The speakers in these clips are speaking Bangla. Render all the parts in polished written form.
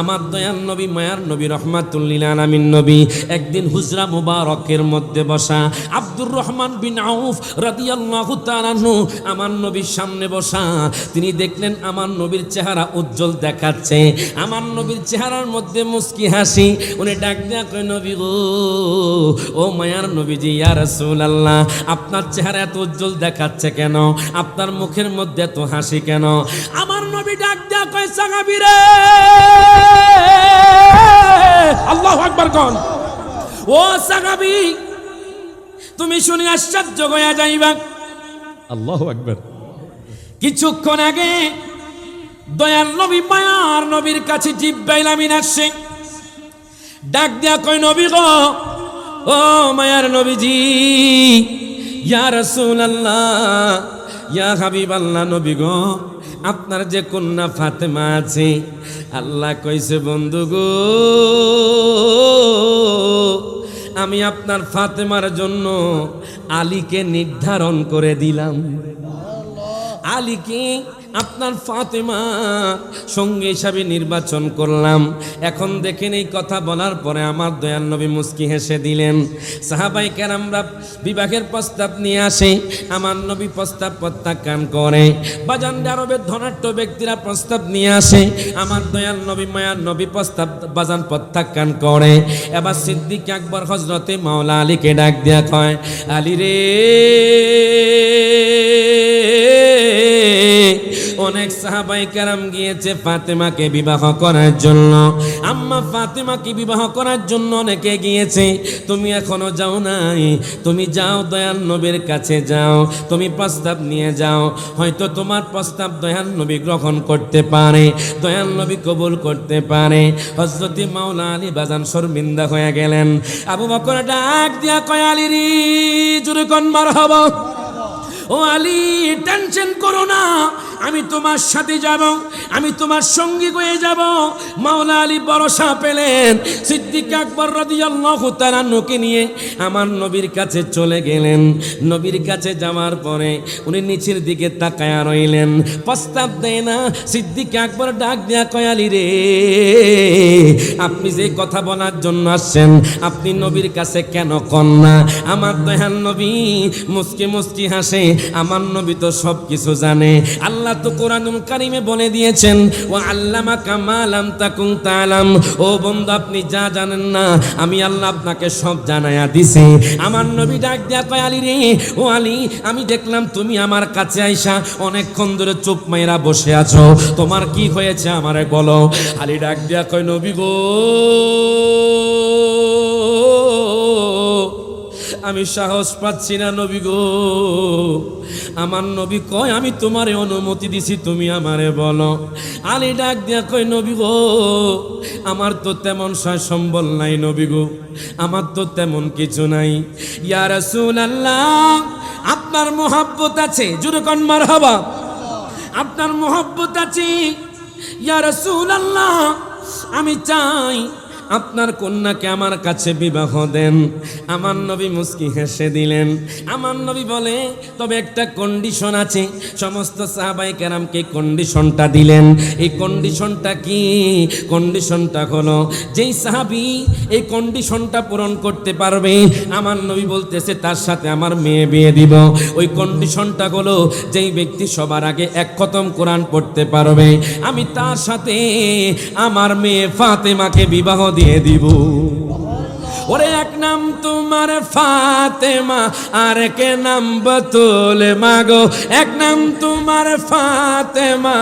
আমার দয়াল নবী মায়ার নবী রহমাতুল লিল আলামিন নবী একদিন হুজরা মুবারকের মধ্যে বসা আব্দুর রহমান বিন আউফ রাদিয়াল্লাহু তাআলা আনহু আমার নবীর সামনে বসা। তিনি দেখলেন আমার নবীর চেহারা উজ্জ্বল দেখাচ্ছে, আমার নবীর চেহারার মধ্যে মুস্কি হাসি। উনি ডাক দেয়া কয়, নবী গো, ও মায়ার নবীজি, ইয়া রাসূলুল্লাহ, আপনার চেহারা এত উজ্জ্বল দেখাচ্ছে কেন? আপনার মুখের মধ্যে এত হাসি কেন? আমার নবী ডাক দেয়া কয়, সাহাবীরা, আল্লাহু আকবার কোন, ও সাহাবী, তুমি শুনে আশ্চর্য হয়ে যাইবা। আল্লাহু আকবার। কিছুক্ষণ আগে দয়াল নবী মায়ার নবীর কাছে জিব্রাইল আমিন আসছে, ডাক দেয়া কয়, নবী গো, ও মায়ার নবীজি, ইয়া রাসূলুল্লাহ, ইয়া হাবিবাল্লাহ, নবী গো, আপনার যে কন্যা ফাতেমা আছে, আল্লাহ কইছে, বন্ধু গো, আমি আপনার ফাতেমার জন্য আলীকে নির্ধারণ করে দিলাম। আলীকে আপনার ফাতেমা সঙ্গী হিসাবে নির্বাচন করলাম। এখন দেখেন, এই কথা বলার পরে আমার দয়াল নবী মুস্কি হেসে দিলেন। সাহাবায়ে কেরামরা বিবাহের প্রস্তাব নিয়ে আসে, আমার নবী প্রস্তাব প্রত্যাখ্যান করে। বাজান আরবের ধনাঢ্য ব্যক্তিরা প্রস্তাব নিয়ে আসে, আমার দয়াল নবী মায়ার নবী প্রস্তাব বাজান প্রত্যাখ্যান করে। এবার সিদ্দিক আকবর হযরতে মাওলা আলীকে ডাক দেয়া কয়, আলী রে, অনেক সাহাবায়ে কেরাম গিয়েছে ফাতেমাকে বিবাহ করার জন্য, আম্মা ফাতেমাকে বিবাহ করার জন্য অনেকে গিয়েছে, তুমি এখনো যাও নাই। তুমি যাও, দয়াল নবীর কাছে যাও, তুমি প্রস্তাব নিয়ে যাও, হয়তো তোমার প্রস্তাব দয়াল নবী গ্রহণ করতে পারে, দয়াল নবী কবুল করতে পারে। হযরত মাওলা আলী বাজান শর্মিন্দা হয়ে গেলেন। আবু বকর ডাক দিয়া কয়, আলী রে, জোরে কোন মারহাবা। ও আলী, টেনশন করো না, আমি তোমার সাথে যাব, আমি তোমার সঙ্গী হয়ে যাব। মাওলা আলী ভরসা পেলেন। সিদ্দিক আকবর রাদিয়াল্লাহু তাআলা আনহুকে নিয়ে আমার নবীর কাছে চলে গেলেন। নবীর কাছে যাওয়ার পরে উনি নিচের দিকে তাকায়া রইলেন, প্রস্তাব দেয় না। সিদ্দিক আকবর ডাক দেয়া কয়, আলী রে, আপনি যে কথা বলার জন্য আসছেন, আপনি নবীর কাছে কেন কন না? আমার দয়াল নবী মুস্কি মুস্কি হাসে, আমার নবী তো সব কিছু জানে। আল্লাহ তো কোরআনুল কারীমে বলে দিয়েছেন, ওয়া আল্লামাকা মা লাম তাকুন তাআলাম, ও বন্ধু, আপনি যা জানেন না আমি আল্লাহ আপনাকে সব জানায়া দিছি। আমার নবী ডাক দেয়া কয়, আলী রে, ও আলী, আমি দেখলাম তুমি আমার কাছে আইসা অনেকক্ষণ ধরে চুপ মাইরা বসে আছো, তোমার কি হয়েছে আমারে বলো। আলী ডাক দেয়া কয়, নবী গো, আমি সাহস পাচ্ছি না নবী গো। আমার নবী কয়, আমি তোমারে অনুমতি দিছি, তুমি আমারে বলো। আলী ডাক দিয়া কয়, নবী গো, আমার তো তেমন সয় সম্বল নাই নবী গো, আমার তো তেমন কিছু নাই। ইয়া রাসূলুল্লাহ, আপনার মোহাব্বত আছে, জোরে কোন মারহাবা, আপনার মোহাব্বত আছে। ইয়া রাসূলুল্লাহ, আমি চাই আপনার কন্যাকে আমার কাছে বিবাহ দেন। আমার নবী মুস্কি হেসে দিলেন। আমার নবী বলে, তবে একটা কন্ডিশন আছে। সমস্ত সাহাবায়ে কেরামকে কন্ডিশনটা দিলেন। এই কন্ডিশনটা কি? কন্ডিশনটা হলো, যেই সাহাবী এই কন্ডিশনটা পূরণ করতে পারবে, আমার নবী বলতেছে তার সাথে আমার মেয়ে বিয়ে দিব। ওই কন্ডিশনটা হলো, যেই ব্যক্তি সবার আগে এক খতম কোরআন পড়তে পারবে, আমি তার সাথে আমার মেয়ে ফাতেমাকে বিবাহ দিয়ে দিব। ওরে, এক নাম তোমার ফাতেমা, আর কে নাম বতুল মাগো, এক নাম তোমার ফাতেমা,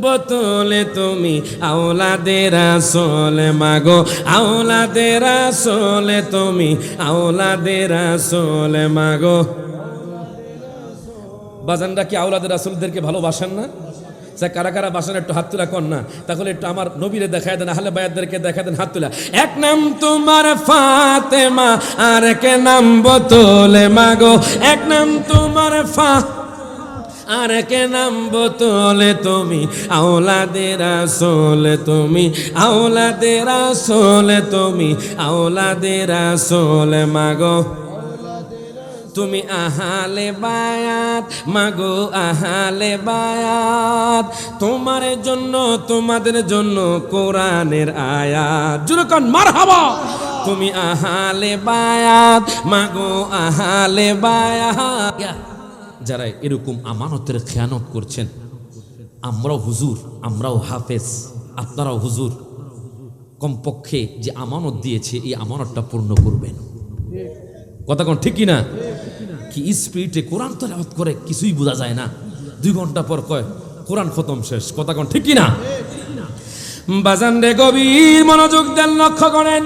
বতুলে তুমি আওলাদে রাসূল মাগো, আওলাদে রাসূল তুমি, আওলাদে রাসূল মাগো। বাজানরা কি আওলাদে রাসূলদেরকে ভালোবাসেন না? কারা কারা বাসন একটু হাত তুলা কর না, তাহলে একটু আমার নবীরে দেখায় দেন, আহলে বায়াতদেরকে দেখায় দেন, হাত তুলা। এক নাম তোমার ফাতেমা, আর কে নাম বতুলে মাগো, এক নাম তোমার আর কে নাম বতুলে তুমি, আওলাদে রাসূল তুমি, আওলাদে রাসূল তুমি, আওলাদে রাসূল মাগো। তুমি আহালে বায়াত মাগো আহালে বায়াত, তোমার জন্য তোমাদের জন্য কোরআনের আয়াত। জোরে কোন মারহাবা। তুমি আহালে বায়াত মাগো আহালে বায়াত। যারা এরকম আমানতের খেয়ানত করছেন, আমরাও হুজুর, আমরাও হাফেজ, আপনারাও হুজুর, কমপক্ষে যে আমানত দিয়েছে এই আমানতটা পূর্ণ করবেন। কথা কোন ঠিক কিনা? কি স্পিরিটে কোরআন তেলাওয়াত করে কিছুই বোঝা যায় না, 2 ঘন্টা পর কয় কোরআন খতম শেষ। কথা কোন ঠিক কিনা? বাজান রে গভীর মনোযোগ দেন, লক্ষ্য করেন।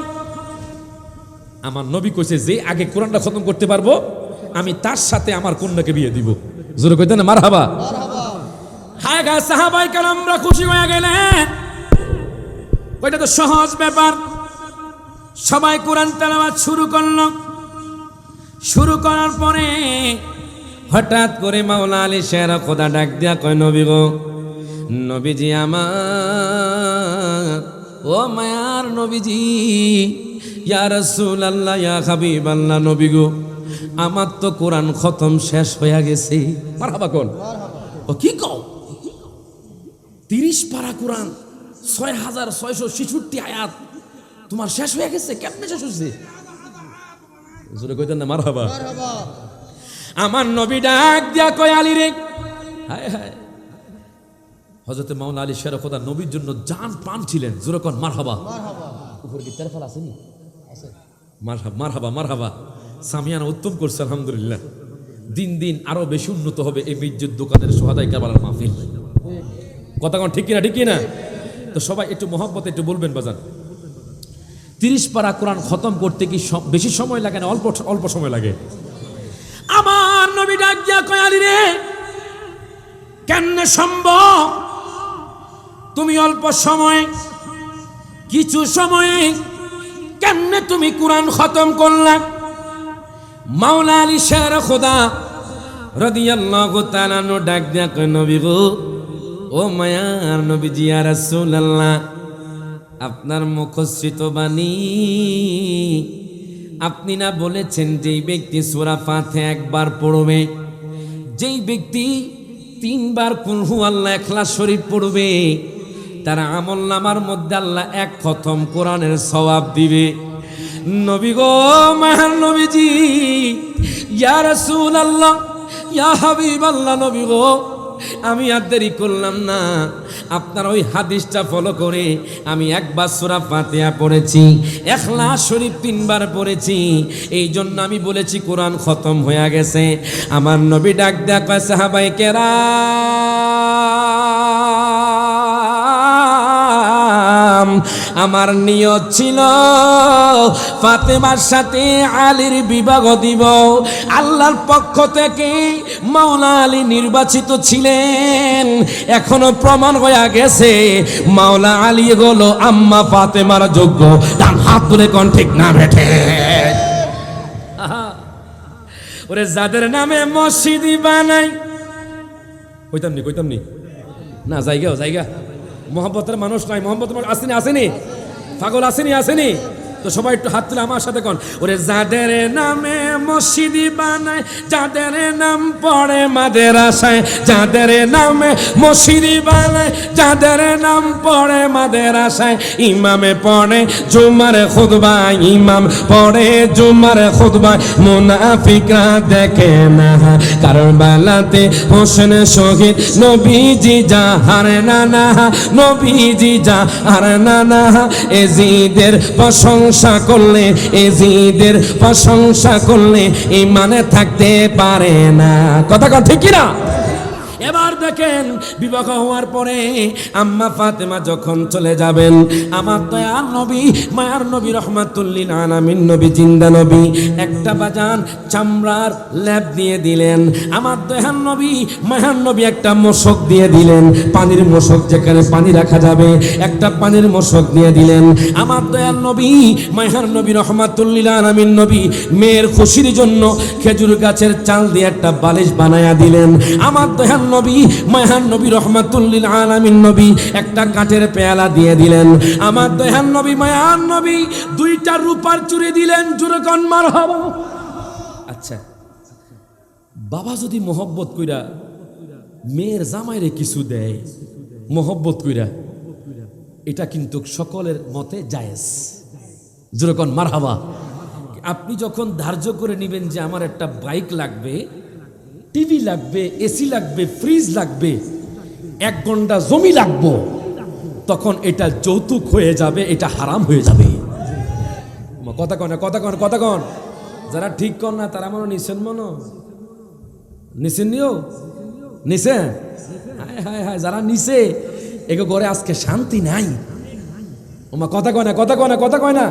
আমার নবী কইছে যে আগে কোরআনটা খতম করতে পারবো আমি তার সাথে আমার কন্যাকে বিয়ে দিব। জোরে কইতেন না মারহাবা। হায় গা সাহাবায়ে কেরামরা খুশি হয়ে গেলেন। ওইটা তো সহজ ব্যাপার। সবাই কোরআন তেলাওয়াত শুরু করলো। শুরু করার পরে হঠাৎ করে মাওলা আলী শের খোদা ডাক দিয়া কয়, নবী গো, নবীজি আমার, ও মায়ার নবীজি, ইয়া রাসূলুল্লাহ ইয়া হাবিবাল্লাহ, নবী গো আমার তো কোরআন খতম শেষ হয়ে গেছে। মারহাবা কোন? ও কি কও? 30 পারা কোরআন, 6666 আয়াত তোমার শেষ হয়ে গেছে? কেমনে শেষ হয়েছে? জোরে কইতেন না মারহাবা। আমার নবী ডাক দিয়া কয়, আলী রে, হায় হায়, হযরত মাওলানা আলী শের খোদা নবীর জন্য জান প্রাণ ছিলেন। জোরে কোন মারহাবা। উপর কি তেরফাল আসেনি? আছে। মারহাবা মারহাবা মারহাবা। সামিয়ানা উত্তম করছে আলহামদুলিল্লাহ। দিন দিন আরো বেশি উন্নত হবে এই মির্জুদ দোকানের সোহাদাই কারবালার মাহফিল। কথা কোন ঠিক কিনা? ঠিক কিনা? তো সবাই একটু মহব্বতে একটু বলবেন বাজান। 30 পারা কোরআন খতম করতে কি বেশি সময় লাগে না অল্প সময় লাগে? আমার নবী ডাক দিয়া কয়, আলী রে, কেমনে সম্ভব তুমি অল্প সময়ে, কিছু সময়ে কেমনে তুমি কোরআন খতম করলা? মাওলা আলী শের খোদা রাদিয়াল্লাহু তাআলা আনহু ডাক দিয়া কয়, নবী গো, ও মায়ার নবীজি ইয়া রাসূলুল্লাহ, আপনার মুখশ্রিত বাণী, আপনি না বলেছেন যেই ব্যক্তি সূরা ফাতিহা একবার পড়বে, যেই ব্যক্তি 3 বার কুল হু আল্লাহ ইখলাস শরীফ পড়বে, তার আমলনামার মধ্যে আল্লাহ 1 খতম কোরআনের সওয়াব দিবে। নবী গো, মায়ার নবীজি ইয়া রাসূলুল্লাহ ইয়া হাবিবাল্লাহ, নবী গো, আমি আর দেরি করলাম না, আপনার ওই হাদিসটা ফলো করে আমি একবার সূরা ফাতিহা পড়েছি, ইখলাস শরীফ 3 বার পড়েছি, এই জন্য আমি বলেছি কোরআন খতম হয়ে গেছে। আমার নবী ডাক দেয়া কয়, সাহাবায়ে কেরাম, আমার নিয়ত ছিল ফাতেমার সাথে আলীর বিবাহ দিব। আল্লাহর পক্ষ থেকে মাওলা আলী নির্বাচিত ছিলেন, এখনো প্রমাণ হয়ে গেছে মাওলা আলী হলো আম্মা ফাতেমার যোগ্য। ডান হাত তুলে কোন ঠিক না বেঠে? ওরে যাদের নামে মসজিদ বানাই, কইতাম নি না, জায়গা মোহাম্মতের মানুষ নাই, মোহাম্মতের মানুষ আসেনি, আসেনি পাগল, আসেনি। তো সবাই একটু হাত তুলে আমার সাথে কোন, ওরে যাদের নামে মসজিদ বানায়, যাদের নাম পড়ে মাদ্রাসায়, যাদের নামে মসজিদ বানায়, যাদের নাম পড়ে মাদ্রাসায়, ইমামে পড়ে জুমার খুতবা, ইমাম পড়ে জুমার খুতবা, মুনাফিকরা দেখে না কারবালাতে হোসেন শহীদ, নবীজি জাহার নানা, নবীজি জাহার নানা, এজিদের প্রশংসা করলে, এজিদের প্রশংসা করলে ইমানে থাকতে পারে না। কথা ঠিক কিনা? এবার দেখেন, বিবাহ হওয়ার পরে আম্মা ফাতেমা যখন চলে যাবেন, আমার দয়াল নবী মায়ার নবী রহমাতুল্লিল আলামিন নবী, জিন্দা নবী, একটা বাজান চামড়ার ল্যাপ দিয়ে দিলেন। আমার দয়াল নবী মায়ার নবী একটা মশক দিয়ে দিলেন, পানির মশক, যেখানে পানি রাখা যাবে, একটা পানির মশক দিয়ে দিলেন। আমার দয়াল নবী মায়ার নবী রহমাতুল্লিল আলামিন নবী মেয়ের খুশির জন্য খেজুর গাছের চাল দিয়ে একটা বালিশ বানায়া দিলেন। আমার দয়াল নবী মায়ার নবী রহমাতুল্লিল আলামিন নবী একটা কাঠের পেয়ালা দিয়ে দিলেন। আমার দয়াল নবী মায়ার নবী 2টা রূপার চুড়ি দিলেন। জোরে কোন মারহাবা। আচ্ছা, বাবা যদি মহব্বত কইরা মেয়ের জামাইরে কিছু দেয় মহব্বত কইরা, এটা কিন্তু সকলের মতে জায়েজ। যেরকম মারহাবা। আপনি যখন ধার্য করে নেবেন যে আমার একটা বাইক লাগবে, টিভি লাগবে, এসি লাগবে, ফ্রিজ লাগবে, 1 ঘন্টা জমি লাগবে, তখন এটা যৌতুক হয়ে যাবে, এটা হারাম হয়ে যাবে। কথা কন, কথা কন, কথা কন। যারা ঠিক কর না তারা মনে নিছেন, মনো নিছেন, নিও নিছে। হায় হায় হায়, যারা নিছে এগো ঘরে আজকে শান্তি নাই। ওমা কথা কয় না, কথা কয় না, কথা কয় না।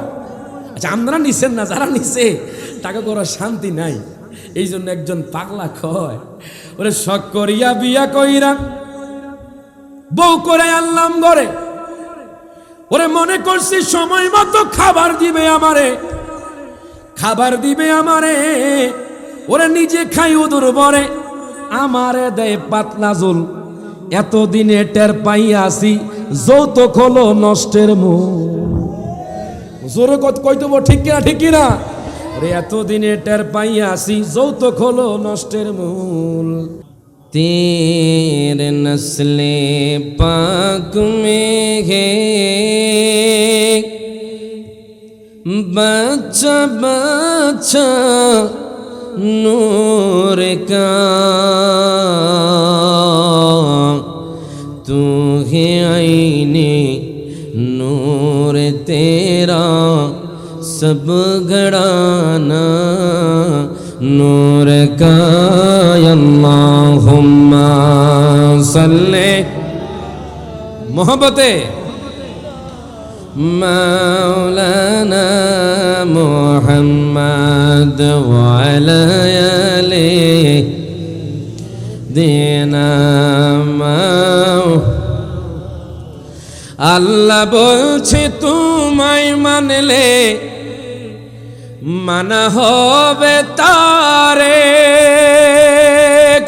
আচ্ছা, আপনারা নিছেন না, যারা নিছে তাকে ঘরে শান্তি নাই। এই জন্য একজন পাগলা কয়, ওরে শখ করিয়া বিয়া কইরা বউ করে আনলাম ঘরে, ওরে মনে করছি সময় মতো খাবার দিবে আমারে, খাবার দিবে আমারে, ওরে নিজে খাই উদুর বরে, আমারে দেয় পাতলা জল। এতদিনে টের পাইয়াছি যৌতুক হলো নষ্টের মূল। জোরে কইতব, ঠিক কিনা, ঠিক কিনা? ওরে এতদিনে টের পাইয়াছি যৌতুক হলো নষ্টের মূল। তেরে নসলে পাক মে হে বাচ্চা বাচ্চা नूर का तू है आईने नूर तेरा सब घड़ाना नूर का अल्लाहुम्मा सल्ले मोहब्बते मौलाना मुहम्मद वाला आले देना আল্লাহ বলছে তোমায় মানলে মানা হবে তারে।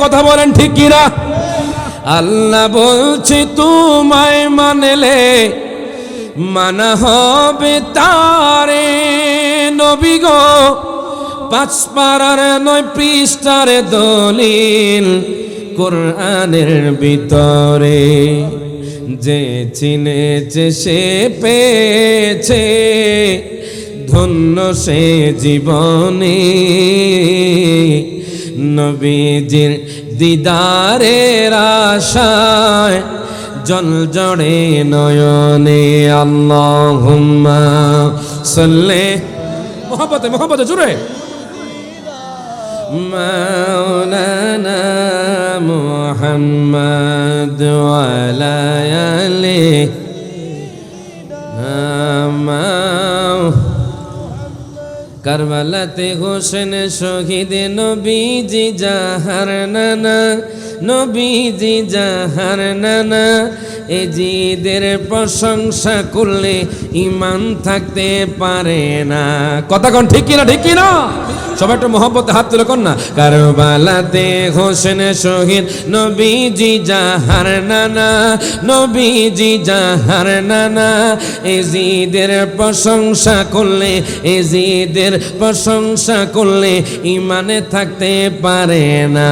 কথা বলেন ঠিক কিনা? আল্লাহ বলছে তোমায় মানলে মানা হবে তারে। নবী গো 5 পারার 9 পৃষ্ঠার দলিল কোরআনের ভিতরে, যে চিনেছে সে পেয়েছে ধন্য সে জীবনে। নবীজির দিদারের আশায় জল জড়ে নয়নে। আল্লাহুম্মা সাল্লি মোহাব্বতে মোহাব্বতে জুড়ে মাওলানা মুহাম্মদ ওয়ালা আলি কারবালাতে হোসেন শহীদ নবীজি জাহার নানা, নবীজি জাহার নানা। এ জিদের প্রশংসা করলে ইমান থাকতে পারে না। কথা কোন ঠিক কিনা, ঠিক কিনা? সবাই একটু মহব্বতে হাত তুলে কোন না। কারবালাতে হোসেন শহীদ নবীজি জাহার নানা, নবীজি জাহার নানা। এ জিদের প্রশংসা করলে, এ জিদের প্রশংসা করলে ইমানে থাকতে পারে না।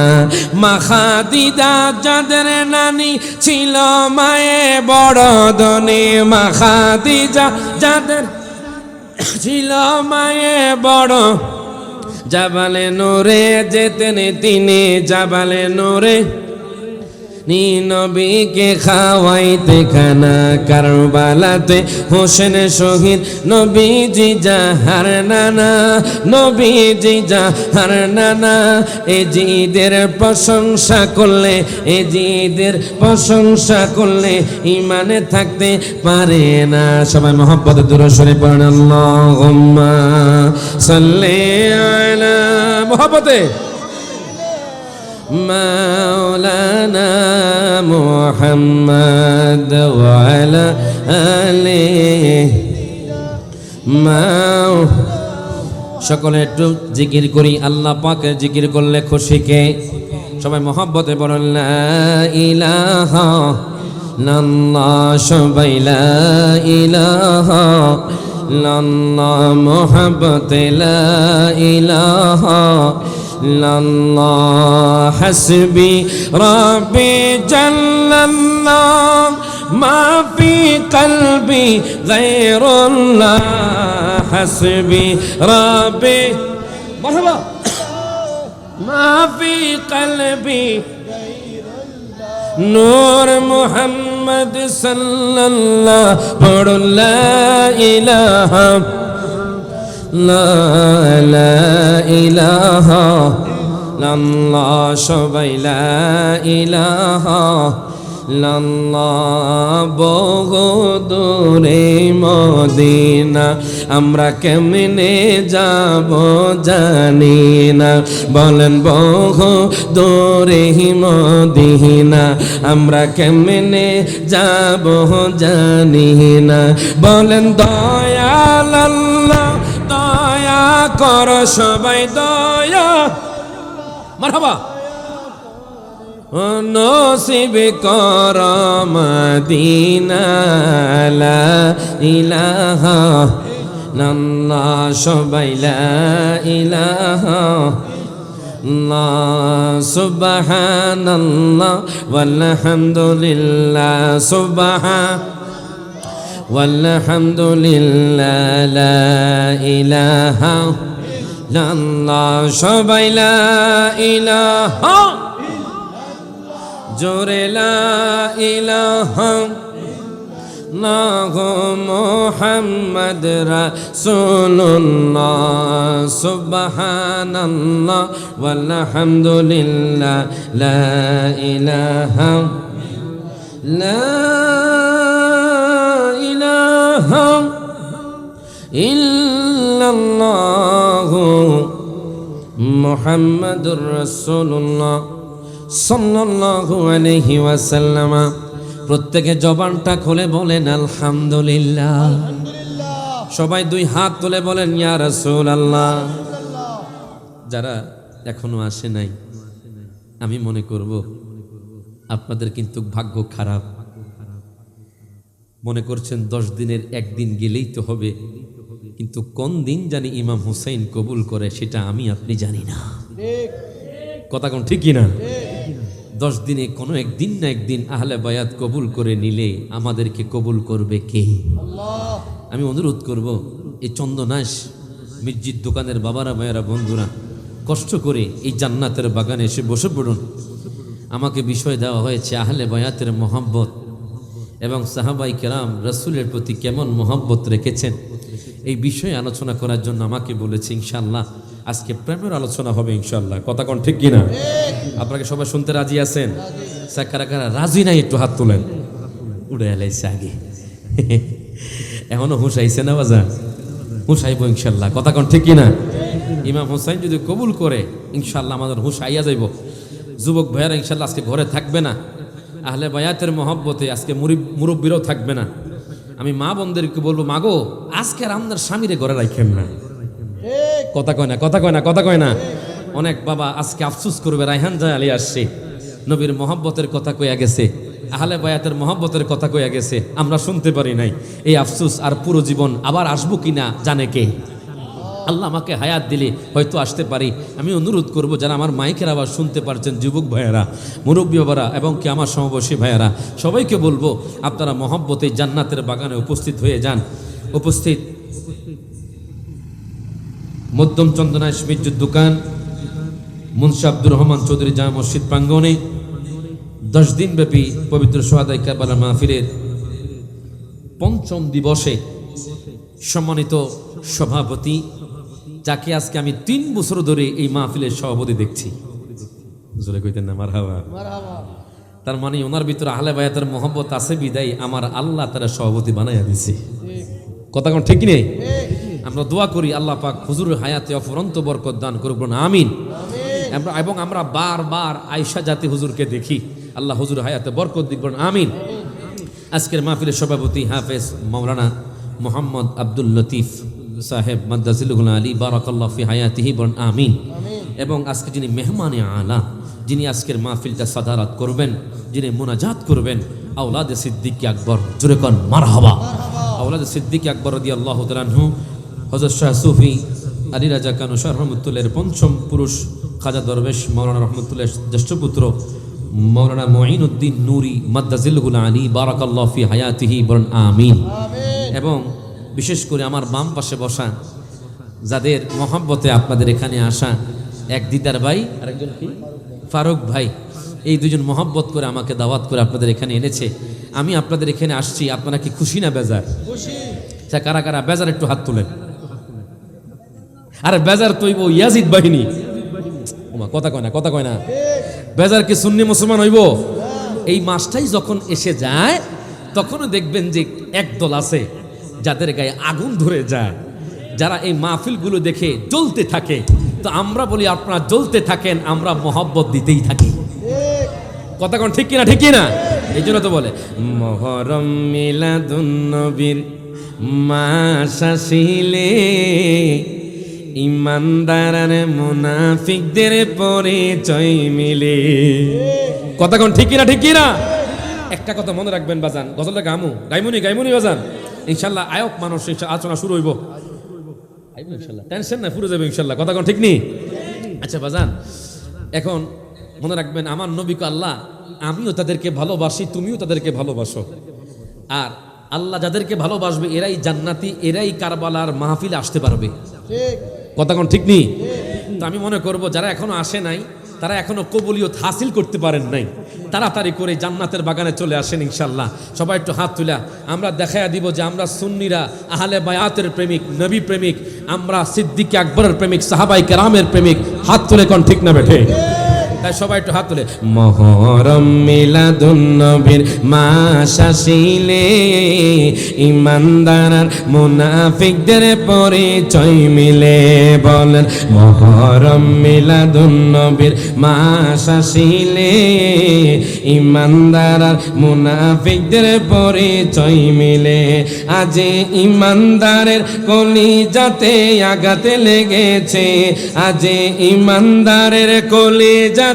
মা খাদিজা যাদের নানি ছিল মায়ে বড় ধনী, মা খাদিজা যাদের ছিল মায়ে বড়, জাবালে নূরে যেতেন তিনি, জাবালে নূরে নবীকে খাওয়াইতে খানা। কারবালাতে হোসেন শহীদ নবীজি জাহার নানা, নবীজি জাহার নানা। এ জিদের প্রশংসা করলে, এ জিদের প্রশংসা করলে ইমানে থাকতে পারে না। সবাই মহব্বতে দূরে সরে পড়েন আল্লাহুম্মা সাল্লি আলা মহব্বতে মাওলানা মুহাম্মদ ওয়ালা আলি। সকলে একটু জিকির করি। আল্লাহ পাকের জিকির করলে খুশি কে? সবাই মহব্বতে বলেন লা ইলাহা ইল্লাল্লাহ। সবাই লা ইলাহা ইল্লাল্লাহ। মহব্বতে লা ইলাহা ইল্লাল্লাহ হাসবি রাব্বি জাল্লাল্লাহ মা ফি কলবি গায়রুল্লাহ হাসবি রাব্বি মারহাবা মা ফি কলবি নূর মুহাম্মদ সাল্লাল্লাহু লা ইলাহা লা ইলাহা ইল্লাল্লাহ সবাই লা ইলাহা ইল্লাল্লাহ বহু দূরে মদিনা আমরা কেমনে যাব জানি না বলেন বহু দূরে মদিনা আমরা কেমনে যাব জানি না বলেন দয়াল আল্লাহ দয়া কর সবাই দয়া মারহাবা নসিব কর মদিনা লা ইলাহা ইল্লাল্লাহ সবাই লা ইলাহা ইল্লাল্লাহ সুবহানাল্লাহ ওয়ালহামদুলিল্লাহ ওয়ালহামদুলিল্লাহ লা ইলাহা ইল্লাল্লাহ সবাই লা ইলাহা জোরে লা ইলাহা মুহাম্মদ রাসূলুল্লাহ সুবহানাল্লাহ ওয়ালহামদুলিল্লাহ লা ইলাহা ইল্লাল্লাহ মুহাম্মাদুর রাসূলুল্লাহ সাল্লাল্লাহু আলাইহি ওয়াসাল্লাম প্রত্যেকে জবানটা খুলে বলেন আলহামদুলিল্লাহ সবাই দুই হাত তুলে বলেন ইয়া রাসূলুল্লাহ যারা এখনো আসে নাই আমি মনে করব আপনাদের কিন্তু ভাগ্য খারাপ মনে করছেন 10 দিনের একদিন গেলেই তো হবে কিন্তু কোন দিন জানি ইমাম হুসাইন কবুল করে সেটা আমি আপনি জানি না কথা কোন ঠিক কি না 10 দিনে কোনো একদিন না একদিন আহলে বায়াত কবুল করে নিলে আমাদেরকে কবুল করবে কে আল্লাহ আমি অনুরোধ করব এই চন্দনাশ মির্জির দোকানের বাবারা ভাইয়েরা বন্ধুরা কষ্ট করে এই জান্নাতের বাগানে এসে বসে পড়ুন আমাকে বিষয় দেওয়া হয়েছে আহলে বায়াতের মহব্বত এবং সাহাবাই কেরাম রাসূলের প্রতি কেমন মহব্বত রেখেছেন এই বিষয়ে আলোচনা করার জন্য আমাকে বলেছে ইনশাআল্লাহ আজকে প্রেমের আলোচনা হবে ইনশাআল্লাহ কথা কোন ঠিক কিনা আপনারা সবাই শুনতে রাজি আছেন কারা কারা রাজি নাই একটু হাত তোলেন উড়ে এলাইছে আগে এখনো হুঁশ আইছে না বাজার হুঁশ আইব ইনশাআল্লাহ কথা কোন ঠিক কিনা ইমাম হুসাইন যদি কবুল করে ইনশাআল্লাহ আমাদের হুঁশ আইয়া যাইব যুবক ভাইয়েরা ইনশাআল্লাহ আজকে ঘরে থাকবে না আহলে বায়াতের মহব্বতে আজকে মুরব্বীরাও থাকবে না আমি মা বোনদেরকে বলবো মাগো আজকে আর আপনার স্বামীরে ঘরে রাখেন না কথা কয় না কথা কয় না কথা কয় না অনেক বাবা আজকে আফসোস করবে রায়হান জাহ আলী আসছে নবীর মহব্বতের কথা কইয়া গেছে আহলে বায়াতের মহব্বতের কথা কইয়া গেছে আমরা শুনতে পারি নাই এই আফসোস আর পুরো জীবন আবার আসবো কিনা জানে কে আল্লাহ আমাকে হায়াত দিলে হয়তো আসতে পারি আমি অনুরোধ করব যারা আমার মাইকের আবার শুনতে পারছেন যুবক ভাইয়েরা মুরব্বী বাবারা এবং কি আমার সমবয়সী ভাইয়েরা সবাইকে বলবো আপনারা মহব্বতে জান্নাতের বাগানে উপস্থিত হয়ে যান উপস্থিত মধ্যম চন্দনাশ মির্জুর দোকান মুন্সি আব্দুর রহমান চৌধুরী জামে মসজিদ প্রাঙ্গণে 10 দিন ব্যাপী পবিত্র সোহাদায়ে কারবালার মাহফিলের 5ম দিবসে সম্মানিত সভাপতি যাকে আজকে আমি 3 বছর ধরে এই মাহফিলের সভাপতি দেখছি জোরে কইতেন না মারহাবা তার মানে ওনার ভিতরে আহলে বায়াতের মহব্বত আছে বিদায় আমার আল্লাহ তারা সভাপতি বানাইয়া দিছে কথা কোন ঠিক নেই আমরা দোয়া করি আল্লাহ পাক হুজুরের হায়াতে অফুরন্ত বরকত দান করুক আমিন এবং আমরা বারবার আয়েশা জাতি হুজুরকে দেখি আল্লাহ হুজুরের হায়াতে বরকত দিক আমিন আজকের মাহফিলের সভাপতি হাফেজ মাওলানা মোহাম্মদ আব্দুল লতিফ সাহেব মাদ্দাজিলুল আলী বারাকাল্লাহু ফি হায়াতিহি বলেন আমিন এবং আজকে যিনি মেহমানে আলা যিনি আজকের মাহফিলটা সাদারাত করবেন যিনি মুনাজাত করবেন আওলাদে সিদ্দিক আকবর জোরে কোন মারহাবা আওলাদে সিদ্দিক আকবর রাদিয়াল্লাহু তাআলা আনহু হযরত শাহ সুফি আলী রাজা কানু শাহ রহমাতুল্লাহর 5ম পুরুষ খাজা দরবেশ মাওলানা রহমতুল্লাহ জ্যেষ্ঠ পুত্র মাওলানা মুঈনুদ্দিন নূরি মাদ্দাজিল্লুল আলী বারাকাল্লাহু ফি হায়াতিহি, বলেন আমিন। এবং বিশেষ করে আমার বাম পাশে বসা, যাদের মহব্বতে আপনাদের এখানে আসা, এক দিদার ভাই আরেকজন কি ফারুক ভাই, এই দুজন মহব্বত করে আমাকে দাওয়াত করে আপনাদের এখানে এনেছে। আমি আপনাদের এখানে আসছি, আপনারা কি খুশি না বেজার? খুশি। কারা কারা বেজার একটু হাত তুলেন। আরে বেজার তৈব ইয়াজিদ বাহিনী, কথা কয় না, কথা কয় না। বেজার কি সুন্নি মুসলমান হইব? এই মাসটাই যখন এসে যায় তখনও দেখবেন যে একদল আছে যাদের গায়ে আগুন ধরে যায়, যারা এই মাহফিলগুলো দেখে জ্বলতে থাকে। তো আমরা বলি আপনারা জ্বলতে থাকেন, আমরা মহব্বত দিতেই থাকি। কথা কোন ঠিক কিনা? ঠিক কিনা? এই জন্য তো বলে মুহররম মিলাদুন নবীর মাস আসিলে ইমানদার আর মুনাফিকদের পরিচয় মিলে। কথা কোন ঠিক কিনা? ঠিক কিনা? একটা কথা মনে রাখবেন বাজান, গজলটা গাইমুনি বাজান, ইনশাল্লাহ আয়ক মানুষ আলোচনা শুরু হইব ইনশাল্লাহ, টেনশন না, পুরো যাবে ইনশাল্লাহ। কথা কোন ঠিক নি? আচ্ছা বাজান, এখন মনে রাখবেন আমার নবীকে আল্লাহ, আমিও তাদেরকে ভালোবাসি, তুমিও তাদেরকে ভালোবাসো। আর আল্লাহ যাদেরকে ভালোবাসবে এরাই জান্নাতি, এরাই কারবালার মাহফিলে আসতে পারবে। কথা কোন ঠিক নি? তো আমি মনে করব যারা এখনো আসে নাই, তারা এখনো কবুলিয়ত হাসিল করতে পারেন নাই, তাড়াতাড়ি করে জান্নাতের বাগানে চলে আসেন ইনশাল্লাহ। সবাই একটু হাত তুলা আমরা দেখাইয়া দিব যে আমরা সুন্নিরা আহলে বায়াতের প্রেমিক, নবী প্রেমিক, আমরা সিদ্দিক আকবরের প্রেমিক, সাহাবাই কেরামের প্রেমিক। হাত তুলে কোন ঠিক না বেঠে? তাই সবাই একটু হাত তুলে। মুহররম মিলাদুন নবীর মাস আসিলে ইমানদার আর মুনাফিকদের পরিচয় মিলে। বলেন মুহররম মিলাদুন নবীর মাস আসিলে ইমানদার আর মুনাফিকদের পরিচয় মিলে। আজ ইমানদারের কলিজাতে আঘাত লেগেছে, আজ ইমানদারের কলিজা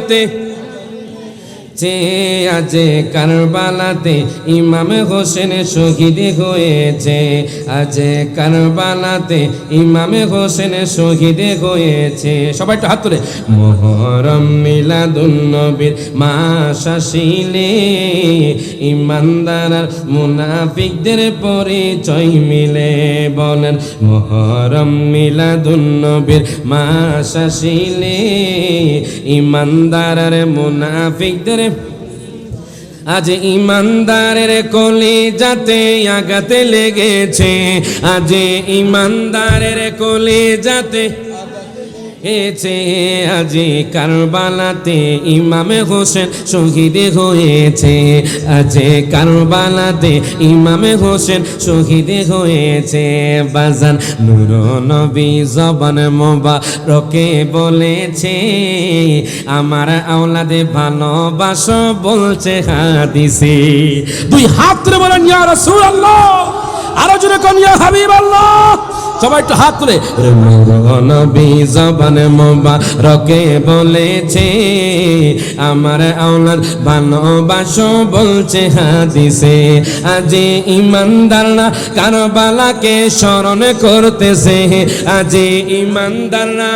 আজ কারবালাতে ইমাম হোসেন শহীদ হয়েছে, আজ কারবালাতে ইমাম হোসেন শহীদ হয়েছে। সবাই একটু হাত তুলে। মুহররম মিলাদুন নবীর মাস আসিলে ইমানদার আর মুনাফিকদের পরিচয় মিলে। বলেন মুহররম মিলাদুন নবীর মাস আসিলে ইমানদার আর মুনাফিকদের, আজ ইমানদারের কলিজাতে আঘাত লেগেছে, আজ ইমানদারের কলিজাতে হয়েছে, আজ কারবালাতে ইমাম হোসেন শহীদ হয়েছে, আজ কারবালাতে ইমাম হোসেন শহীদ হয়েছে। বাজান নূর নবী জবান মোবারকে বলেছে আমার আওলাদে ভালোবাসো বলছে হাদিসে। দুই হাত তুলে বলেন ইয়া রাসূলুল্লাহ, আরো জোরে কোন ইয়া হাবিবাল্লাহ। সবাই একটু হাত তুলে। নবী জবান মোবারকে বলেছে আমার আওলাদ ভালোবাসো বলছে হাদিসে। আজ ইমানদাররা কারবালাকে স্মরণ করতেছে, আজ ইমানদাররা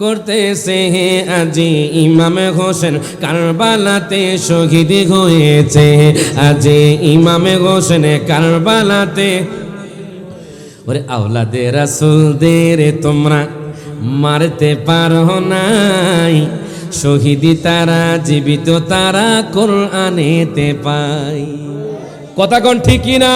করতেছে, আজ ইমাম হোসেন কারবালাতে শহীদ হয়েছে, আজ ইমাম হোসেন কারবালাতে। ওরে আওলাদে রাসূলদের তোমরা মারতে পারো নাই, শহীদি তারা জীবিত তারা কোরআনেতে পাই। কথা কোন ঠিক কিনা?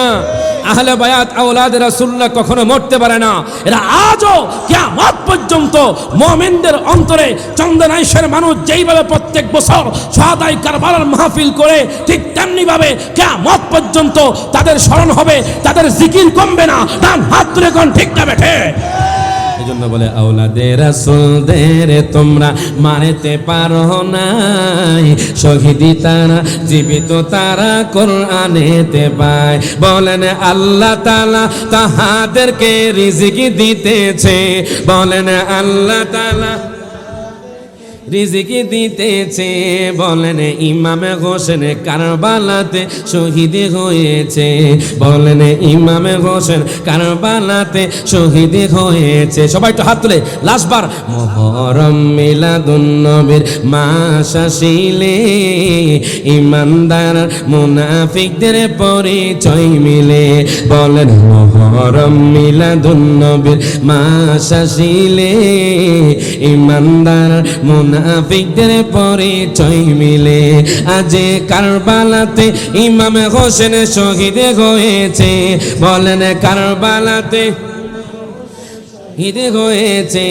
আহলে বায়াত আওলাদ রাসূলুল্লাহ কখনো মরতে পারে না। এরা আজও কিয়ামত পর্যন্ত মুমিনদের অন্তরে চন্দনাইশের মানুষ যেইভাবে প্রত্যেক বছর শাহাদায়ে কারবালার মাহফিল করে, ঠিক তেমনি ভাবে কিয়ামত পর্যন্ত তাদের স্মরণ হবে, তাদের জিকির কমবে না। ডান হাত তুলে কোন ঠিক না বেঠে? এজন্য বলে আওলাদে রাসূলদের তোমরা মারতে পারো নাই, শহীদি তারা জীবিত তারা কোরআনেতে পায়। বলেন আল্লাহ তাআলা তাহাদেরকে রিজিক দিতেছে, বলেন আল্লাহ তাআলা রিজিকি দিতেছে। বলেন ইমামে হোসেন কারবালাতে শহীদ হয়েছে, বলেন ইমামে হোসেন কারবালাতে শহীদ হয়েছে। সবাই একটু হাত তুলে লাস্টবার মুহররম মিলাদুন নবীর মাস আসিলে ইমানদার মুনাফিকদের পরিচয় মিলে। বলেন মুহররম মিলাদুন নবীর মাস আসিলে ইমানদার মুনাফিকদের পরিচয় মিলে। আজ কারবালাতে ইমামে হোসেন শহীদ হয়েছে, বলেন কারবালাতে শহীদ হয়েছে।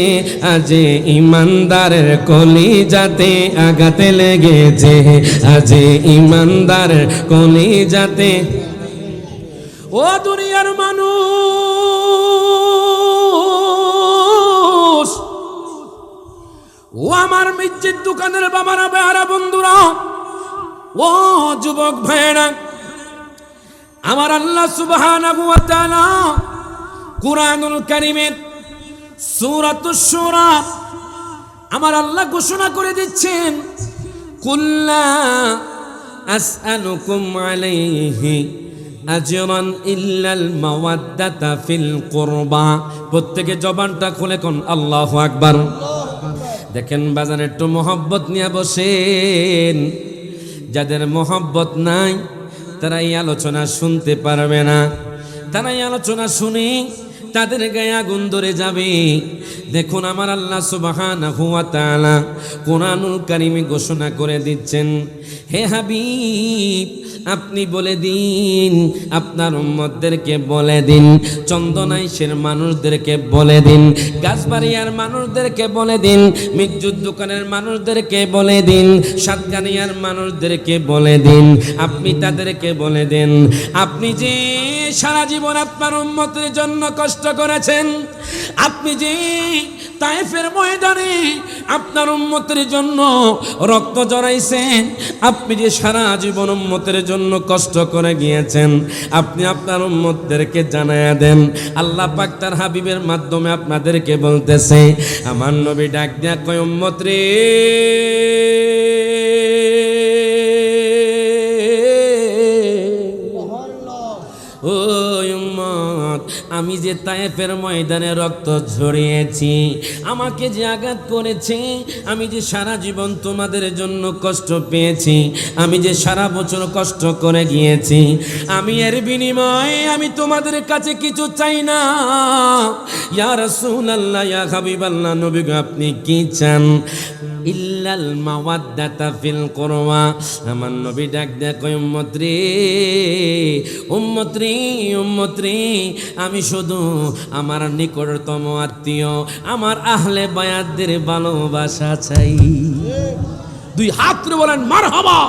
আজ ইমানদারের কলিজাতে আঘাতে লেগেছে, আজ ইমানদারের কলিজাতে। ও দুনিয়ার মানুষ, ও আমার মিষ্টির দোকানের বাবারা বেহারা বন্ধুরা, ও যুবক ভাইয়েরা, আমার আল্লাহ সুবহানাহু ওয়া তাআলা কুরআনুল কারীমের সূরাতুশ শূরা আমার আল্লাহ ঘোষণা করে দিচ্ছেন, কুল্লা আসআলুকুম আলাইহি আজরান ইল্লাল মাওয়াদ্দাতা ফিল কুরবা। প্রত্যেকে জবানটা খুলে কোন আল্লাহু আকবার। দেখেন বাজান, একটু মোহব্বত নিয়ে বসেন। যাদের মোহব্বত নাই তারা এই আলোচনা শুনতে পারবে না, তারা এই আলোচনা শুনে তাদের গায়ে আগুন ধরে যাবে। দেখুন আমার আল্লাহ সুবহানাহু ওয়া তাআলা কুরআনুল কারীমে ঘোষণা করে দিচ্ছেন, হে হাবিব আপনি বলে দিন, আপনার উম্মতদেরকে বলে দিন, চন্দনাইশের মানুষদেরকে বলে দিন, গাছবাড়িয়ার মানুষদেরকে বলে দিন, মির্জুর দোকানের মানুষদেরকে বলে দিন, সাতকানিয়ার মানুষদেরকে বলে দিন, আপনি তাদেরকে বলে দেন, আপনি যে সারা জীবন আপনার উম্মতের জন্য কষ্ট করেছেন, আপনি যে তায়েফের ময়দানে আপনার উম্মতের জন্য রক্ত জড়াইছেন, আপনি যে সারা জীবন উম্মতের জন্য কষ্ট করে গিয়েছেন, আপনি আপনার উম্মতদেরকে জানায়া দেন। আল্লাহ পাক তার হাবিবের মাধ্যমে আপনাদেরকে বলতেছে, আমার নবী ডাক দিয়া কয়, উম্মত রে, ও উম্মত, আমি যে তায়েফের ময়দানে রক্ত ঝরিয়েছি, আমাকে যে আঘাত করেছে, আমি যে সারা জীবন তোমাদের জন্য কষ্ট পেয়েছি, আমি যে সারা বছর কষ্ট করে গিয়েছি, আমি এর বিনিময়ে আমি তোমাদের কাছে কিছু চাই না। ইয়া রাসূলুল্লাহ, ইয়া হাবিবাল্লাহ, নবী গো আপনি কি চান? ইল্লাল মাওয়াদ্দাতা ফিল কুরবা। আমার নবী ডাক দেয়া কয়, উম্মত রে, উম্মত রে, উম্মত রে, আমি শুধু আমার নিকটতম আত্মীয়, আমার আহলে বায়াতদের ভালোবাসা চাই। দুই হাত তুলে বলেন মারহাবা,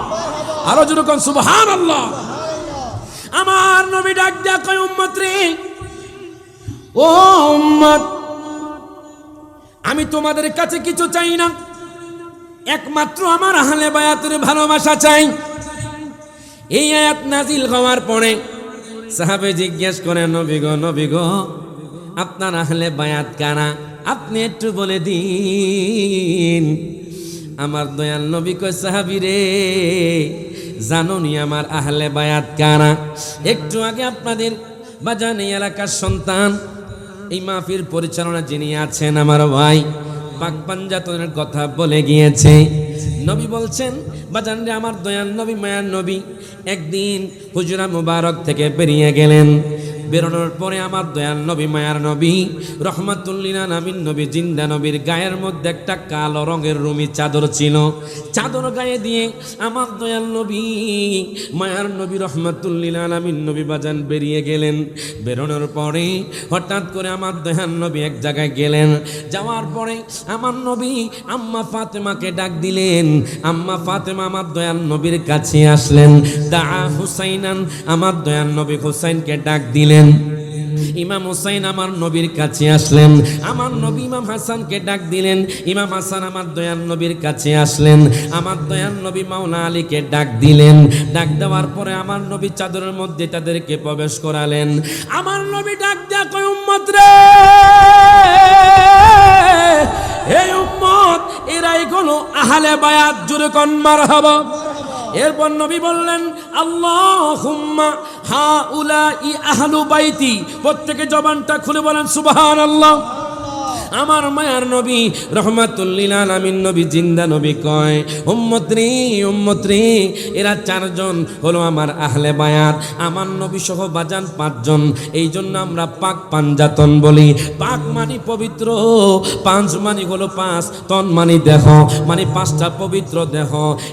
আরো জোরে কোন সুবহানাল্লাহ। আমার নবী ডাক দেয়া কয়, উম্মত রে, ও উম্মত, আমি তোমাদের কাছে কিছু চাই না, একমাত্র আমার আহলে বায়াতের ভালোবাসা চাই। এই আয়াত নাজিল হওয়ার পরে সাহাবে জিজ্ঞেস করে, নবী গো, নবী গো, আপনার আহলে বায়াত কারা? আপনি একটু বলে দিন। আমার দয়াল নবী কয়, সাহাবী রে, জানুনি আমার আহলে বায়াত কারা? একটু আগে আপনাদের বাজান এই এলাকার সন্তান, এই মাহফিল পরিচালনা যিনি আছেন আমার ভাই পাক পাঞ্জাতনের কথা বলে গিয়েছে। নবী বলছেন, বাজান রে, আমার দয়াল নবী, মায়ার নবী একদিন হুজরা মুবারক থেকে বেরিয়ে গেলেন। বেরোনোর পরে আমার দয়াল নবী, মায়ার নবী, রহমাতুল্লিল আলামিন নবী, জিন্দা নবীর গায়ের মধ্যে একটা কালো রঙের রুমি চাদর ছিল। চাদর গায়ে দিয়ে আমার দয়াল নবী, মায়ার নবী, রহমাতুল্লিল আলামিন নবী বাজান বেরিয়ে গেলেন। বেরোনোর পরে হঠাৎ করে আমার দয়াল নবী এক জায়গায় গেলেন। যাওয়ার পরে আমার নবী আম্মা ফাতেমাকে ডাক দিলেন। আম্মা ফাতেমা আমার দয়াল নবীর কাছে আসলেন। দা হুসাইনান, আমার দয়াল নবী হুসাইনকে ডাক দিলেন। ইমাম হুসাইন আমার নবীর কাছে আসলেন। আমার নবী ইমাম হাসানকে ডাক দিলেন। ইমাম হাসান আমার দয়াল নবীর কাছে আসলেন। আমার দয়াল নবী মাওলা আলীকে ডাক দিলেন। ডাক দেওয়ার পরে আমার নবী চাদরের মধ্যে তাদেরকে প্রবেশ করালেন। আমার নবী ডাক দেয়া কয়, উম্মত রে, এই উম্মত, এরাই হলো আহলে বায়াত, জোরে কোন মারহাবা। এরপর নবী বললেন আল্লাহুম্মা হাউলাই আহলু বাইতি, প্রত্যেকে জবানটা খুলে বলেন সুবহানাল্লাহ। আমার মায়ার নবী রহমাতুল লিল আলামিন নবী জিন্দা নবী কয় উম্মত রে এরা চারজন হলো আমার আহলে বায়াত, আমার নবী সহ বাজান পাঁচজন। এই জন্য আমরা পাক পাঞ্জাতন বলি। পাক মানে পবিত্র, পাঁচ মানে হলো পাঁচ, তন মানে দেহ, মানে পাঁচটা পবিত্র দেহ।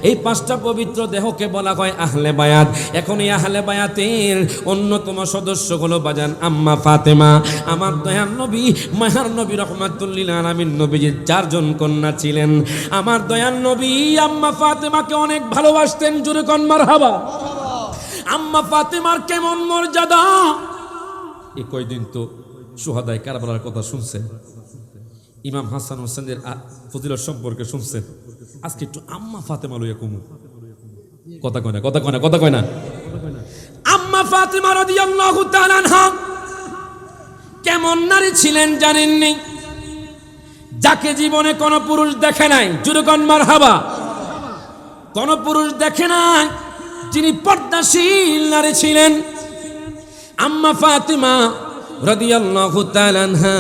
এই পাঁচটা পবিত্র দেহকে বলা হয় আহলে বায়াত। এখন এই আহলে বায়াতের অন্যতম সদস্য হলো বাজান আম্মা ফাতেমা। আমার দয়ার নবী মায়ার নবী রহমাতুল্লিল আলামিন নবীজির চারজন কন্যা ছিলেন। আমার দয়াল নবী আম্মা ফাতেমাকে অনেক ভালোবাসতেন, জোরে কোন মারহাবা। আম্মা ফাতেমার কেমন মর্যাদা! এই কয়দিন তো শুহাদায়ে কারবালার কথা শুনছেন, ইমাম হাসান হোসেনের ফজিলত সম্পর্কে শুনছেন। আজকে একটু আম্মা ফাতেমা লইয়া কমু। কথা কয় না। আম্মা ফাতেমা রাদিয়াল্লাহু তাআলা আনহা কেমন নারী ছিলেন জানেননি? যাকে জীবনে কোন পুরুষ দেখে নাই, জোরে কোন মারহাবা। কোন পুরুষ দেখে নাই, যিনি পর্দাশীল নারী ছিলেন। আম্মা ফাতেমা রাদিয়াল্লাহু তাআলা আনহা,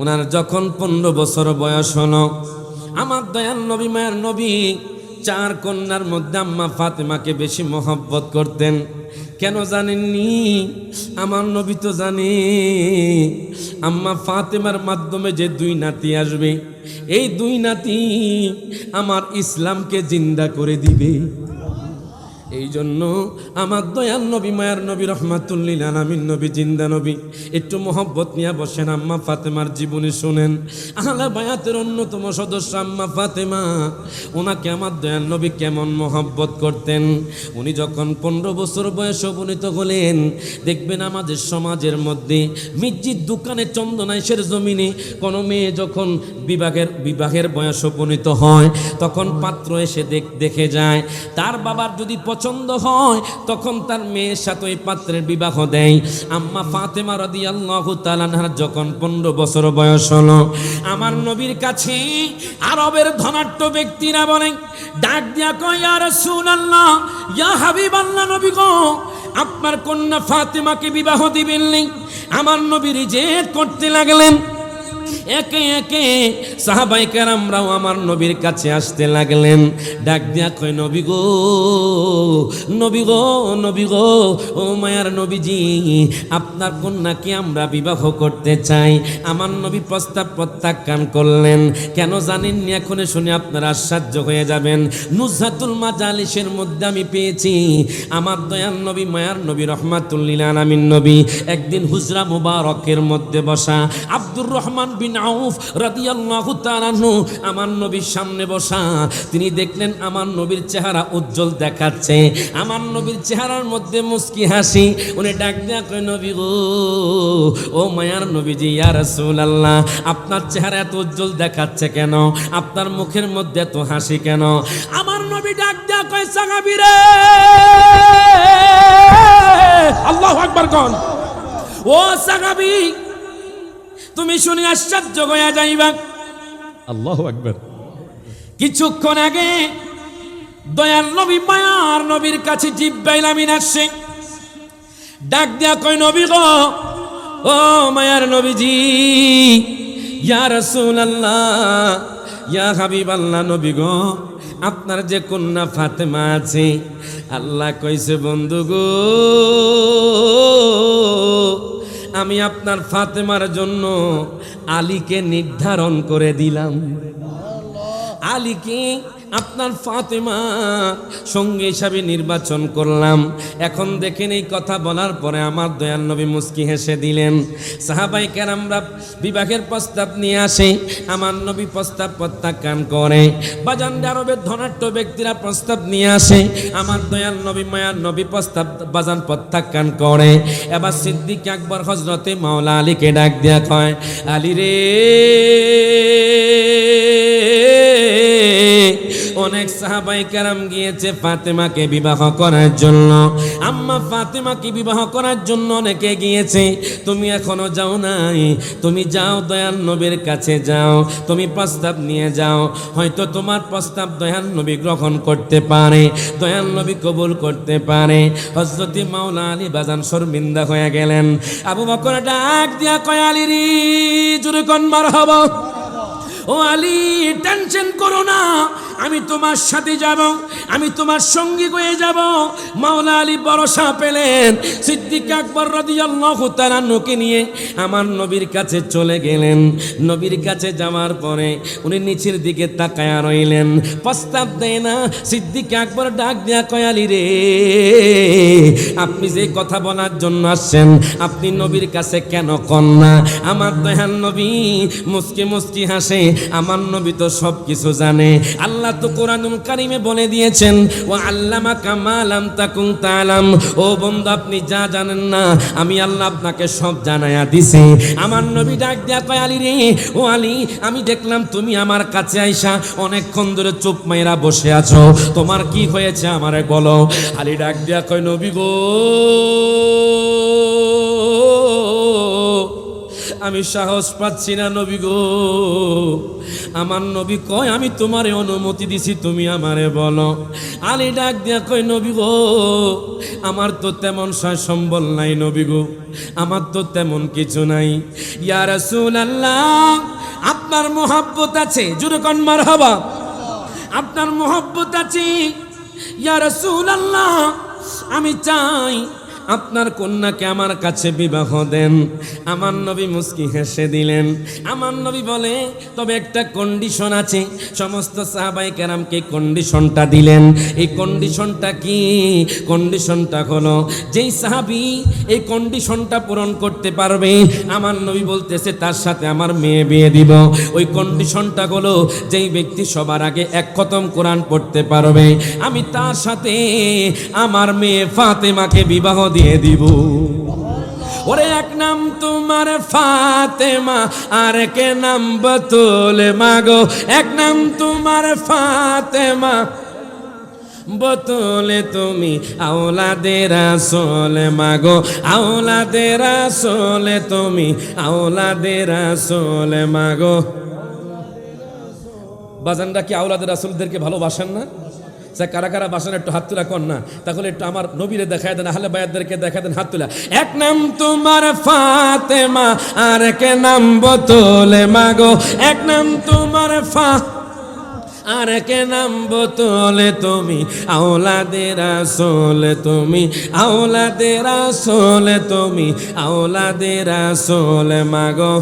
ওনার যখন 15 বছর বয়স হলো, আমার দয়াল নবী মায়ের নবী চার কন্যার মধ্যে আম্মা ফাতেমাকে বেশি মহব্বত করতেন। কেন জানেননি? আমার নবী তো জানে আম্মা ফাতেমার মাধ্যমে যে দুই নাতি আসবে, এই দুই নাতি আমার ইসলামকে জিন্দা করে দিবে। এই জন্য আমার দয়াল নবী মায়ার নবী রহমাতুল লিল আলামিন নবী জিন্দা নবী একটু মহব্বত নিয়ে বসেন, আম্মা ফাতেমার জীবনী শুনেন। আহলে বায়াতের অন্যতম সদস্য আম্মা ফাতেমা, ওনাকে আমার দয়াল নবী কেমন মহব্বত করতেন। উনি যখন 15 বছর বয়সে উপনীত হলেন, দেখবেন আমাদের সমাজের মধ্যে মির্জির দোকানে চন্দনাইশের জমিনে কোনো মেয়ে যখন বিবাহের বয়স উপনীত হয়, তখন পাত্র এসে দেখে যায়। তার বাবার যদি পছন্দ হয়, তখন তার মেয়ের সাথে ওই পাত্রের বিবাহ দেয়। আম্মা ফাতেমা রাদিয়াল্লাহু তাআলা আনহার যখন 15 বছর বয়স হলো, আমার নবীর কাছে আরবের ধনাঢ্য ব্যক্তিরা বলে, ডাক দিয়া কয় ইয়া রাসূলুল্লাহ, ইয়া হাবিবাল্লাহ, নবী গো, আপনার কন্যা ফাতেমাকে বিবাহ দিবেন নি? আমার নবী রিজেক্ট করতে লাগলেন। একে একে সাহাবায়ে কেরামরাও আমার নবীর কাছে আসতে লাগলেন। ডাক দিয়া কয় নবী গো, ও মায়ার নবীজি, আপনার কন্যাকে আমরা বিবাহ করতে চাই। আমার নবী প্রস্তাব প্রত্যাখ্যান করলেন। কেন জানেননি? এখন শুনে আপনারা আশ্চর্য হয়ে যাবেন। নুজহাতুল মাজালিসের মধ্যে আমি পেয়েছি আমার দয়াল নবী মায়ার নবী রহমাতুল লিল আলামিন নবী একদিন হুজরা মুবারকের মধ্যে বসা, আব্দুর রহমান বিন আউফ রাদিয়াল্লাহু তাআলা আনহু আমার নবীর সামনে বসা। তিনি দেখলেন আমার নবীর চেহারা উজ্জ্বল দেখাচ্ছে, আমার নবীর চেহারার মধ্যে মুস্কি হাসি। উনি ডাক দেয়া কয় নবী গো, ও মায়ার নবীজি, ইয়া রাসূলুল্লাহ, আপনার চেহারা এত উজ্জ্বল দেখাচ্ছে কেন? আপনার মুখের মধ্যে এত হাসি কেন? আমার নবী ডাক দেয়া কয় সাহাবী রে, আল্লাহু আকবার কোন, ও সাহাবী, তুমি শুনে আশ্চর্য হয়ে যাইবা। আল্লাহু আকবার। কিছুক্ষণ আগে দয়াল নবী মায়ার নবীর কাছে জিব্রাইল আমিন আসছে। ডাক দিয়া কয় নবী গো, ও মায়ার নবীজি, ইয়া রাসূলুল্লাহ, ইয়া হাবিবাল্লাহ, নবী গো, আপনার যে কন্যা ফাতেমা আছে, আল্লাহ কইছে বন্ধু গো, আমি আপনার ফাতেমার জন্য আলীকে নির্ধারণ করে দিলাম। আলীকে আপনার ফাতেমা সঙ্গী হিসাবে নির্বাচন করলাম। এখন দেখেন এই কথা বলার পরে আমার দয়াল নবী মুস্কি হেসে দিলেন। সাহাবায়ে কেরামরা বিবাহের প্রস্তাব নিয়ে আসে, আমার নবী প্রস্তাব প্রত্যাখ্যান করে। বাজান আরবের ধনাঢ্য ব্যক্তিরা প্রস্তাব নিয়ে আসে, আমার দয়াল নবী মায়ার নবী প্রস্তাব বাজান প্রত্যাখ্যান করে। এবার সিদ্দিক আকবর হযরতে মাওলা আলীকে ডাক দিয়া কয়, আলী রে, অনেক অনেক সাহাবাই কেরাম গিয়েছে ফাতেমাকে বিবাহ করার জন্য। আম্মা ফাতেমাকে বিবাহ করার জন্য অনেকে গিয়েছে, তুমি এখনো যাও নাই। তুমি যাও, দয়াল নবীর কাছে যাও, তুমি প্রস্তাব নিয়ে যাও, হয়তো তোমার প্রস্তাব দয়াল নবী গ্রহণ করতে পারে, দয়াল নবী কবুল করতে পারে। হযরত মাওলা আলী বাজান শর্মিন্দা হয়ে গেলেন। আবু বকর ডাক দিয়া কয়, আলী রে, জোরে কোন মারহাবা। ও আলী, টেনশন করো না, আমি তোমার সাথে যাব, আমি তোমার সঙ্গী হয়ে যাব। মাওলা আলী ভরসা পেলেন। সিদ্দিক আকবর রাদিয়াল্লাহু তাআলা নকে নিয়ে আমার নবীর কাছে চলে গেলেন। নবীর কাছে যাওয়ার পরে উনি নিচের দিকে তাকায়া রইলেন, প্রস্তাব দেয় না। সিদ্দিক আকবর ডাক দিয়া কয়, আলী রে, আপনি যে কথা বলার জন্য আসছেন, আপনি নবীর কাছে কেন কন না? আমার দয়াল নবী মুস্কি মুস্কি হাসে। আমার নবী তো সব কিছু জানে। আল্লাহ তো কোরআনুল কারীমে বলে দিয়েছেন, ওয়া আল্লামাকা মা লাম তাকুন তাআলাম। ও বন্ধু, আপনি যা জানেন না আমি আল্লাহ আপনাকে সব জানায়া দিছি। আমার নবী ডাক দিয়া কয়, আলী রে, ও আলী, আমি দেখলাম তুমি আমার কাছে আইসা অনেকক্ষণ ধরে চুপ মাইরা বসে আছো, তোমার কি হয়েছে আমারে বলো। আলী ডাক দিয়া কয়, নবী গো, আমি সাহস পাচ্ছি না নবী গো। আমার নবী কয়, আমি তোমারে অনুমতি দিছি, তুমি আমারে বলো। আলী ডাক দিয়া কয়, নবী গো, আমার তো তেমন সয় সম্বল নাই নবী গো, আমার তো তেমন কিছু নাই। ইয়া রাসূলুল্লাহ, আপনার মোহাব্বত আছে, জোরে কোন মারহাবা। আপনার মোহাব্বত আছে ইয়া রাসূলুল্লাহ, আমি চাই আপনার কন্যাকে আমার কাছে বিবাহ দেন। আমার নবী মুস্কি হেসে দিলেন। আমার নবী বলে, তবে একটা কন্ডিশন আছে। সমস্ত সাহাবায়ে কেরামকে কন্ডিশনটা দিলেন। এই কন্ডিশনটা কি? কন্ডিশনটা হলো, যেই সাহাবী এই কন্ডিশনটা পূরণ করতে পারবে, আমার নবী বলতেছে তার সাথে আমার মেয়ে বিয়ে দিব। ওই কন্ডিশনটা হলো, যেই ব্যক্তি সবার আগে এক খতম কোরআন পড়তে পারবে, আমি তার সাথে আমার মেয়ে ফাতেমাকে বিবাহ দিয়ে দিব। ওরে, এক নাম তোমার ফাতেমা, আর কে নাম বতুল মাগো। এক নাম তোমার ফাতেমা, বতুলে তুমি আওলাদে রাসূল মাগো। আওলাদে রাসূল তুমি, আওলাদে রাসূল মাগো। বাজানরা কি আওলাদে রাসূলদেরকে ভালোবাসেন না? কারা কারা বাসন একটু হাত তোলা কর না, তাহলে একটু আমার নবীরে দেখায় দেন, আহলে বায়াতদেরকে দেখায় দেন, হাত তোলা। এক নাম তোমার ফাতেমা, আর কে নাম বতুলে মাগো। এক নাম তোমার আর কে নাম বতুলে তুমি, আওলাদে রাসূল তুমি, আওলাদে রাসূল তুমি, আওলাদে রাসূল মাগো।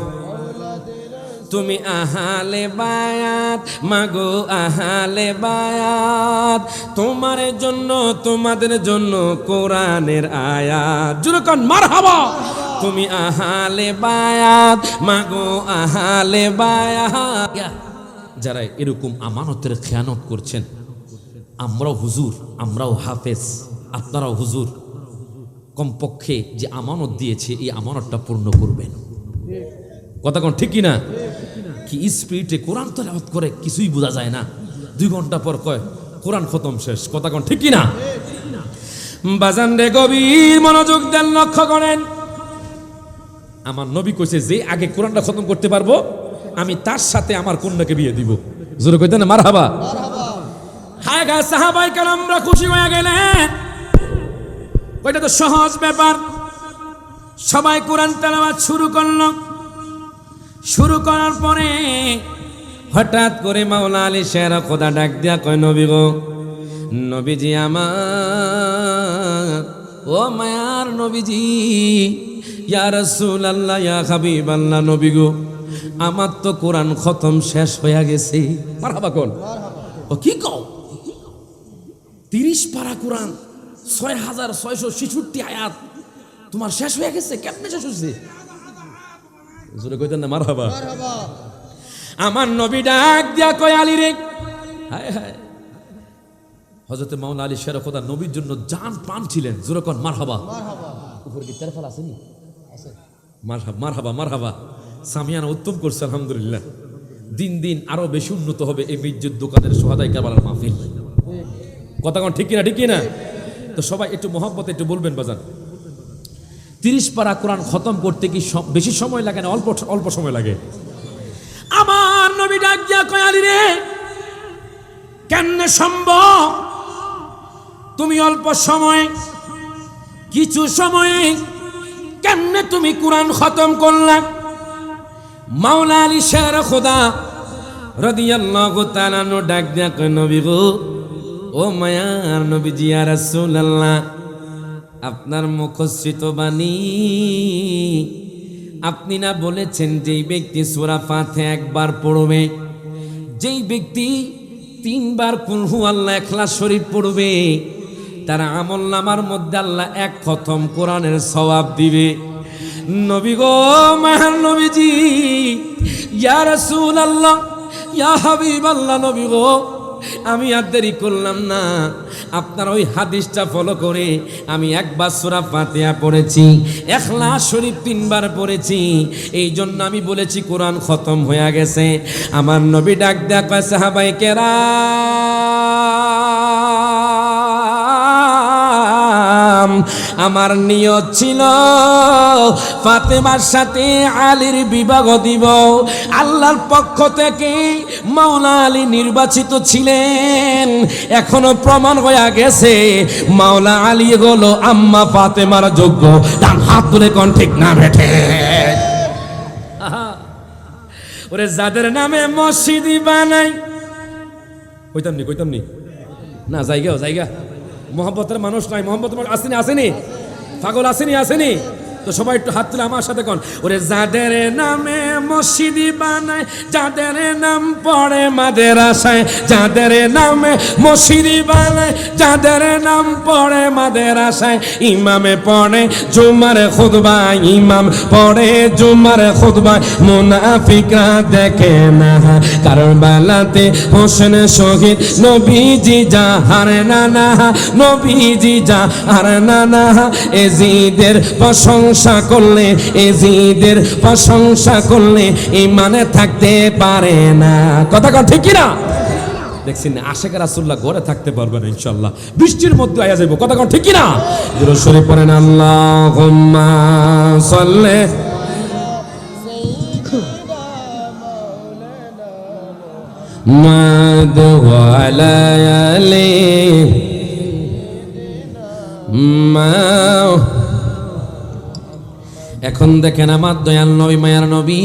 তুমি আহালে বায়াত মাগো, আহালে বায়াত, তোমার জন্য তোমাদের জন্য কোরআনের আয়াত। জোরে কোন মারহাবা। তুমি আহালে বায়াত মাগো, আহালে বায়াত। যারা এরকম আমানতের খেয়ানত করছেন, আমরাও হুজুর, আমরাও হাফেজ, আপনারাও হুজুর, কমপক্ষে যে আমানত দিয়েছে এই আমানতটা পূর্ণ করবেন। কথা কোন ঠিক কিনা? কি স্পিরিটে কোরআন তেলাওয়াত করে কিছুই বোঝা যায় না, 2 ঘন্টা পর কয় কোরআন খতম শেষ। কথা কোন ঠিক কিনা? বাজান রে, গভীর মনোযোগ দেন, লক্ষ্য করেন। আমার নবী কইছে, যে আগে কোরআনটা খতম করতে পারবো আমি তার সাথে আমার কন্যাকে বিয়ে দিব। জোরে কইতেন না মারহাবা। হায় গা, সাহাবায়ে কেরামরা খুশি হয়ে গেলেন। ওইটা তো সহজ ব্যাপার। সবাই কোরআন তেলাওয়াত শুরু করলো। শুরু করার পরে হঠাৎ করে মাওলা আলী শের খোদা ডাক দিয়া কয়, নবী গো, নবীজি আমার, ও মায়ার নবীজি, ইয়া রাসূলুল্লাহ, ইয়া হাবিবাল্লাহ, নবী গো, আমার তো কোরআন খতম শেষ হয়ে গেছে। মারহাবা কোন? ও কি কও? 30 পারা কোরআন, 6666 আয়াত তোমার শেষ হয়ে গেছে? কেমনে শেষ হয়েছে? জোরে কইতেন না মারহাবা। আমার নবী ডাক দিয়া কয়, আলী রে, হায় হায়, হযরত মাওলানা আলী শের খোদা নবীর জন্য জান প্রাণ ছিলেন। জোরে কোন মারহাবা। উপর কি তেরফাল আসেনি? আছে। মারহাবা, মারহাবা, মারহাবা। সামিয়ানা উত্তম করছে, আলহামদুলিল্লাহ। দিন দিন আরো বেশি উন্নত হবে এই মির্জুর দোকানের সোহাদাই কারবালার মাহফিল। কথা কোন ঠিক কিনা, ঠিক কিনা? তো সবাই একটু মহব্বতে একটু বলবেন বাজান। 30 পারা কোরআন খতম করতে কি বেশি সময় লাগে না অল্প সময় লাগে? আমার নবী ডাক দিয়া কয়, আলী রে কেমনে সম্ভব তুমি অল্প সময় কিছু সময়ে কেমনে তুমি কোরআন খতম করলা? মাওলা আলী শের খোদা রাদিয়াল্লাহু তাআলা আনহু ডাক দিয়া কয়, নবী গো, ও মায়ার নবীজি ইয়া রাসূলুল্লাহ, আপনার মুখশ্রিত বাণী, আপনি না বলেছেন যেই ব্যক্তি সূরা ফাতিহা একবার পড়বে, যেই ব্যক্তি 3 বার কুল হু আল্লাহ ইখলাস শরীফ পড়বে, তার আমলনামার মধ্যে আল্লাহ 1 খতম কোরআনের সওয়াব দিবে। নবী গো, মায়ার নবীজি ইয়া রাসূলুল্লাহ, ইয়া হাবিবাল্লাহ, নবী গো, আমি আর দেরি করলাম না, আপনার ওই হাদিসটা ফলো করে আমি একবার সূরা ফাতিহা পড়েছি, ইখলাস শরীফ 3 বার পড়েছি, এই জন্য আমি বলেছি কোরআন খতম হয়ে গেছে। আমার নবী ডাক দেয়া কয়, সাহাবায়ে কেরাম, আমার নিয়ত ছিল ফাতেমার সাথে আলীর বিবাহ দিব। আল্লাহর পক্ষ থেকে মাওলা আলী নির্বাচিত ছিলেন, এখনো প্রমাণ হয়ে গেছে মাওলা আলী হলো আম্মা ফাতেমার যোগ্য। ডান হাত তুলে কোন ঠিক না বেঠে? ওরে যাদের নামে মসজিদ বানাই, কইতাম নি না, জায়গা মোহাম্মতের মানুষ নাই, মোহাম্মতের মানুষ আসেনি, পাগল আসেনি। তো সবাই একটু হাত তুলে আমার সাথে কোন, ওরে যাদের নামে মসজিদ বানায়, যাদের নাম পড়ে মাদ্রাসায়, যাদের নামে মসজিদ বানায়, যাদের নাম পড়ে মাদ্রাসায়, ইমামে পড়ে জুমার খুতবা, ইমাম পড়ে জুমার খুতবা, মুনাফিকরা দেখে না কারবালাতে হোসেন শহীদ, নবীজি জাহার নানা, নবীজি জাহার নানা, এজিদের প্রশংসা করলে, এজিদের প্রশংসা করলে ইমানে থাকতে পারে না। কথা কথা ঠিক কি না? দেখছেন আশেক রাসূলুল্লাহ ঘরে থাকতে পারবে না ইনশাআল্লাহ, বৃষ্টির মধ্যে আয়া যাইব। কথা কথা ঠিক কি না? দুরূদ শরীফ পড়েন, আল্লাহুম্মা সাল্লি মাদ ওয়া আলা আলি মা। এখন দেখেন আমার দয়াল নবী, মায়ার নবী,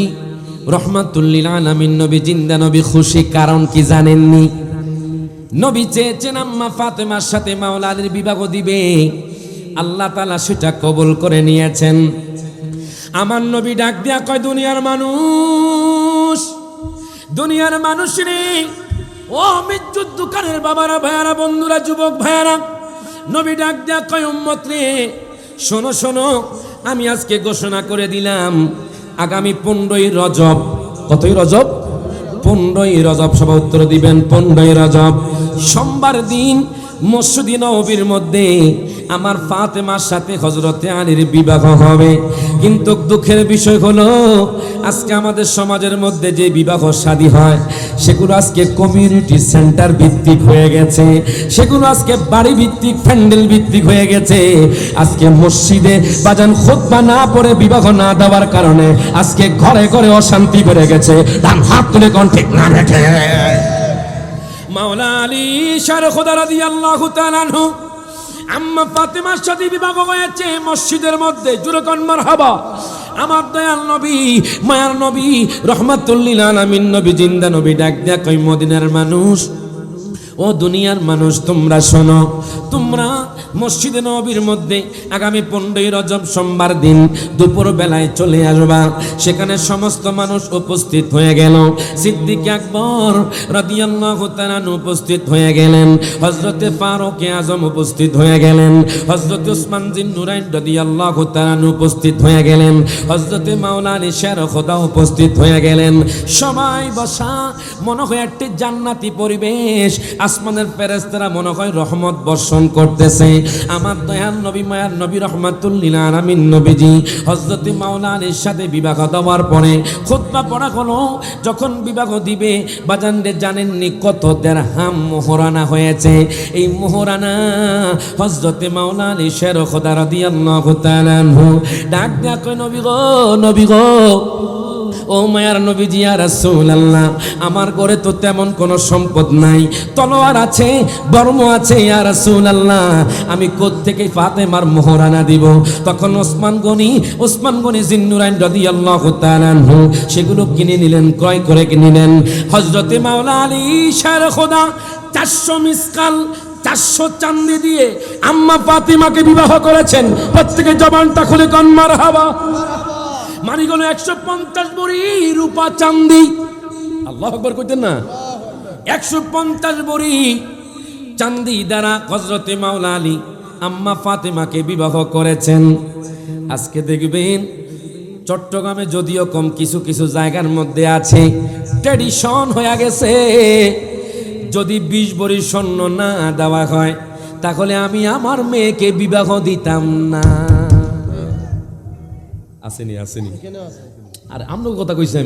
রহমাতুল লিল আলামিন নবী, জিন্দা নবী, খুশি কারণ কি জানেননি? নবী চেয়েছেন আম্মা ফাতেমার সাথে মাওলা আলীর বিবাহ দিবে, আল্লাহ তাআলা সেটা কবুল করে নিয়েছেন। আমার নবী ডাক দিয়া কয়, দুনিয়ার মানুষ রে, ও মৃত্যুর দোকানের বাবারা, ভাইয়ারা, বন্ধুরা, যুবক ভাইয়ারা, নবী ডাক দিয়া কয়, উম্মত রে, শোনো, আমি আজকে ঘোষণা করে দিলাম আগামী 15ই রজব, কতই রজব? 15ই রজব, সবাই উত্তর দিবেন, 15ই রজব সোমবার দিন মসজিদে নববীর মধ্যে আমার ফাতেমার সাথে হযরতে আলীর বিবাহ হবে। কিন্তু দুঃখের বিষয় হলো আজকে আমাদের সমাজের মধ্যে যে বিবাহ শাদী হয় সেগুলো আজকে কমিউনিটি সেন্টার ভিত্তিক হয়ে গেছে, সেগুলো আজকে বাড়ি ভিত্তিক, প্যান্ডেল ভিত্তিক হয়ে গেছে। আজকে মসজিদে বাজান খুতবা না পড়ে বিবাহ না দেওয়ার কারণে আজকে ঘরে ঘরে অশান্তি বেড়ে গেছে। ডান হাত তুলে কোন ঠিক না বেঠে? মাওলা আলী শাহ খোদা রাদিয়াল্লাহু তাআলা আনহু আম্মা ফাতেমার সাথে বিবাহ হয়েছে মসজিদের মধ্যে। জোরে কোন মারহাবা। আমার দয়াল নবী, মায়ার নবী, রহমাতুল লিল আলামিন নবী, জিন্দা নবী ডাক দেয়া কই, মদিনার মানুষ, ও দুনিয়ার মানুষ, তোমরা শোনো, তোমরা মসজিদে নববীর মধ্যে আগামী 15ই রজব সোমবার দিন দুপুর বেলায় চলে আসবা। সেখানে সমস্ত মানুষ উপস্থিত হয়ে গেল। সিদ্দিক আকবর রাদিয়াল্লাহু তাআলা উপস্থিত হয়ে গেলেন, হযরতে ফারুক আজম উপস্থিত হয়ে গেলেন, হযরতে উসমান জিন নুরাইন রাদিয়াল্লাহু তাআলা উপস্থিত হয়ে গেলেন, হযরতে মাওলা আলী শের খোদা উপস্থিত হয়ে গেলেন। সবাই বসা, মনে হয় একটি জান্নাতি পরিবেশ আসমানের ফেরেশতারা মনে হয় রহমত বর্ষণ করতেছে। আমার দয়াল নবী মায়ার নবী রহমাতুল লিল আলামিন নবীজি হযরত মাওলা আলীর সাথে বিবাহ দেওয়ার পরে খুতবা পড়া হলো। যখন বিবাহ দিবে বাজানরে জানেননি কত দিরহাম মোহরানা হয়েছে। এই মোহরানা হযরত মাওলা আলী শের খোদা রাদিয়াল্লাহু তাআলা আনহু ডাক দিয়া কয়, নবী গো, নবী গো, ও মায়ার নবীজি ইয়া রাসূলুল্লাহ, আমার ঘরে তো তেমন কোনো সম্পদ নাই, তলোয়ার আছে, বর্ম আছে, ইয়া রাসূলুল্লাহ, আমি কোত্থেকে ফাতেমার মোহরানা দিব? তখন ওসমান গনি জিন্নুরাইন রাদিয়াল্লাহু তাআলা আনহু সেগুলো কিনে নিলেন, ক্রয় করে নিলেন। হযরতে মাওলা আলী শের খোদা 400 মিসকাল 400 চাঁদি দিয়ে আম্মা ফাতিমাকে বিবাহ করেছেন। প্রত্যেকে জবানটা খুলে কোন মারহাবা। মানিগণ 150 ভরি রূপা চাঁদি, আল্লাহু আকবার কইতেন না? 150 ভরি চাঁদি দ্বারা হযরতে মাওলা আলী আম্মা ফাতিমাকে বিবাহ করেছেন। আজকে দেখবেন চট্টগ্রামে যদিও কম, কিছু কিছু জায়গার মধ্যে আছে, ট্র্যাডিশন হয়ে গেছে, যদি 20 ভরি স্বর্ণ না দেওয়া হয় তাহলে আমি আমার মেয়েকে বিবাহ দিতাম না। আসেনি আর আমরা কথা কইছি,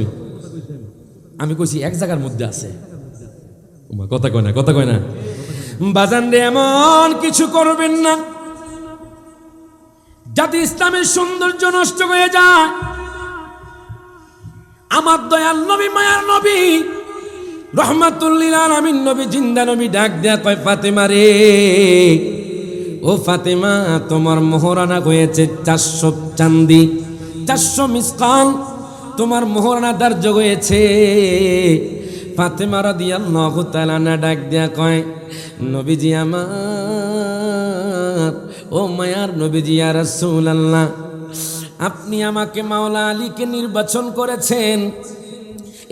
আমি কইছি এক জায়গার মধ্যে আছে, কথা কয় না বাজান রে, এমন কিছু করবেন না যাতে ইসলামের সৌন্দর্য নষ্ট হয়ে যায়। আমার দয়াল নবী মায়ার নবী রহমাতুল লিল আলামিন নবী জিন্দা নবী ডাক দেয়া কয়, ফাতেমা রে, ও ফাতেমা, তোমার মোহরানা হয়েছে 400 চাঁদি, 400 মিসকাল তোমার মোহরানা ধার্য হয়েছে। ফাতেমা রাদিয়াল্লাহু তাআলা আনহা ডাক দেয়া কয়, নবীজি আমার, ও মায়ার নবীজি ইয়া রাসূলুল্লাহ, আপনি আমাকে মাওলা আলীকে নির্বাচন করেছেন,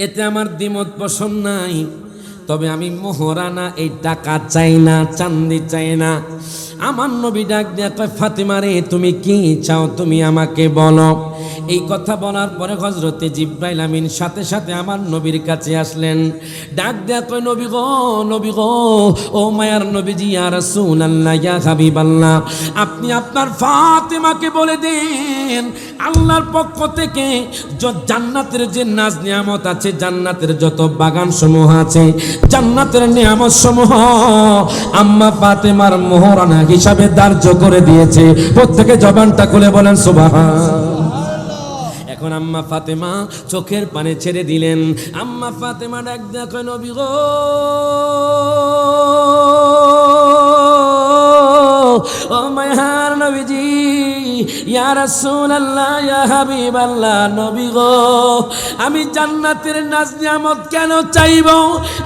এতে আমার দ্বিমত পোষণ নাই, তবে আমি মোহরানা এই টাকা চাই না, চাঁদি চাই না। আমার নবী ডাক দেয়া কয়, ফাতেমা রে, তুমি কি চাও তুমি আমাকে বলো। এই কথা বলার পরে হযরতে জিবরাইল আমিন সাথে সাথে আমার নবীর কাছে আসলেন, ডাক দেয়া কয়, নবী গো, নবী গো, ও মায়ার নবীজি ইয়া রাসূলুল্লাহ, ইয়া হাবিবাল্লাহ, আপনি আপনার ফাতেমাকে বলে দেন আল্লাহর পক্ষ থেকে জান্নাতের যে নাজ নিয়ামত আছে, জান্নাতের যত বাগান সমূহ আছে, জান্নাতের নিয়ামত সমূহ আম্মা ফাতেমার মোহরানা হিসাবে ধার্য করে দিয়েছে। প্রত্যেকে জবানটা খুলে বলেন সুবহান। এখন আম্মা ফাতেমা চোখের পানি ছেড়ে দিলেন। আম্মা ফাতেমা ডাক দেখো, নবী গো, ও মায়ার নবীজি, ইয়া রাসূলুল্লাহ, ইয়া হাবিবাল্লাহ, নবী গো, আমি জান্নাতের নাজ নিয়ামত কেন চাইব?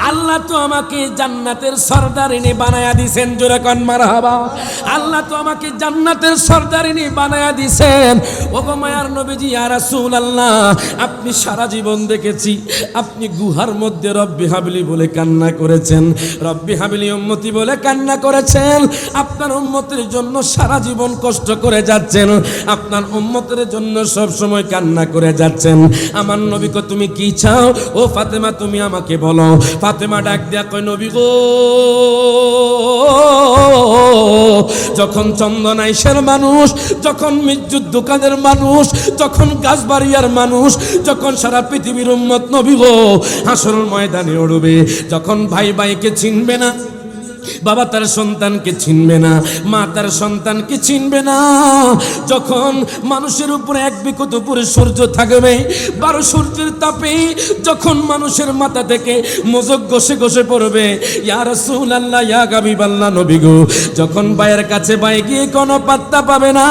আল্লাহ তো আমাকে জান্নাতের সরদারিনী বানায়া দিছেন, জোরে কোন মারহাবা। আল্লাহ তো আমাকে জান্নাতের সরদারিনী বানায়া দিছেন। ও গো মায়ার নবীজি, ইয়া রাসূলুল্লাহ, আপনি সারা জীবন দেখেছি আপনি গুহার মধ্যে রব্বি হাবলি বলে কান্না করেছেন, রব্বি হাবলি উম্মতি বলে কান্না করেছেন। আপনার উম্মতের জন্য সারা জীবন কষ্ট করে যাচ্ছেন, আপনার উম্মতের জন্য সব সময় কান্না করে যাচ্ছেন। আমার নবীকে তুমি কি চাও? ও ফাতেমা, তুমি আমাকে বলো। ফাতেমা ডাক দেয়া কয়, নবী গো, যখন চন্দনাইশের মানুষ, যখন মির্জুর দোকানের মানুষ, যখন গাছবাড়িয়ার মানুষ, যখন সারা পৃথিবীর উম্মত নবী গো হাসরের ময়দানে উঠবে, যখন ভাই ভাইকে চিনবে না, বাবা তার সন্তানকে চিনবে না, মা তার সন্তানকে চিনবে না, যখন মানুষের উপরে এক বিকট উপরে সূর্য থাকবে, 12 সূর্যের তাপে যখন মানুষের মাথা থেকে মজক ঘষে ঘষে পড়বে, ইয়া রাসূলুল্লাহ, ইয়া হাবিবাল্লাহ, নবী গো, যখন ভাইয়ের কাছে ভাই গিয়ে কোনো পাত্তা পাবে না,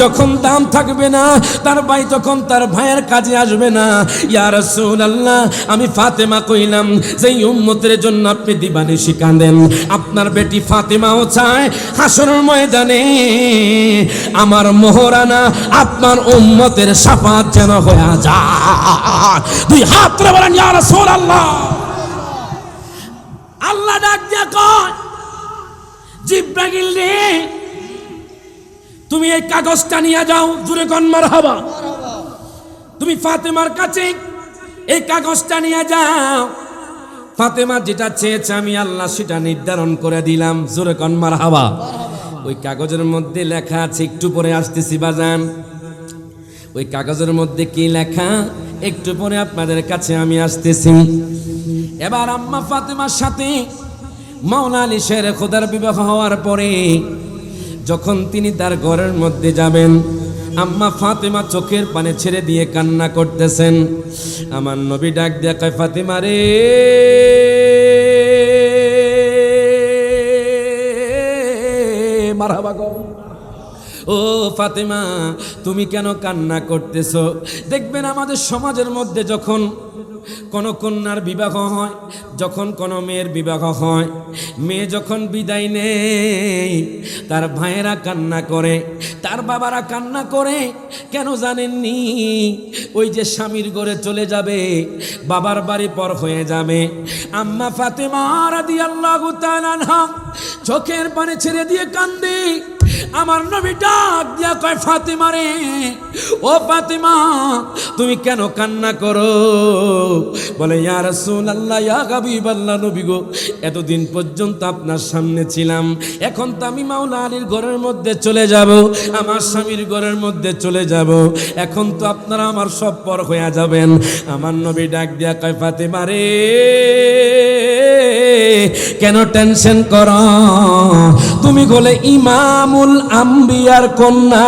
যখন দাম থাকবে না, তার ভাই যখন তার ভাইয়ের কাজে আসবে না, ইয়া রাসূলুল্লাহ, আমি ফাতেমা কইলাম যে উম্মতের জন্য আপনি দিবানিশি কাঁদেন। আপনার বেটি ফাতেমাও চায় হাসরের ময়দানে আমার মোহরানা আপনার উম্মতের শাফাত যেন হয়ে যায়। দুই হাত তুলে বলেন, ইয়া রাসূলুল্লাহ। আল্লাহ ডাক দিয়া কয়, জিবরাইল রে, তুমি এই কাগজটা নিয়ে যাও, জুরে কোন মারহাবা। তুমি ফাতেমার কাছে এই কাগজটা নিয়ে যাও, ফাতেমা যেটা চেয়েছে আমি আল্লাহ সেটা নির্ধারণ করে দিলাম। জোরে কোন মারহাবা। ওই কাগজের মধ্যে লেখা আছে, একটু পরে আসতেছি বাজান। ওই কাগজের মধ্যে কি লেখা একটু পরে আপনাদের কাছে আমি আসতেছি। এবার আম্মা ফাতেমার সাথে মাওলা আলী শের খোদার বিবাহ হওয়ার পরে যখন তিনি তার ঘরের মধ্যে যাবেন, আম্মা ফাতেমা চোখের পানি ছেড়ে দিয়ে কান্না করতেছেন। আমার নবী ডাক দিয়ে কয়, ফাতেমা রে, মারহাবা গো। ও ফাতেমা, তুমি কেন কান্না করতেছো? দেখবেন আমাদের সমাজের মধ্যে যখন কোনো কন্যার বিবাহ হয়, যখন কোনো মেয়ের বিবাহ হয়, মেয়ে যখন বিদায় নেয় তার ভাইয়েরা কান্না করে, তার বাবারা কান্না করে। কেন জানেননি? ওই যে স্বামীর ঘরে চলে যাবে, বাবার বাড়ি পর হয়ে যাবে। আম্মা ফাতেমা রাদিয়াল্লাহু তাআলা আনহা চোখের পানি ছেড়ে দিয়ে কান্দে। আমার নবী ডাক দিয়া কয়, ফাতেমা রে, ও ফাতেমা, তুমি কেন কান্না করো? বলে, ইয়া রাসূলুল্লাহ, ইয়া হাবিবাল্লাহ, নবী গো, এতদিন পর্যন্ত আপনার সামনে ছিলাম, এখন তো আমি মাওলা আলীর ঘরের মধ্যে চলে যাব, আমার স্বামীর ঘরের মধ্যে চলে যাব, এখন তো আপনারা আমার সব পর হয়ে যাবেন। আমার নবী ডাক দিয়া কয়, ফাতেমা রে, কেন টেনশন করো? তুমি হলে ইমামুল আম্বিয়ার কন্যা,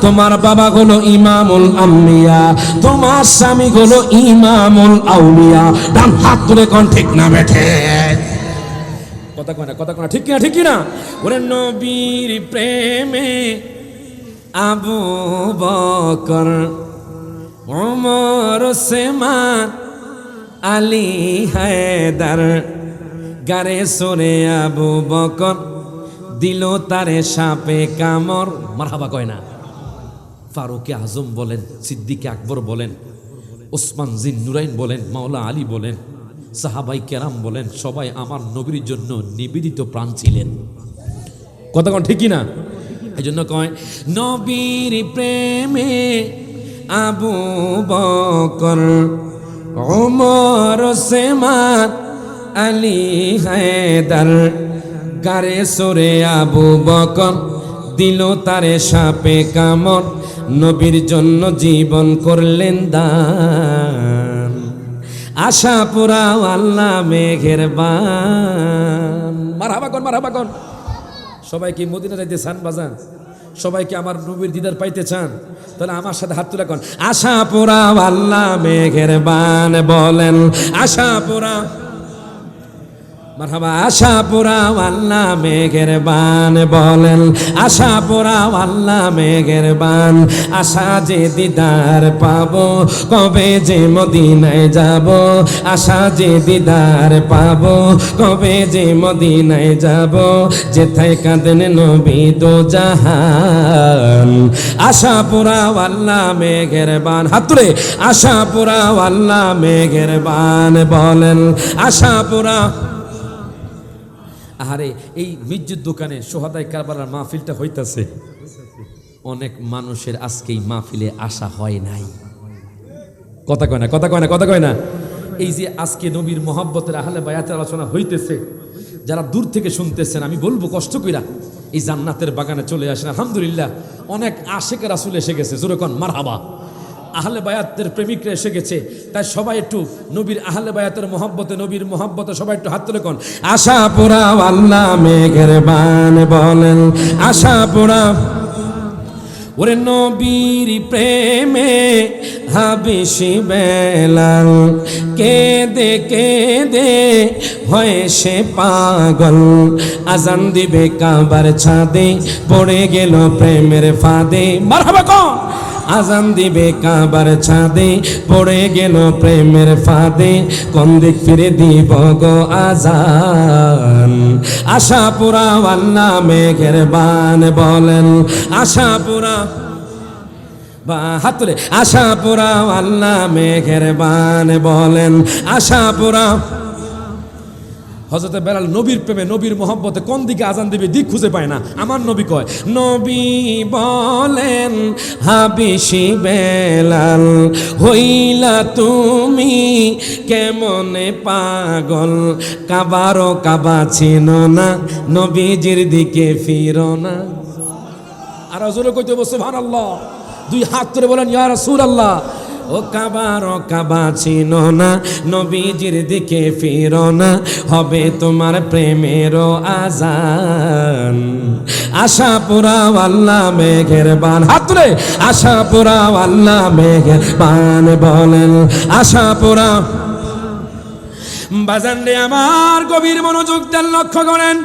তোমার বাবা হলো ইমামুল আম্বিয়া, তোমার স্বামী হলো ইমামুল আউলিয়া। ডান হাত তুলে কোন ঠিক না বেঠে? কথা কয় না, কথা কয় না, ঠিক কিনা, ঠিক কিনা? ওরে নবীর প্রেমে আবু বকর, ওমর, ওসমান, আলী, হায়দার, গারে সরে আবু বকর দিল তারে সাপে কামড়। মারহাবা কয় না? ফারুকে আজম বলেন, সিদ্দিকে আকবর বলেন, ওসমান জিন নুরাইন বলেন, মাওলা আলী বলেন, সাহাবাই কেরাম বলেন, সবাই আমার নবীর জন্য নিবেদিত প্রাণ ছিলেন। কথা কোন ঠিক না? এই জন্য কয়, নবীর প্রেমে আবু বকর, ওমর, ওসমান, আলী, হায়দার, গারে সরে আবু বকর দিল তারে সাপে কামড়, নবীর জন্য জীবন করলেন দান, আশা পুরাও আল্লাহ মেঘের বান। মারহাবা কোন, মারহাবা কোন? সবাই কি মদিনা যাইতে চান বাজান? সবাই কি আমার নবীর দিদার পাইতে চান? তাহলে আমার সাথে হাত তুলে কোন, আশা পুরাও আল্লাহ মেঘের বান। বলেন, আশা পুরা, মারহাবা, আশা পোড়াও আল্লাহ মেঘের বান। বলেন, আশা পোড়াও আল্লাহ মেঘের বান। আশা যে দিদার পাবো, কবে যে মদিনায় যাব, আশা যে দিদার পাবো, কবে যে মদিনায় যাব, যেথায় কাঁদেন নবী দো জাহান। আশা পোড়াও আল্লাহ মেঘের বান। হাত তুলে, আশা পোড়াও আল্লাহ মেঘের বান। বলেন, আশা পোড়া। আরে এই মির্জুর দোকানে সোহাদাই কারবালার মাহফিলটা হইতাছে, অনেক মানুষের আজকে এই মাহফিলে আসা হয় নাই। কথা কয় না, কথা কয় না, কথা কয় না? এই যে আজকে নবীর মোহাব্বতের আহলে বায়াতের আলোচনা হইতেছে, যারা দূর থেকে শুনতেছেন, আমি বলবো কষ্ট কইরা এই জান্নাতের বাগানে চলে আসেন। আলহামদুলিল্লাহ, অনেক আশিক রাসূল এসে গেছে। জোরে কোন মারহাবা। আহলে বায়াতের প্রেমিকরা এসে গেছে, তাই সবাই একটু নবীর আহলে বায়াতের মোহাব্বতে, নবীর মোহাব্বতে সবাই একটু হাত তুলে কোন, আশা পোড়াও আল্লাহ মেঘের বান। বলেন, আশা পোড়া। ওরে নবীর প্রেমে হাবিশি বেলাল কেঁদে কেঁদে হয় সে পাগল, আজান দিবে কাবার ছাদে, পড়ে গেল প্রেমের ফাঁদে। মারহাবা কোন? আজান দিবে কাবার ছাদে, পড়ে গেল প্রেমের ফাঁদে, কোন দিক ফিরে দিব গো আজান। আশা পোড়াও আল্লাহ মেঘের বান। বলেন, আশা পোড়া, বা হাত তুলে, আশা পোড়াও আল্লাহ মেঘের বান। বলেন, আশা পোড়া। হযরতে বেলাল নবীর প্রেমে নবীর মহব্বতে কোন দিকে আজান দিবে দিক খুঁজে পায় না। আমার নবী কয়, নবী বলেন হাবিশি বেলাল হইলা তুমি কেমনে পাগল, কাবারও কাবা চিনো না নবীজির দিকে ফিরো না। আর জোরে কইতে বসে সুবহানাল্লাহ, দুই হাত ধরে বলেন ইয়া রাসূলুল্লাহ। ও কাবা চিনো না নবীজির দিকে ফিরো না, হবে তোমার প্রেমেরও আজান। আশা পুরা আল্লাহ মেঘের বান, হাত তুলে আশা পুরা আল্লাহ মেঘের বান বলেন আশা পুরা। বাজান রে আমার গভীর মনোযোগ দেন, লক্ষ্য করেন,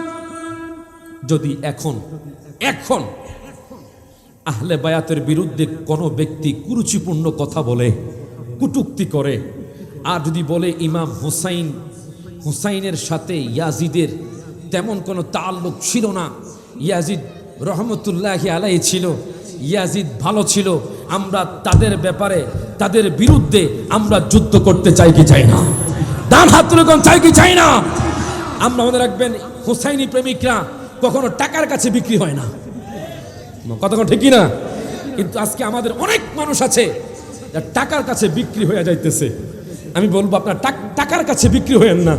যদি এখন আহলে বায়াতের বিরুদ্ধে কোনো ব্যক্তি কুরুচিপূর্ণ কথা বলে, কুটুক্তি করে, আর যদি বলে ইমাম হুসাইনের সাথে ইয়াজিদের তেমন কোনো তাল্লুক ছিল না, ইয়াজিদ রহমতুল্লাহি আলাইহি ছিল, ইয়াজিদ ভালো ছিল, আমরা তাদের ব্যাপারে তাদের বিরুদ্ধে আমরা যুদ্ধ করতে চাই কি চাই না? ডান হাত তুলে কোন চাই কি চাই না? আমরা মনে রাখবেন, হুসাইনি প্রেমিকরা কখনো টাকার কাছে বিক্রি হয় না, কতক্ষণ ঠিক না? কিন্তু আজকে আমাদের অনেক মানুষ আছে যারা টাকার কাছে বিক্রি হয়ে যাইতেছে। আমি বলবো আপনার টাকার কাছে বিক্রি হয়েন না,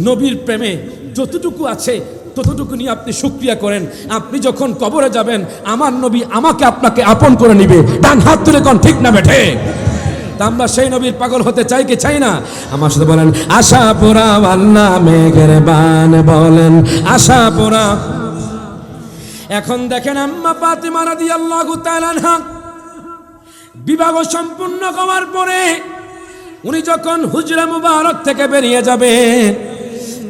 নবীর প্রেমে যতটুকু আছে ততটুকু নিয়ে আপনি শুকরিয়া করেন। আপনি যখন কবরে যাবেন আমার নবী আমাকে আপনাকে আপন করে নিবে। ডান হাত তুলে কোন ঠিক না বেঠে? তা আমরা সেই নবীর পাগল হতে চাই কি চাই না? আমার সাথে বলেন আশা পুরা আল্লাহ মেঘের বান বলেন আশা পুরা। এখন দেখেন আম্মা ফাতিমা রাদিয়াল্লাহু তাআলা আনহা বিবাহ সম্পূর্ণ হওয়ার পরে উনি যখন হুজরা মুবারক থেকে বেরিয়ে যাবেন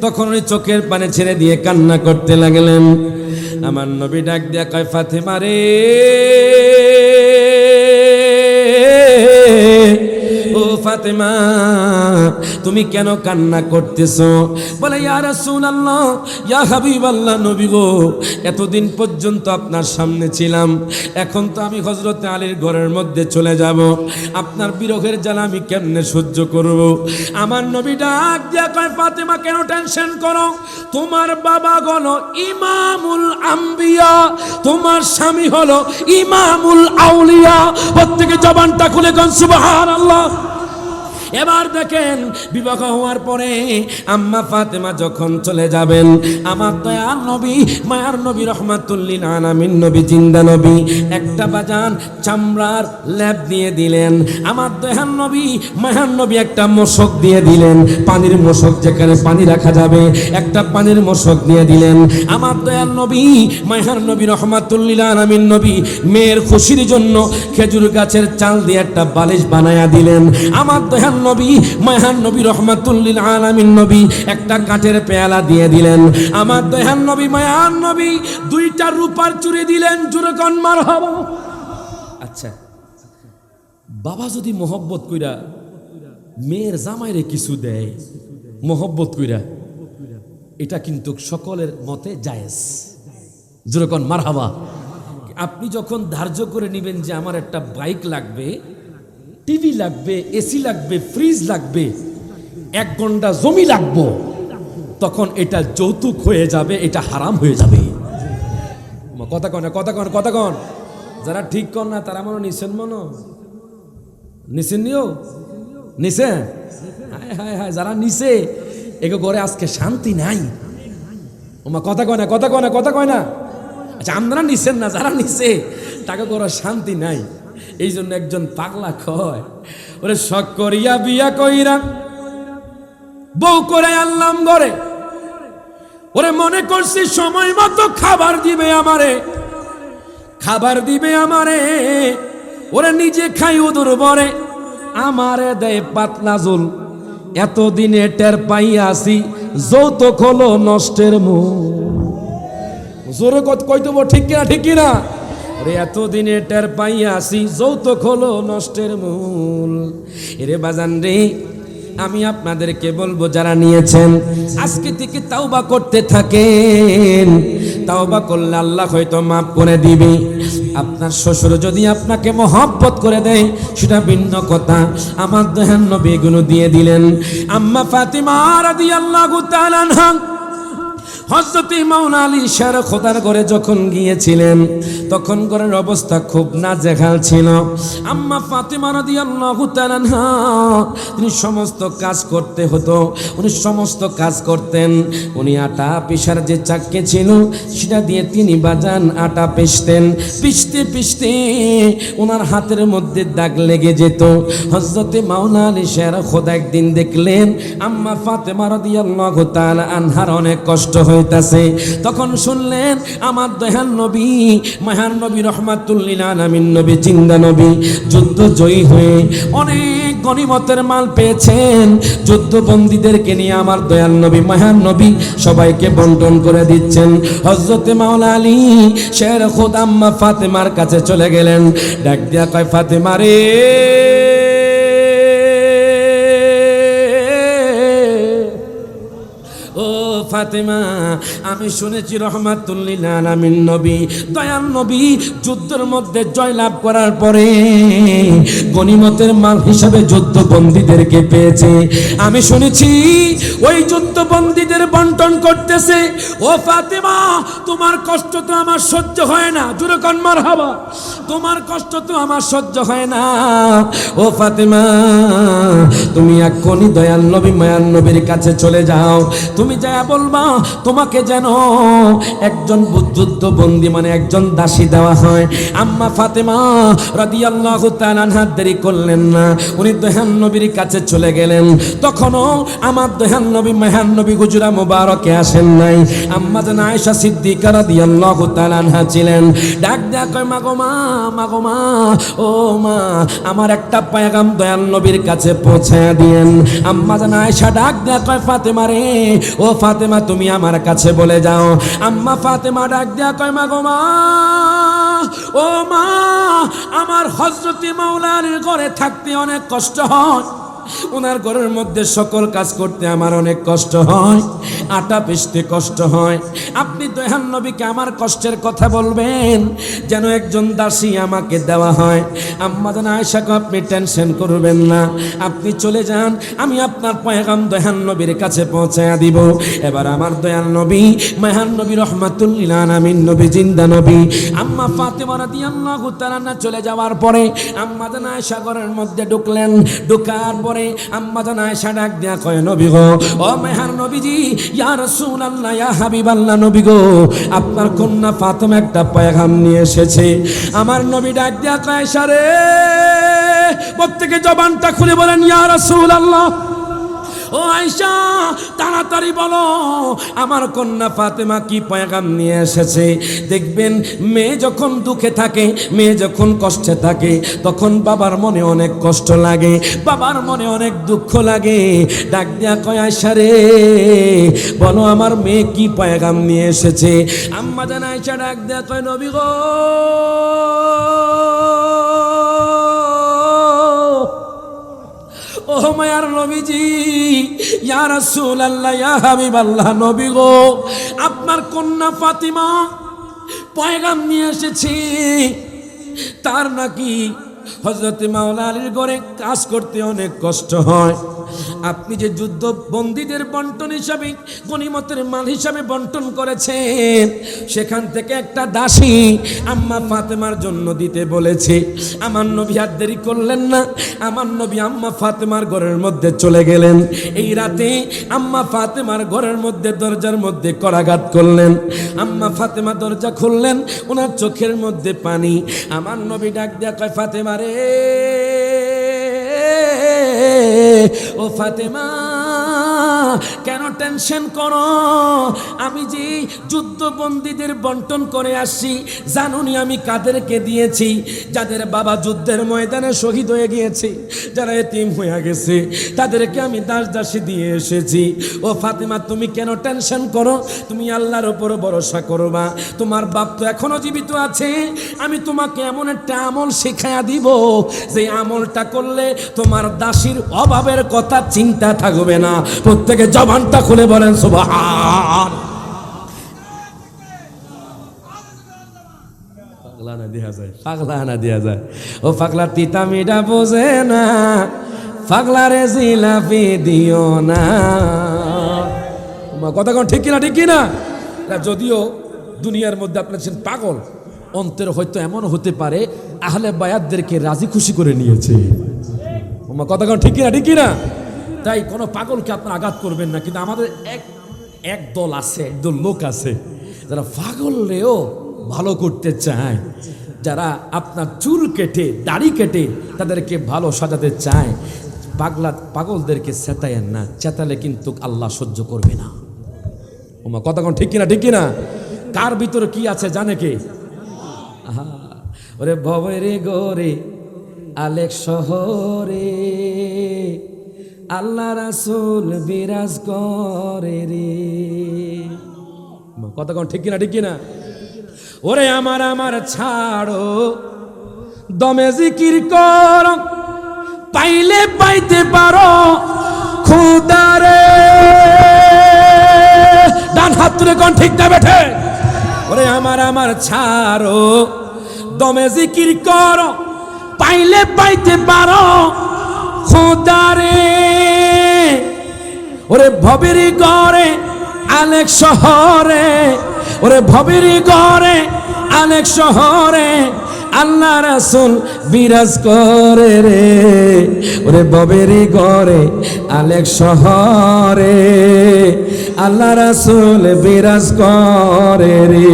তখন উনি চোখের পানি ছেড়ে দিয়ে কান্না করতে লাগলেন। আমার নবী ডাক দিয়া কয়, ফাতিমা রে, ও ফাতিমা তুমি কেন কান্না করতেছো? বলে ইয়া রাসূলুল্লাহ, ইয়া হাবিবাল্লাহ, নবী গো, এতদিন পর্যন্ত আপনার সামনে ছিলাম, এখন তো আমি হযরতে আলীর ঘরের মধ্যে চলে যাব, আপনার বিরহের জ্বালা আমি কেমনে সহ্য করব? আমার নবী ডাক দিয়া কয়, ফাতিমা কেন টেনশন করো? তোমার বাবা হলো ইমামুল আম্বিয়া, তোমার স্বামী হলো ইমামুল আউলিয়া। প্রত্যেকে জবানটা খুলে কোন সুবহানাল্লাহ। এবার দেখেন বিবাহ হওয়ার পরে আম্মা ফাতেমা যখন চলে যাবেন, আমার দয়াল নবী মায়ার নবী রহমাতুল্লিল আলামিন নবী জিন্দা নবী একটা বাজান চামড়ার ল্যাপ দিয়ে দিলেন। আমার দয়াল নবী মায়ার নবী একটা মশক দিয়ে দিলেন, পানির মশক, যেখানে পানি রাখা যাবে একটা পানির মশক দিয়ে দিলেন। আমার দয়াল নবী মায়ার নবী রহমাতুল্লিল আলামিন নবী মেয়ের খুশির জন্য খেজুর গাছের চাল দিয়ে একটা বালিশ বানায়া দিলেন। আমার দয়াল নবী মায়ার নবী রহমাতুল্লিল আলামিন নবী একটা কাঠের পেয়ালা দিয়ে দিলেন। আমার দয়াল নবী মায়ার নবী দুইটা রূপার চুড়ি দিলেন। জোরে কোন মারহাবা। আচ্ছা, বাবা যদি মোহব্বত কইরা মেয়ের জামাইরে কিছু দেয় মোহব্বত কইরা, এটা কিন্তু সকলের মতে জায়েজ। জোরে কোন মারহাবা। আপনি যখন ধার্য করে নেবেন যে আমার একটা বাইক লাগবে, টিভি লাগবে, এসি লাগবে, ফ্রিজ লাগবে, 1 ঘন্টা জমি লাগবে, তখন এটা যৌতুক হয়ে যাবে, এটা হারাম হয়ে যাবে। কথা কন যারা ঠিক কর না তারা মনে নিছেন, নিছেন নিও নিছে। হায় হায়, যারা নিছে এগো ঘরে আজকে শান্তি নাই। ওমা কথা কয় না। আচ্ছা, আপনারা নিছেন না, যারা নিছে তাকে ঘরে শান্তি নাই। এই জন্য একজন পাগলা কয়, ওরে শখ করিয়া বিয়া কইরা বউ করে আনলাম ঘরে, ওরে মনে করছি সময় মতো খাবার দিবে আমারে, ওরে নিজে খাই উদুর বরে, আমারে দেয় পাতলা জল, এতদিনে টের পাইয়াছি যৌতুক হলো নষ্টের মূল। জোরে কইতব ঠিক কিনা? এতদিনে টের পাইয়াছি যৌতুক হলো নষ্টের মূল। এরে বাজান রে, আমি আপনাদেরকে বলবো যারা নিয়েছেন আজকে থেকে তাওবা করতে থাকেন। তাওবা করলে আল্লাহ হয়তো মাফ করে দিবে। আপনার শ্বশুর যদি আপনাকে মহব্বত করে দেয় সেটা ভিন্ন কথা। আমার দয়াল নবী এগুলো দিয়ে দিলেন। আম্মা ফাতিমা রাদিয়াল্লাহু তাআলা আনহা হযরত মাওলা আলী শের খোদার ঘরে যখন গিয়েছিলেন তখন ঘরের অবস্থা খুব নাজেহাল ছিল। আম্মা ফাতেমা রাদিয়াল্লাহু তাআলা আনহা তিনি সমস্ত কাজ করতে হতো, উনি সমস্ত কাজ করতেন। উনি আটা পিষার যে চাক্কি ছিল সেটা দিয়ে তিনি বাজান আটা পিষতেন। পিষতে পিষতে ওনার হাতের মধ্যে দাগ লেগে যেত। হযরত মাওলা আলী শের খোদা একদিন দেখলেন আম্মা ফাতেমা রাদিয়াল্লাহু তাআলা আনহার অনেক কষ্ট হইতাছে। তখন শুনলেন আমার দয়াল নবী মহান নবী রহমাতুল লিল আলামিন নবী জিন্দা নবী যুদ্ধ জয়ী হয়ে অনেক গনিমতের মাল পেয়েছেন। যুদ্ধবন্দীদেরকে নিয়ে আমার দয়াল নবী মহান নবী সবাইকে বন্টন করে দিচ্ছেন। হযরত মাওলা আলী শের খোদা আম্মা ফাতেমার কাছে চলে গেলেন, ডাক দিয়া কয় ফাতেমা রে, ও ফাতেমা, আমি শুনেছি রহমাতুল লিল আলামিন নবী দয়াল নবী যুদ্ধের মধ্যে জয়লাভ করার পরে গনিমতের মাল হিসাবে যুদ্ধবন্দীদেরকে পেয়েছে। আমি শুনেছি ওই যুদ্ধবন্দীদের বন্টন করতেছে। ও ফাতেমা, তোমার কষ্ট তো আমার সহ্য হয় না, জোরে কোন মারহাবা। তোমার কষ্ট তো আমার সহ্য হয় না। ও ফাতেমা, তুমি এক্ষুনি দয়াল নবী মায়ান নবীর কাছে চলে যাও। তুমি যা বলবা তোমাকে যেন একজন যুদ্ধবন্দী মানে একজন দাসী দেওয়া হয়। আম্মা ফাতেমা রাদিয়াল্লাহু তাআলা আনহা দেরি করলেন না, উনি দয়াল নবীর কাছে চলে গেলেন। তখনও আমার দয়াল নবী মহান নবী হুজরা মুবারকে আসেন নাই। আম্মা জান আয়েশা সিদ্দিকা রাদিয়াল্লাহু তাআলা আনহা ছিলেন। ডাক দেয়া কয় মা গো মা, মা গো মা, ও মা, আমার একটা পয়গাম দয়াল নবীর কাছে পৌঁছায়া দিয়েন। আম্মা জান আয়েশা ডাক দেয়া কয় ফাতেমা রে, ও ফাতেমা তুমি আমার কাছে বলে যাও। আম্মা ফাতেমা ডাক দেয়া কয় মা গো মা, ও মা, আমার হযরত মাওলা আলীর ঘরে থাকতে অনেক কষ্ট হয়, ওনার ঘরের মধ্যে সকল কাজ করতে আমার অনেক কষ্ট হয়, আটা পিষতে কষ্ট হয়। আপনি দয়াল নবীকে আমার কষ্টের কথা বলবেন যেন একজন দাসী আমাকে দেওয়া হয়। আম্মা জান আয়েশা কয় আপনি টেনশন করবেন না, আপনি চলে যান, আমি আপনার পয়গাম দয়াল নবীর কাছে পৌঁছায়া দিব। এবার আমার দয়াল নবী মহান নবী রহমাতুল লিল আলামিন নবী জিন্দা নবী আম্মা ফাতেমা রাদিয়াল্লাহু তাআলা আনহা চলে যাওয়ার পরে আম্মা জান আয়েশা ঘরের মধ্যে ঢুকলেন। ঢোকার পরে আম্মা জান আয়েশা ডাক দেয়া কয় নবী গো, ও মেহার নবীজি, ইয়া রাসূলুল্লাহ, ইয়া হাবিবাল্লাহ, নবী গো, আপনার কন্যা ফাতেমা একটা পয়গাম নিয়ে এসেছে। আমার নবী ডাক দেয়া কয় আয়েশা রে, প্রত্যেকে জবানটা খুলে বলেন ইয়া রাসূলুল্লাহ। ও আয়েশা, তাড়াতাড়ি বলো আমার কন্যা ফাতেমা কি পয়গাম নিয়ে এসেছে। দেখবেন মেয়ে যখন দুঃখে থাকে, মেয়ে যখন কষ্টে থাকে, তখন বাবার মনে অনেক কষ্ট লাগে, বাবার মনে অনেক দুঃখ লাগে। ডাক দেয়া কয় আয়েশা রে, বলো আমার মেয়ে কি পয়গাম নিয়ে এসেছে। আম্মা জান আয়েশা ডাক দেয়া কয় নবী গো, ও মায়ার নবীজি, ইয়া রাসূলুল্লাহ, ইয়া হাবিবাল্লাহ, নবী গো, আপনার কন্যা ফাতিমা পয়গাম নিয়ে এসেছে, তার নাকি হযরত মাওলা আলীর ঘরে কাজ করতে অনেক কষ্ট হয়। আপনি যে যুদ্ধ বন্দীদের বন্টন হিসাবে গনিমতের মাল হিসাবে বন্টন করেছেন, সেখান থেকে একটা দাসী আম্মা ফাতেমার জন্য দিতে বলেছে। আমার নবী আর দেরি করলেন না, আমার নবী আম্মা ফাতেমার ঘরের মধ্যে চলে গেলেন। এই রাতে আম্মা ফাতেমার ঘরের মধ্যে দরজার মধ্যে করাঘাত করলেন। আম্মা ফাতেমা দরজা খুললেন, ওনার চোখের মধ্যে পানি। আমার নবী ডাক দেয়া কয় ফাতেমা রে, ও ফাতেমা, কেন টেনশন করো? আমি যে যুদ্ধবন্দীদের বন্টন করে আসছি, জানুনি আমি কাদেরকে দিয়েছি? যাদের বাবা যুদ্ধের ময়দানে শহীদ হয়ে গিয়েছে, যারা এতিম হয়ে গেছে, তাদেরকে আমি দাস দাসী দিয়ে এসেছি। ও ফাতেমা, তুমি কেন টেনশন করো? তুমি আল্লাহর উপর ভরসা করবা। তোমার বাপ তো এখনো জীবিত আছে, আমি তোমাকে এমন একটা আমল শিখাইয়া দিব যে আমলটা করলে তোমার দাসীর অভাবের কথা চিন্তা থাকবে না। প্রত্যেকে জবানটা খুলে বলেন সুবহান। পাগলা না দেয়া যায়, পাগলা না দেয়া যায়। ও পাগলা তিতা মিঠা বোঝে না, পাগলা রে জিলাপি দিও না। কথা কোন ঠিক কিনা? ঠিক কিনা? যদিও দুনিয়ার মধ্যে আপনার পাগল, অন্তর হয়তো এমন হতে পারে আহলে বায়াতদেরকে রাজি খুশি করে নিয়েছে। কথা কোন ঠিক কিনা, ঠিক কিনা? তাই কোনো পাগলকে আপনার আঘাত করবেন না। কিন্তু আমাদের এক দল আছে, একদল লোক আছে যারা পাগলরেও ভালো করতে চায়, যারা আপনার চুল কেটে দাড়ি কেটে তাদেরকে ভালো সাজাতে চায়। পাগলদেরকে চেতায়েন না, চেতালে কিন্তু আল্লাহ সহ্য করবে না। কথা কোন ঠিক কিনা, ঠিক কিনা? কার ভিতরে কি আছে জানে কে? ওরে ভবের গোরে আলেক শহরে আল্লাহ রাসূল বিরাজ করে রে। কথা কোন ঠিক কিনা, ঠিক কিনা? ওরে আমার ছাড়ো দমে জিকির কর, পাইলে পাইতে পারো খোদারে। ডান হাত তুলে কোন ঠিক না বেঠে? ওরে আমার ছাড়ো দমে জিকির কর, পাইলে পাইতে পারো খোদারে। ওরে ভবেরি গড়ে আলেক শহরে, ওরে ভবেরি গড়ে আলেক শহরে আল্লাহ রাসূল বিরাজ করে রে। ওরে ভবেরি গড়ে আলেক শহরে আল্লাহ রাসূল বিরাজ করে রে।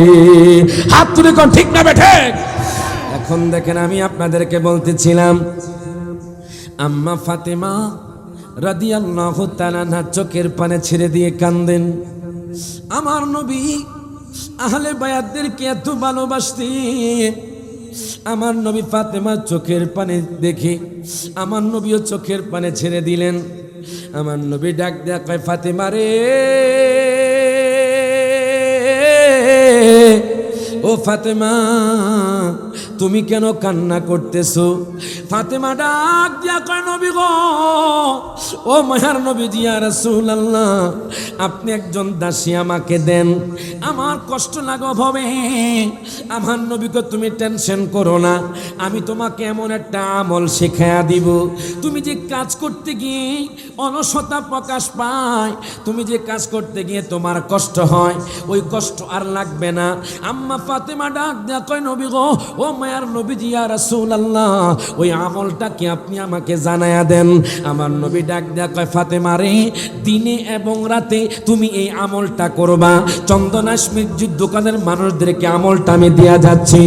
হাত তুলে কোন ঠিক না বেঠে? এখন দেখেন, আমি আপনাদেরকে বলতেছিলাম আম্মা ফাতেমা রাদিয়াল্লাহু তাআলা আনহা চোখের পানি ছেড়ে দিয়ে কান্দেন। আমার নবী আহলে বায়াতদেরকে এত ভালোবাসতেন। আমার নবী ফাতেমা চোখের পানি দেখে আমার নবীও চোখের পানি ছেড়ে দিলেন। আমার নবী ডাক দেয়া কয়, ফাতেমা রে, ও ফাতেমা তুমি কেন কান্না করতেছো? ফাতেমা ডাক দিয়া কয়, নবী গো, ও মায়ার নবীজি ইয়া রাসূলুল্লাহ, আপনি একজন দাসী আমাকে দেন, আমার কষ্ট লাঘব হবে। আমার নবীকে তুমি টেনশন করো না, আমি তোমাকে এমন একটা আমল শেখায়া দিব, তুমি যে কাজ করতে গিয়ে অলসতা প্রকাশ পায়, তুমি যে কাজ করতে গিয়ে তোমার কষ্ট হয়, ওই কষ্ট আর লাগবে না। আম্মা ফাতেমা ডাক দেয়া কয়, নবী গো, ও মায়ার নবীজি ইয়া রাসূলুল্লাহ, ওই আমলটা কি আপনি আমাকে জানায়া দেন। আমার নবী ডাক দেয়া কয়, ফাতেমা রে, দিনে এবং রাতে তুমি এই আমলটা করবা। চন্দনাশ্মিক দোকানের মানুষদেরকে আমলটা আমি দেয়া যাচ্ছি।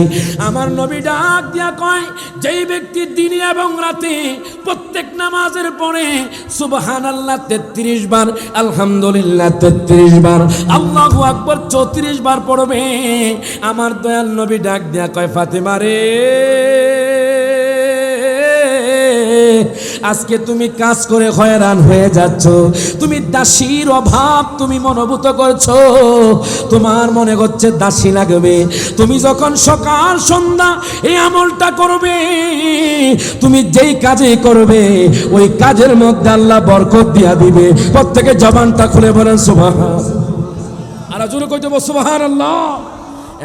আমার নবী ডাক দেয়া কয়, যেই ব্যক্তি দিনে এবং রাতে প্রত্যেক নামাজের পরে সুবহানাল্লাহ 33 বার, আলহামদুলিল্লাহ 33 বার, আল্লাহু আকবার 34 বার পড়বে, আমার দয়াল নবী ডাক দেয়া কয়, ফাতেমা রে, আজকে তুমি কাজ করে হয়রান হয়ে যাচ্ছ, তুমি দাসীর অভাব তুমি মনোভূত করছো, তোমার মনে হচ্ছে দাসী লাগবে। তুমি যখন সকাল সন্ধ্যা এই আমলটা করবে, তুমি যেই কাজে করবে ওই কাজের মধ্যে আল্লাহ বরকত দিয়া দিবে। প্রত্যেকে জবানটা খুলে বলেন সুবহানাল্লাহ। আর জোরে কইতে বল সুবহানাল্লাহ।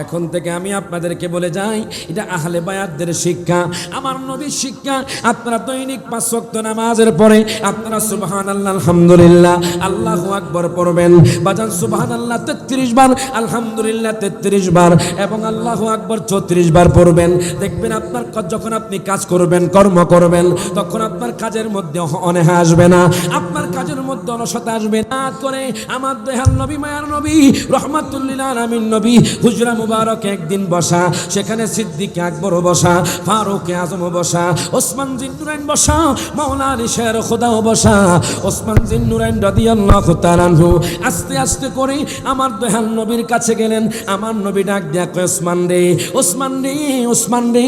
এখন থেকে আমি আপনাদেরকে বলে যাই, এটা আহলে বায়াতদের শিক্ষা, আমার নবীর শিক্ষা। আপনারা দৈনিক 5 ওয়াক্ত নামাজের পরে আপনারা সুবহানাল্লাহ, আলহামদুলিল্লাহ, আল্লাহু আকবার পড়বেন। বাজান সুবহানাল্লাহ 33 বার, আলহামদুলিল্লাহ 33 বার এবং আল্লাহু আকবার 34 বার পড়বেন। দেখবেন আপনার যখন আপনি কাজ করবেন, কর্ম করবেন, তখন আপনার কাজের মধ্যে অনীহা আসবে না, আপনার কাজের মধ্যে অলসতা আসবে না। করে আমার দয়াল নবী, মায়ার নবী, রহমাতুল লিল আলামিন নবী হুজরা মুবারক একদিন বসা, সেখানে সিদ্দিক আকবর বসা, ফারুক আজম বসা, ওসমান জিন্নুরাইন বসা, মাওলানা আলী শের খোদাও বসা। ওসমান জিন্নুরাইন রাদিয়াল্লাহু তাআলা আনহু আস্তে আস্তে করে আমার দয়াল নবীর কাছে গেলেন। আমার নবী ডাক দিয়া কয়, ওসমান রে, ওসমান রে, ওসমান রে,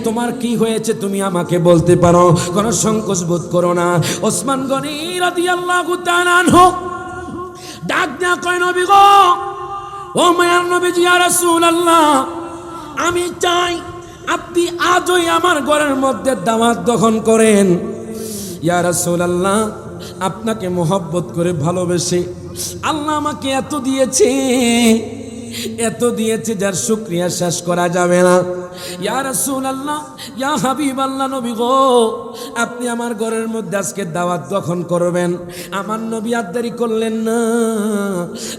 তোমার কি হয়েছে তুমি আমাকে বলতে পারো, কোনো সংকোচ বোধ করো না। ওসমান গনি রাদিয়াল্লাহু তাআলা আনহু ডাক দিয়া কয়, নবী গো, ও মায়ার নবীজি ইয়া রাসূলুল্লাহ, আমি চাই আপনি আজই আমার ঘরের মধ্যে দাওয়াত গ্রহণ করেন। ইয়া রাসূলুল্লাহ, আপনাকে মোহব্বত করে ভালোবেসে আল্লাহ আমাকে এত দিয়েছে, এত দিয়েছে যার শুকরিয়া শেষ করা যাবে না। ইয়া রাসূলুল্লাহ, ইয়া হাবিবাল্লাহ, নবী গো, আপনি আমার ঘরের মধ্যে আজকে দাওয়াত গ্রহণ করবেন। আমার নবী আর দেরি করলেন না,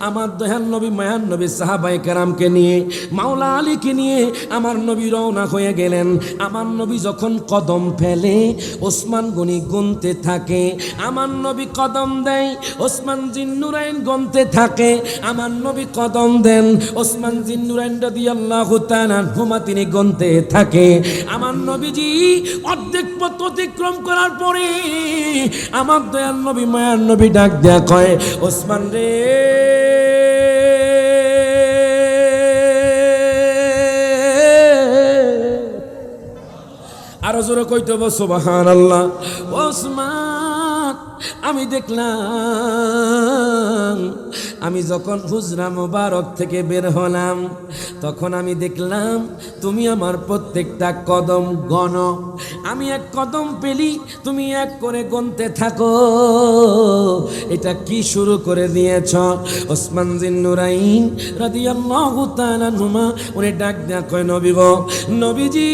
আমার দয়াল নবী, মায়ান নবী, সাহাবায়ে কেরামকে নিয়ে, মাওলা আলীকে নিয়ে আমার নবী রওনা হয়ে গেলেন। আমার নবী যখন কদম ফেলে ওসমান গনি গুনতে থাকে, আমার নবী কদম দেয় ওসমান জিন্নুরাইন গুনতে থাকে, আমার নবী কদম দেন ওসমান জিন্নুরাইন রাদিয়াল্লাহু তাআলা আনহুমা তিনি গুনতে থাকে। আমার নবীজি অর্ধেক পথ অতিক্রম করার পরে আমার দয়াল নবী, মায়ার নবী ডাক দেয়া কয়, ওসমান রে, আরো জোরে কইতে হবে সুবহানাল্লাহ। ওসমান, আমি দেখলাম, আমি যখন হুজরা মোবারক থেকে বের হলাম তখন আমি দেখলাম তুমি আমার প্রত্যেকটা কদম গণ, আমি এক কদম পেলি তুমি এক করে গুনতে থাকো, এটা কি শুরু করে দিয়েছ? ওসমান জিন্নুরাইন রাদিয়াল্লাহু তাআলা আনহুমা উনি ডাক দেয়া কয়, নবী গো, নবীজি,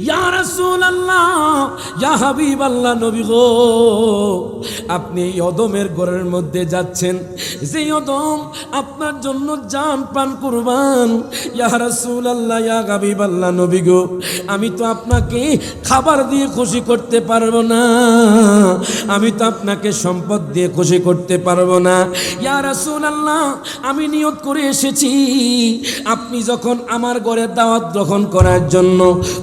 ইয়া রাসূলুল্লাহ, ইয়া হাবিবাল্লাহ, নবী গো, আপনি এই অদমের ঘরের মধ্যে যাচ্ছেন, যে অদম আপনার জন্য জান প্রাণ কুরবান। ইয়া রাসূলুল্লাহ, ইয়া হাবিবাল্লাহ, নবী গো, আমি তো আপনাকে খাবার দিয়ে খুশি করতে পারবো না, আমি তো আপনাকে সম্পদ দিয়ে খুশি করতে পারবো না। ইয়া রাসূলুল্লাহ, আমি নিয়ত করে এসেছি, আপনি যখন আমার ঘরে দাওয়াত গ্রহণ করার জন্য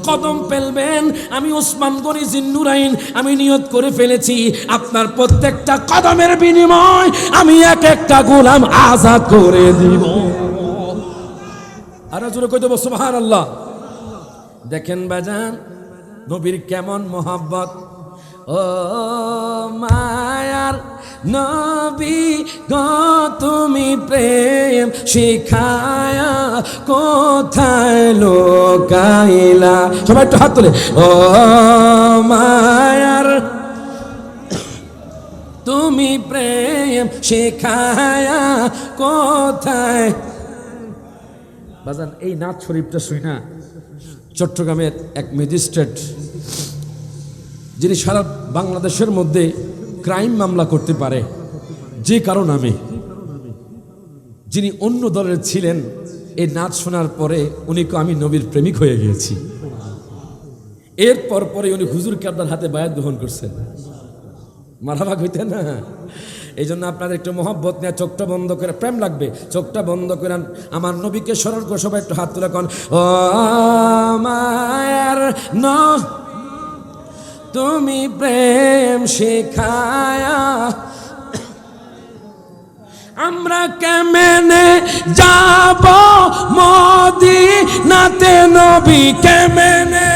কদম ফেলবেন, আমি ওসমান গনি জিন্নুরাইন আমি নিয়ত করে ফেলেছি, আপনার প্রত্যেকটা কদমের বিনিময় আমি এক একটা গোলাম আজাদ করে দিব। আর জোরে কই দেব সুবহানাল্লাহ। দেখেন বাজান, নবীর কেমন মোহাব্বত। ও মায়ার নবী গো, তুমি প্রেম শিখায়া কোথায় লোকাইলা? সবাই একটু হাত তোলে। ও মায়ার তুমি প্রেম শিখায়া কোথায়? বাজান, এই নাথ শরীফটা শুই না, চট্টগ্রামের এক ম্যাজিস্ট্রেট, যিনি সারা বাংলাদেশের মধ্যে ক্রাইম মামলা করতে পারে যে কারো নামে, যিনি অন্য দলের ছিলেন, এই নাচ শোনার পরে উনি আমি নবীর প্রেমিক হয়ে গিয়েছি। এরপর পরে উনি হুজুর কেবলার হাতে বায়াত গ্রহণ করছেন। মারহাবা কইতে না? এই জন্য আপনাদের একটু মহব্বত নিয়ে চোখটা বন্ধ করে, প্রেম লাগবে, চোখটা বন্ধ করে আমার নবীকে স্মরণ করে সবাই একটু হাত তুলে কোন, ও মায়ার ন তুমি প্রেম শিখায়া আমরা কেমনে যাব মদিনাতে, নবী কেমনে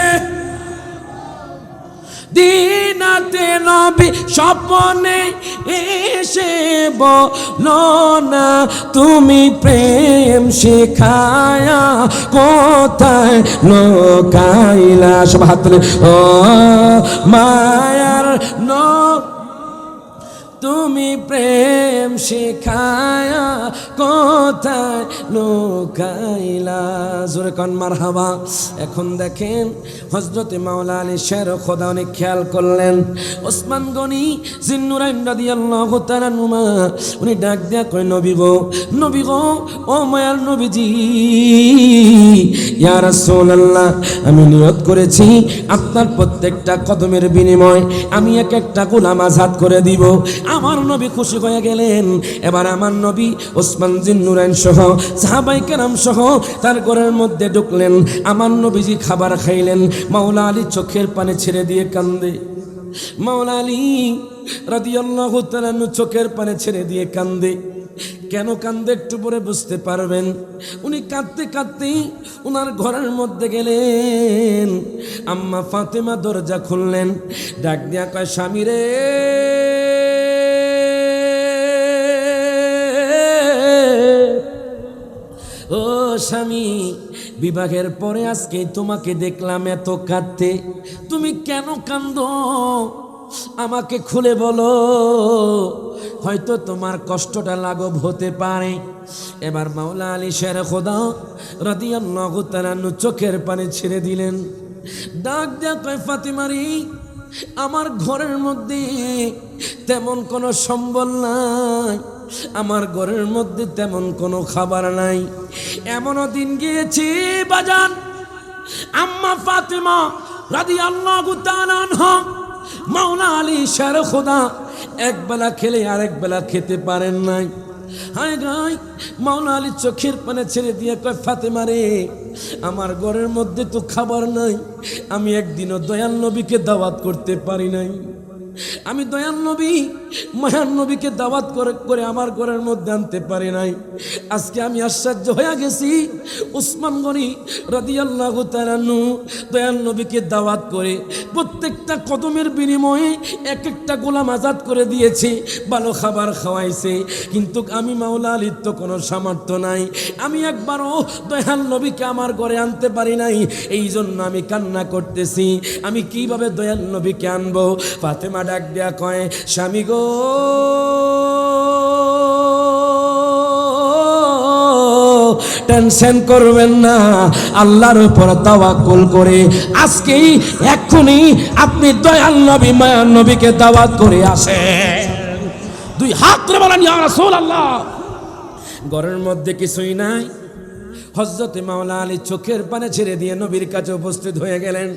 দিনাতে, নবী স্বপ্নে এসে বলো না তুমি প্রেম শিখায়া কোথায় লোকাইলা? সব হাত তুলে, ও মায়ার তুমি প্রেম শিখায়া কোথায় লোকাইলা? জোরে কন মারহাবা। এখন দেখেন হযরতে মাওলা আলী শের খোদা অনেক খেয়াল করলেন, ওসমান গনি জিন্নুরাইন রাদিয়াল্লাহু তাআলা আনহুমা উনি ডাক দেয়া কয়, নবী গো, নবী গো, ও মায়ার নবীজি, ইয়া রাসূলুল্লাহ, আমি নিয়ত করেছি আপনার প্রত্যেকটা কদমের বিনিময় আমি এক একটা গোলাম আজাদ করে দিব। আমার নবী খুশি হয়ে গেলেন। এবার আমার নবী ওসমান জিন্নুরাইন সহ সাহাবায়ে কেরাম সহ তার ঘরের মধ্যে ঢুকলেন। আমার নবীজি খাবার খাইলেন। মাওলা আলী চোখের পানি ছেড়ে দিয়ে কান্দে। মাওলা আলী রাদিয়াল্লাহু তাআলা চোখের পানি ছেড়ে দিয়ে কান্দে। কেন কান্দে একটু পরে বুঝতে পারবেন। উনি কাঁদতে কাঁদতে ওনার ঘরের মধ্যে গেলেন। আম্মা ফাতেমা দরজা খুললেন, ডাক দিয়া কয়, স্বামী রে, ও স্বামী, বিবাহের পরে আজকে তোমাকে দেখলাম এত কাঁদতে, তুমি কেন কান্দো? আমাকে খুলে বলো, হয়তো তোমার কষ্টটা লাঘব হতে পারে। এবার মাওলা আলী শের খোদা রাদিয়াল্লাহু তাআলা চোখের পানি ছেড়ে দিলেন। ডাক দেয়া কয়, ফাতেমা রে, আমার ঘরের মধ্যে তেমন কোনো সম্বল নাই, আমার ঘরের মধ্যে তেমন কোনো খাবার নাই। এমনও দিন গিয়েছি বাজান, আম্মা ফাতেমা রাদিয়াল্লাহু তাআলা আনহা মাওলা আলী শের খোদা একবেলা খেলে আরেক বেলা খেতে পারেন নাই। হায় গায়, মাওলা আলী চোখের পানে ছেড়ে দিয়ে কয়, ফাতেমা রে, আমার ঘরের মধ্যে তো খাবার নাই, আমি একদিনও দয়াল নবীকে দাওয়াত করতে পারি নাই। আমি দয়াল নবী মায়ার নবীকে দাওয়াত করে আমার ঘরের মধ্যে আনতে পারি নাই। আজকে আমি আশ্চর্য হয়ে গেছি, উসমান গনি রাদিয়াল্লাহু তাআলা আনহু দয়াল নবীকে দাওয়াত করে প্রত্যেকটা কদমের বিনিময়ে এক একটা গোলাম আজাদ করে দিয়েছে, ভালো খাবার খাওয়াইছে, কিন্তু আমি মাওলা আলীর তো কোনো সামর্থ্য নাই, আমি একবারও দয়াল নবীকে আমার ঘরে আনতে পারি নাই। এই জন্য আমি কান্না করতেছি, আমি কিভাবে দয়াল নবীকে আনবো। ফাতেমা ডাক দেয়া কয়, স্বামী গো, টেনশন করবেন না, আল্লাহর উপর তাওয়াক্কুল করে আজকেই এক্ষুনি আপনি দয়াল নবী মায়ার নবীকে দাওয়াত করে আসেন। দুই হাত ধরে বলেন, ইয়া রাসূলুল্লাহ। ঘরের মধ্যে কিছুই নাই। হযরতে মাওলা আলী চোখের পানি ছেড়ে দিয়ে নবীর কাছে উপস্থিত হয়ে গেলেন।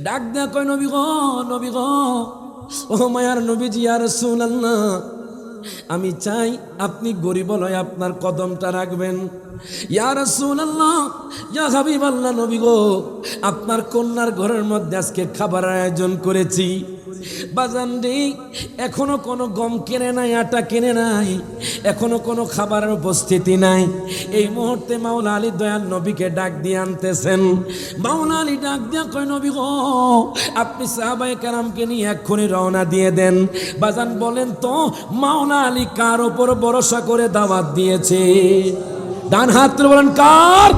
ডাক দেয়া কয়, নবী গো, নবী গো, ও মায়ার নবীজি, ইয়া রাসূলুল্লাহ, আমি চাই আপনি গরিব লয় আপনার কদমটা রাখবেন। ইয়া রাসূলুল্লাহ, ইয়া হাবিবাল্লাহ, নবী গো, আপনার কন্যার ঘরের মধ্যে আজকে খাবার আয়োজন করেছি। বাজান রে, এখনো কোনো গম কেনে নাই, আটা কেনে নাই, এখনো কোনো খাবারের উপস্থিতি নাই। এই মুহূর্তে মাওলা আলী দয়াল নবীকে ডাক দিয়ে আনতেছেন। মাওলা আলী ডাক দিয়া কয়, নবী গো, আপনি সাহাবায়ে কেরামকে নিয়ে এক্ষুনি রওনা দিয়ে দেন। বাজান বলেন তো, মাওলা আলী কার ওপর ভরসা করে দাওয়াত দিয়েছে? ডান হাত তুলে বলেন, কার?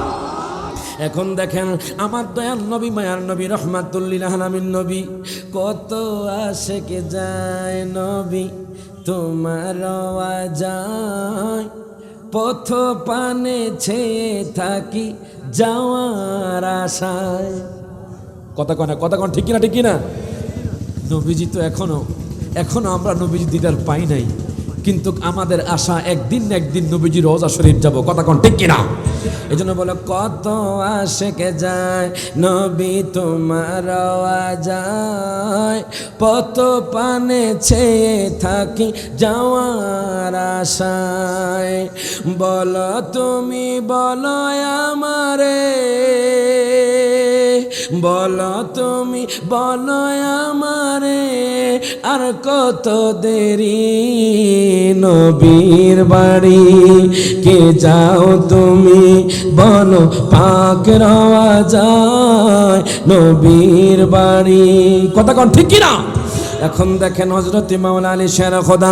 এখন দেখেন আমার দয়াল নবী মায়ার নবী রহমাতুল লিল আলামিন নবী, কত আশিকে যায় নবী তোমার আওয়াজায়, পথ পানে ছেয়ে থাকি যাওয়ার আশায়। কথা কন ঠিক কিনা, ঠিক কিনা? নবীজি তো এখনো আমরা নবীজি দিদার পাই নাই, কিন্তু আমাদের আশা একদিন না একদিন নবীজি রওজা শরীফ যাব। কথা কন ঠিক কিনা? এই জন্য বলে, কত আশিকে যায় নবী তোমার আওয়াজায়, পথ পানে ছেয়ে থাকি যাওয়ার আশায়। বলো তুমি, বলো আমারে, বলো তুমি, বলো আমারে, আর কত দেরি নবীর বাড়ি কে যাও তুমি, বলো পাক রওয়া যায় নবীর বাড়ি। কথা কন ঠিক কিনা? এখন দেখেন হযরতে মাওলা আলী শের খোদা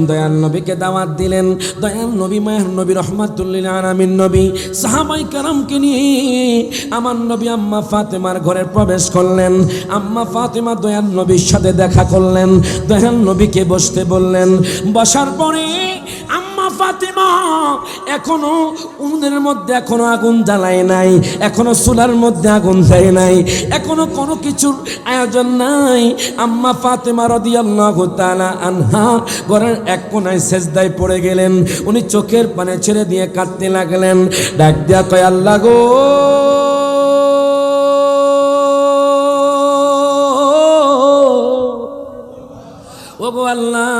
দয়াল নবীকে দাওয়াত দিলেন। দয়াল নবী মায়ার নবী রহমাতুল লিল আলামিন নবী সাহাবায়ে কেরামকে নিয়ে আমার নবী আম্মা ফাতেমার ঘরে প্রবেশ করলেন। আম্মা ফাতেমা দয়াল নবীর সাথে দেখা করলেন, দয়াল নবীকে বসতে বললেন। বসার পরে আম্মা ফাতেমা এখনো উনুনের মধ্যে এখনো আগুন জ্বালায় নাই, এখনো চুলার মধ্যে আগুন দেয় নাই, এখনো কোনো কিছুর আয়োজন নাই। আম্মা ফাতেমা রাদিয়াল্লাহু তাআলা আনহা ঘরের এক কোণায় সেজদায় পড়ে গেলেন। উনি চোখের পানি ছেড়ে দিয়ে কাঁদতে লাগলেন। ডাক দিয়া কয়, আল্লাহ গো, ওগো আল্লাহ,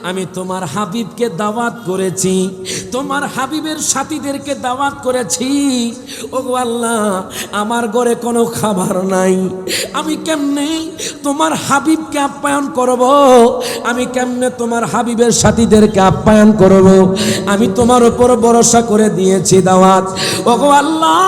আমি তোমার হাবিবকে দাওয়াত করেছি, তোমার হাবিবের সাথীদেরকে দাওয়াত করেছি। ওগো আল্লাহ, আমার ঘরে কোনো খাবার নাই, আমি কেমনে তোমার হাবিবকে আপ্যায়ন করব? আমি কেমনে তোমার হাবিবের সাথীদেরকে আপ্যায়ন করব? আমি তোমার উপর ভরসা করে দিয়েছি দাওয়াত। ওগো আল্লাহ,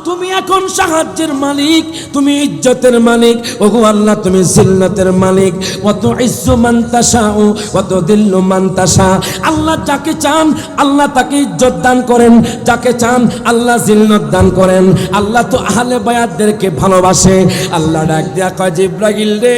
তুমি এখন সাহায্যের মালিক, তুমি ইজ্জতের মালিক। ওগো আল্লাহ, তুমি জিল্লাতের মালিক। ওয়া তুইজ্জু মান তাশাউ ওয়া তুযিল্লু মান তাশা। আল্লাহ যাকে চান আল্লাহ তাকে ইজ্জত দান করেন, যাকে চান আল্লাহ জিল্লত দান করেন। আল্লাহ তো আহলে বায়াতদেরকে ভালোবাসে। আল্লাহ ডাক দিয়া কয় জিবরাইল রে,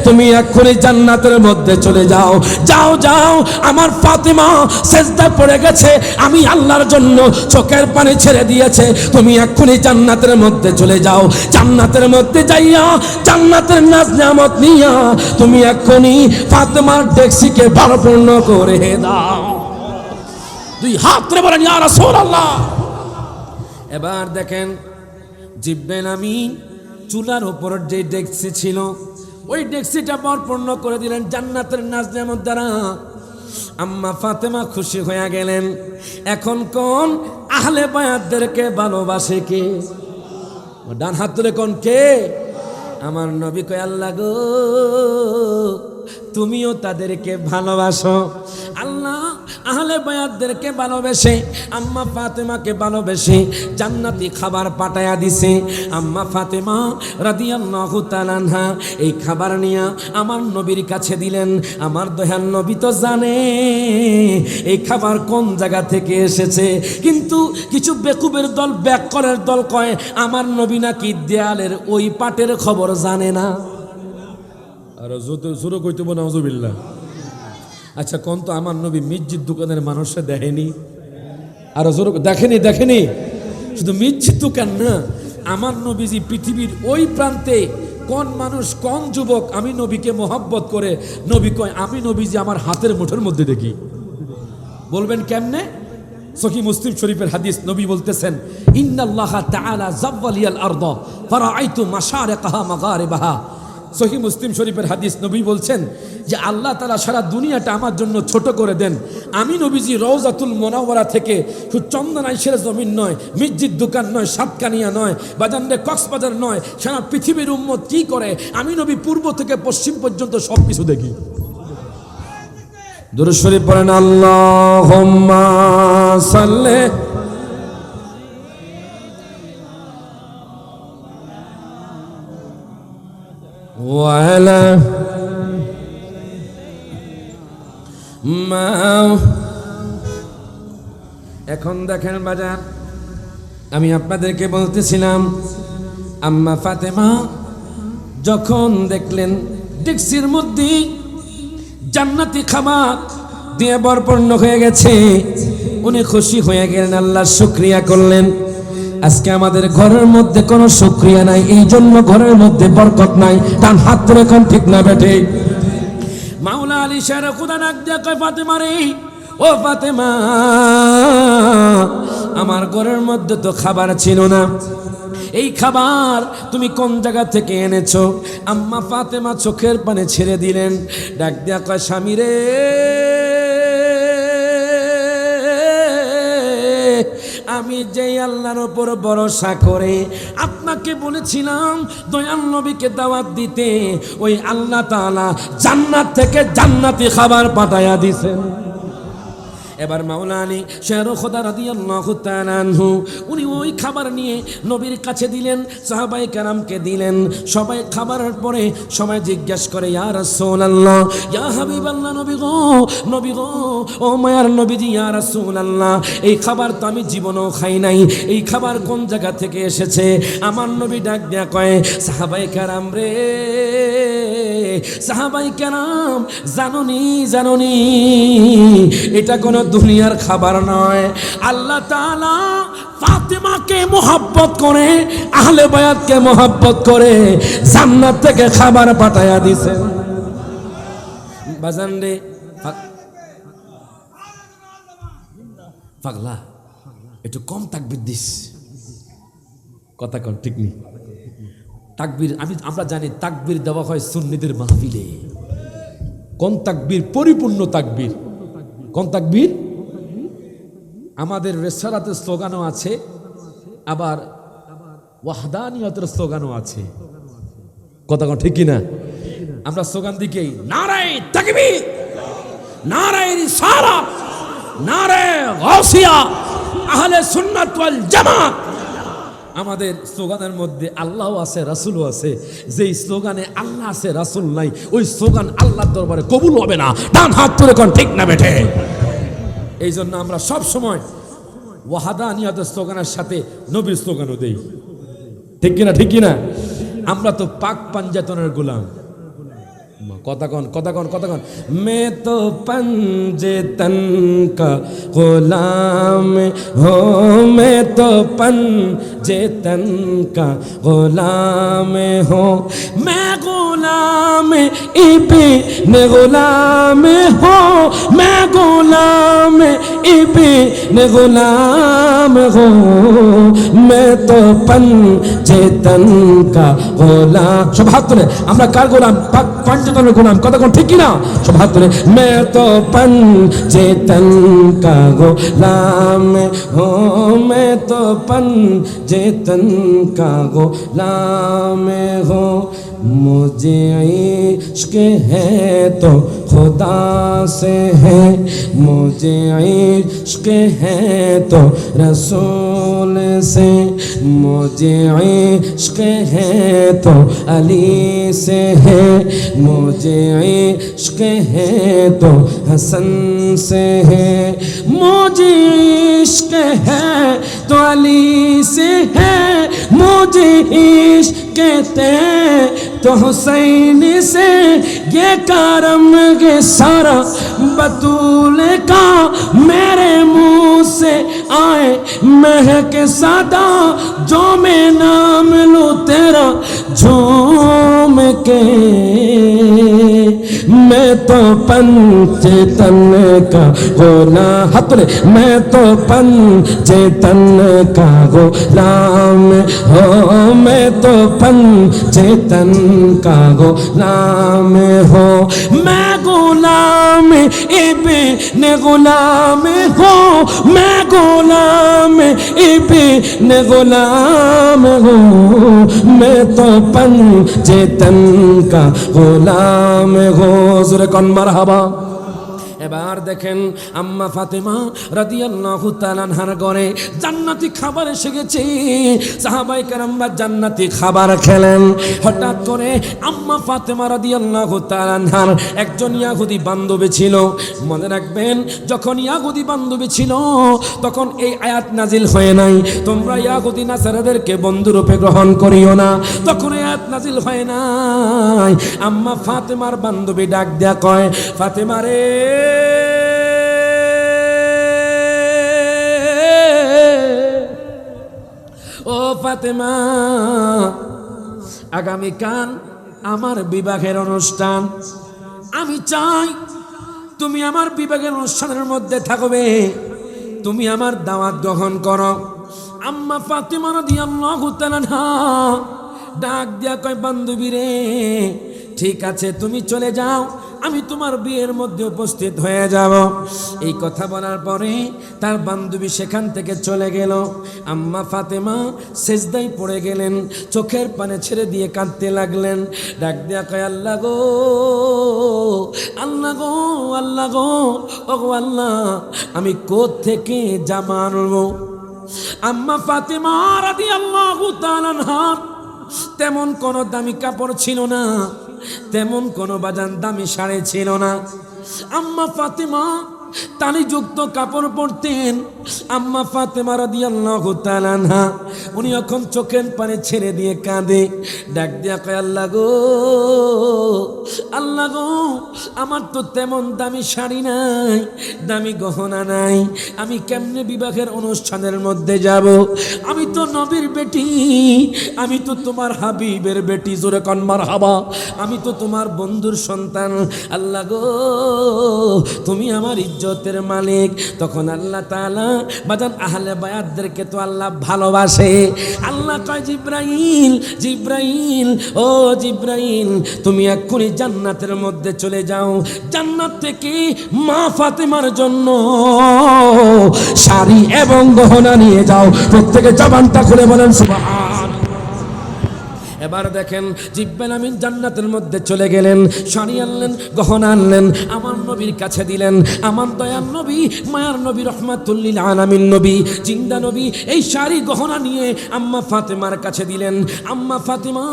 তুমি এক্ষুনি জান্নাতের মধ্যে চলে যাও। যাও যাও, আমার ফাতেমা সেজদায় পড়ে গেছে, আমি আল্লাহর জন্য চোখের পানি ছেড়ে দিয়েছে, তুমি এক্ষুনি জান্নাতের মধ্যে চলে যাও। জান্নাতের মধ্যে যাইয়া জান্নাতের নাজ নিয়ামত নিয়া তুমি এক্ষুনি ফাতেমার ডেক্সিকে ভরপূর্ণ করে দাও। দুই হাত ধরে বলেন ইয়া রাসূলুল্লাহ। এবার দেখেন জিবরাইল আমিন চুলার উপর যে ডেক্সি ছিল ওই ডেক্সিটা পরিপূর্ণ করে দিলেন জান্নাতের নাজ নিয়ামত দ্বারা। আম্মা ফাতেমা খুশি হয়ে গেলেন। এখন কোন আহলে বায়াতদেরকে ভালোবাসে কে? ডান হাত ধরে কোন কে? আমার নবী কয় আল্লাহ গো, তুমিও তাদেরকে ভালোবাসো। আল্লাহ আহলে বায়াতদেরকে ভালোবেসে আম্মা ফাতেমাকে ভালোবেসে জান্নাতি খাবার পাঠায়া দিছে। আম্মা ফাতেমা রাদিয়াল্লাহু তাআলা আনহা এই খাবার নিয়ে আমার নবীর কাছে দিলেন। আমার দয়াল নবী তো জানে এই খাবার কোন জায়গা থেকে এসেছে, কিন্তু কিছু বেকুবের দল ব্যাককরের দল কয় আমার নবী নাকি দেয়ালের ওই পাটের খবর জানে না। আর জোরে কইতে বল নাউজুবিল্লাহ। আচ্ছা কোন তো আমার নবী মির্জির দোকানের মানুষে দেখেনি? আর জোরে দেখেনি? দেখেনি শুধু মির্জির দোকান না, আমার নবীজি পৃথিবীর ওই প্রান্তে কোন মানুষ কোন যুবক আমি নবীকে মোহাব্বত করে? নবী কয় আমি নবীজি আমার হাতের মুঠোর মধ্যে দেখি। বলবেন কেমনে? সহিহ মুসলিম শরীফের হাদিস, নবী বলতেছেন ইন্নাল্লাহা তাআলা যাওয়ালিয়াল আরদ ফারাআইতু মাশারিকাহা মাগারিবাহা। সহিহ মুসলিম শরীফের হাদিস, নবী বলছেন যে আল্লাহ তাআলা সারা দুনিয়াটা আমার জন্য ছোট করে দেন। আমি নবীজি রওজাতুল মুনাওয়ারা থেকে চন্দনাইশের জমিন নয়, মির্জির দোকান নয়, সাতকানিয়া নয়, বাজারে কক্সবাজার নয়, সারা পৃথিবীর উম্মত কি করে আমি নবী পূর্ব থেকে পশ্চিম পর্যন্ত সব কিছু দেখি। দুরূদ শরীফ পড়েন আল্লাহুম্মা সাল্লি ওয়ালা মা। এখন দেখেন বাজার, আমি আপনাদেরকে বলতেছিলাম আম্মা ফাতেমা যখন দেখলেন ডেক্সির মধ্যে জান্নাতি খাবার দিয়ে পরিপূর্ণ হয়ে গেছে, উনি খুশি হয়ে গেলেন, আল্লাহর শুকরিয়া করলেন। আজকে আমাদের ঘরের মধ্যে কোনো শুকরিয়া নাই, এই জন্য ঘরের মধ্যে বরকত নাই। তার হাত ধরে এখন ঠিক না বেঠে মাওলা আলী শের খুদা ডাক দিয়া কয় ফাতেমা রে, ও ফাতেমা আমার ঘরের মধ্যে তো খাবার ছিল না, এই খাবার তুমি কোন জায়গা থেকে এনেছো? আম্মা ফাতেমা চোখের পানি ছেড়ে দিলেন, ডাক দিয়া কয় স্বামী রে, আমি যে আল্লাহর উপর ভরসা করে আপনাকে বলেছিলাম দয়াল নবীকে দাওয়াত দিতে, ওই আল্লাহ তাআলা জান্নাত থেকে জান্নাতি খাবার পাঠায়া দিছেন। এবার মাওলানা শের খোদা রাদিয়াল্লাহু তাআলা আনহু উনি ওই খাবার নিয়ে নবীর কাছে দিলেন, সাহাবায়ে কেরামকে দিলেন। সবাই খাবারের পরে সবাই জিজ্ঞাসা করে ইয়া রাসূলুল্লাহ, ইয়া হাবিবাল্লাহ, নবী গো, নবী গো, ও মায়ার নবীজি, ইয়া রাসূলুল্লাহ, এই খাবার তো আমি জীবনেও খাই নাই, এই খাবার কোন জায়গা থেকে এসেছে? আমার নবী ডাক দেয়া কয় সাহাবায়ে কেরাম রে, সাহাবায়ে কেরাম জানোনি জানোনি এটা কোন দুনিয়ার খাবার নয়। আল্লাহ তাআলা ফাতেমাকে মোহাব্বত করে, আহলে বায়াতকে মোহাব্বত করে জান্নাত থেকে খাবার পাঠায়া দিয়েছেন। বাজান রে পাগলা, একটু কম তাকবীর দিস, কথা কন ঠিক নেই। তাকবীর আমরা জানি তাকবীর দেওয়া হয় সুন্নিদের মাহফিলে। কোন তাকবীর? পরিপূর্ণ তাকবীর। কোন তাকবীর? আমাদের রেসালাতের স্লোগানও আছে, আবার ওয়াহদানিয়তের স্লোগানও আছে। কথা কোন ঠিক কিনা? আমরা স্লোগান দিকেই নারায়ে তাকবীর, নারায়ে রিসালাত, নারায়ে গাউসিয়া, আহলে সুন্নাত ওয়াল জামাত। আমাদের স্লোগানের মধ্যে আল্লাহ আছে, রাসূলও আছে। যেই স্লোগানে আল্লাহ আছে রাসূল নাই, ওই স্লোগান আল্লাহর দরবারে কবুল হবে না। ডান হাত তুলে কোন ঠিক না বেঠে? এই জন্য আমরা সব সময় ওয়াহাদানিয়াতের স্লোগানের সাথে নবীর স্লোগানও দেই, ঠিক কিনা? ঠিক কিনা? আমরা তো পাক পাঞ্জাতনের গোলাম। কথা কন मैं तो पंजतन का गुलाम हो, मैं तो पंजतन का गुलाम हो, मैं गुलाम इब्न गुलाम हो, मैं गुलाम इब्न गुलाम हो, मैं तो पंजतन का गुलाम। सब हाथ तुले, আমরা কার গোলাম? পাক पंजतन गुलाम। कथा कौन ठीक ना? सब हाथ तुले। मैं तो पंजतन का गुलाम हो, मैं तो पंजतन का गुलाम हो, मुझे इश्क है तो खुदा से है, मुझे इश्क है तो रसूल से, मुझे इश्क है तो अली से है, मुझे इश्क है तो हसन से है, मुझे इश्क है तो अली से है, मुझे इश्क कहते तो हुसैन से, ये करम के सारा बतूल का मेरे मुंह से आए महक सदा, जो मैं नाम लूं तेरा झूम के, मैं तो पंजतन का गुलाम। हाथ तुले। मैं तो पंजतन का गुलाम हो, मैं तो पंजतन का गुलाम हो, मैं गुलाम इब्न गुलाम हो, मैं गुलाम इब्न गुलाम हो, मैं तो पंजतन का गुलाम हो। ज़ोरे कौन मरहबा। এবার দেখেন আম্মা ফাতেমা রাদিয়াল্লাহু তাআলা আনহার ঘরে জান্নাতি খাবার এসে গেছে। সাহাবায়ে কেরামরা জান্নাতি খাবার খেলেন। হঠাৎ করে আম্মা ফাতেমা রাদিয়াল্লাহু তাআলা আনহার একজন ইয়াহুদি বান্ধবী ছিল। মনে রাখবেন, যখন ইয়াহুদি বান্ধবী ছিল তখন এই আয়াত নাজিল হয় নাই, তোমরা ইয়াহুদি নাসারাদেরকে বন্ধুরূপে গ্রহণ করিও না। তখন আয়াত নাজিল হয় নাই। আম্মা ফাতেমার বান্ধবী ডাক দেয়া কয়, ফাতেমা রে, ও ফাতেমা, আগামীকাল আমার বিবাহের অনুষ্ঠান। আমি চাই তুমি আমার বিবাহের অনুষ্ঠানের মধ্যে থাকবে, তুমি আমার দাওয়াত গ্রহণ করো। আম্মা ফাতেমা রাদিয়াল্লাহু তাআলা আনহা ডাক দিয়া কয়, বান্ধবী রে, ঠিক আছে তুমি চলে যাও, আমি তোমার বিয়ের মধ্যে উপস্থিত হয়ে যাব। এই কথা বলার পরে তার বান্ধবী সেখান থেকে চলে গেল। আম্মা ফাতেমা সেজদায় পড়ে গেলেন, চোখের পানি ছেড়ে দিয়ে কাঁদতে লাগলেন। ডাক দেয়া কয়, আল্লাহ গো, আল্লাহ গো, আল্লাহ গো, ও গো আল্লাহ, আমি কোত্থেকে জামা আনবো? আম্মা ফাতেমা রাদিয়াল্লাহু তাআলা আনহা তেমন কোনো দামি কাপড় ছিল না, তেমন কোনো বাজান দামি শাড়ি ছিল না। আম্মা ফাতেমা তালিযুক্ত কাপড় পরতেন। আম্মা ফাতেমা রাদিয়াল্লাহু তাআলা আনহা উনি এখন চোখের পানি ছেড়ে দিয়ে কাঁদে। ডাক দিয়া কয়, আল্লাহ গো, আল্লাহ গো, আমার তো তেমন দামি শাড়ি নাই, দামি গহনা নাই, আমি কেমনে বিবাহের অনুষ্ঠানের মধ্যে যাব? আমি তো নবীর বেটি, আমি তো তোমার হাবিবের বেটি। জোরে কন মারহাবা। আমি তো তোমার বন্ধুর সন্তান। আল্লাহ গো, তুমি আমার ইজ্জতের মালিক। তখন আল্লাহ তাআলা বাজান আহলে বায়াতদেরকে তো আল্লাহ ভালোবাসে। আল্লাহ কয়, জিব্রাইল, জিব্রাইল, ও জিব্রাইল, তুমি এক্ষুনি জান্নাতের মধ্যে চলে যাও, জান্নাত থেকে মা ফাতেমার জন্য শাড়ি এবং গহনা নিয়ে যাও। প্রত্যেকে জবানটা খুলে বলেন সুবহান। এবার দেখেন জিব্রাইল আমিন জান্নাতের মধ্যে চলে গেলেন, শাড়ি আনলেন, গহনা আনলেন, আমার নবীর কাছে দিলেন। আমার দয়ার নবী, মায়ার নবী, রহমাতুল লিল আলামিন নবী, জিন্দা নবী এই শাড়ি গহনা নিয়ে আম্মা ফাতেমার কাছে দিলেন। আম্মা ফাতেমা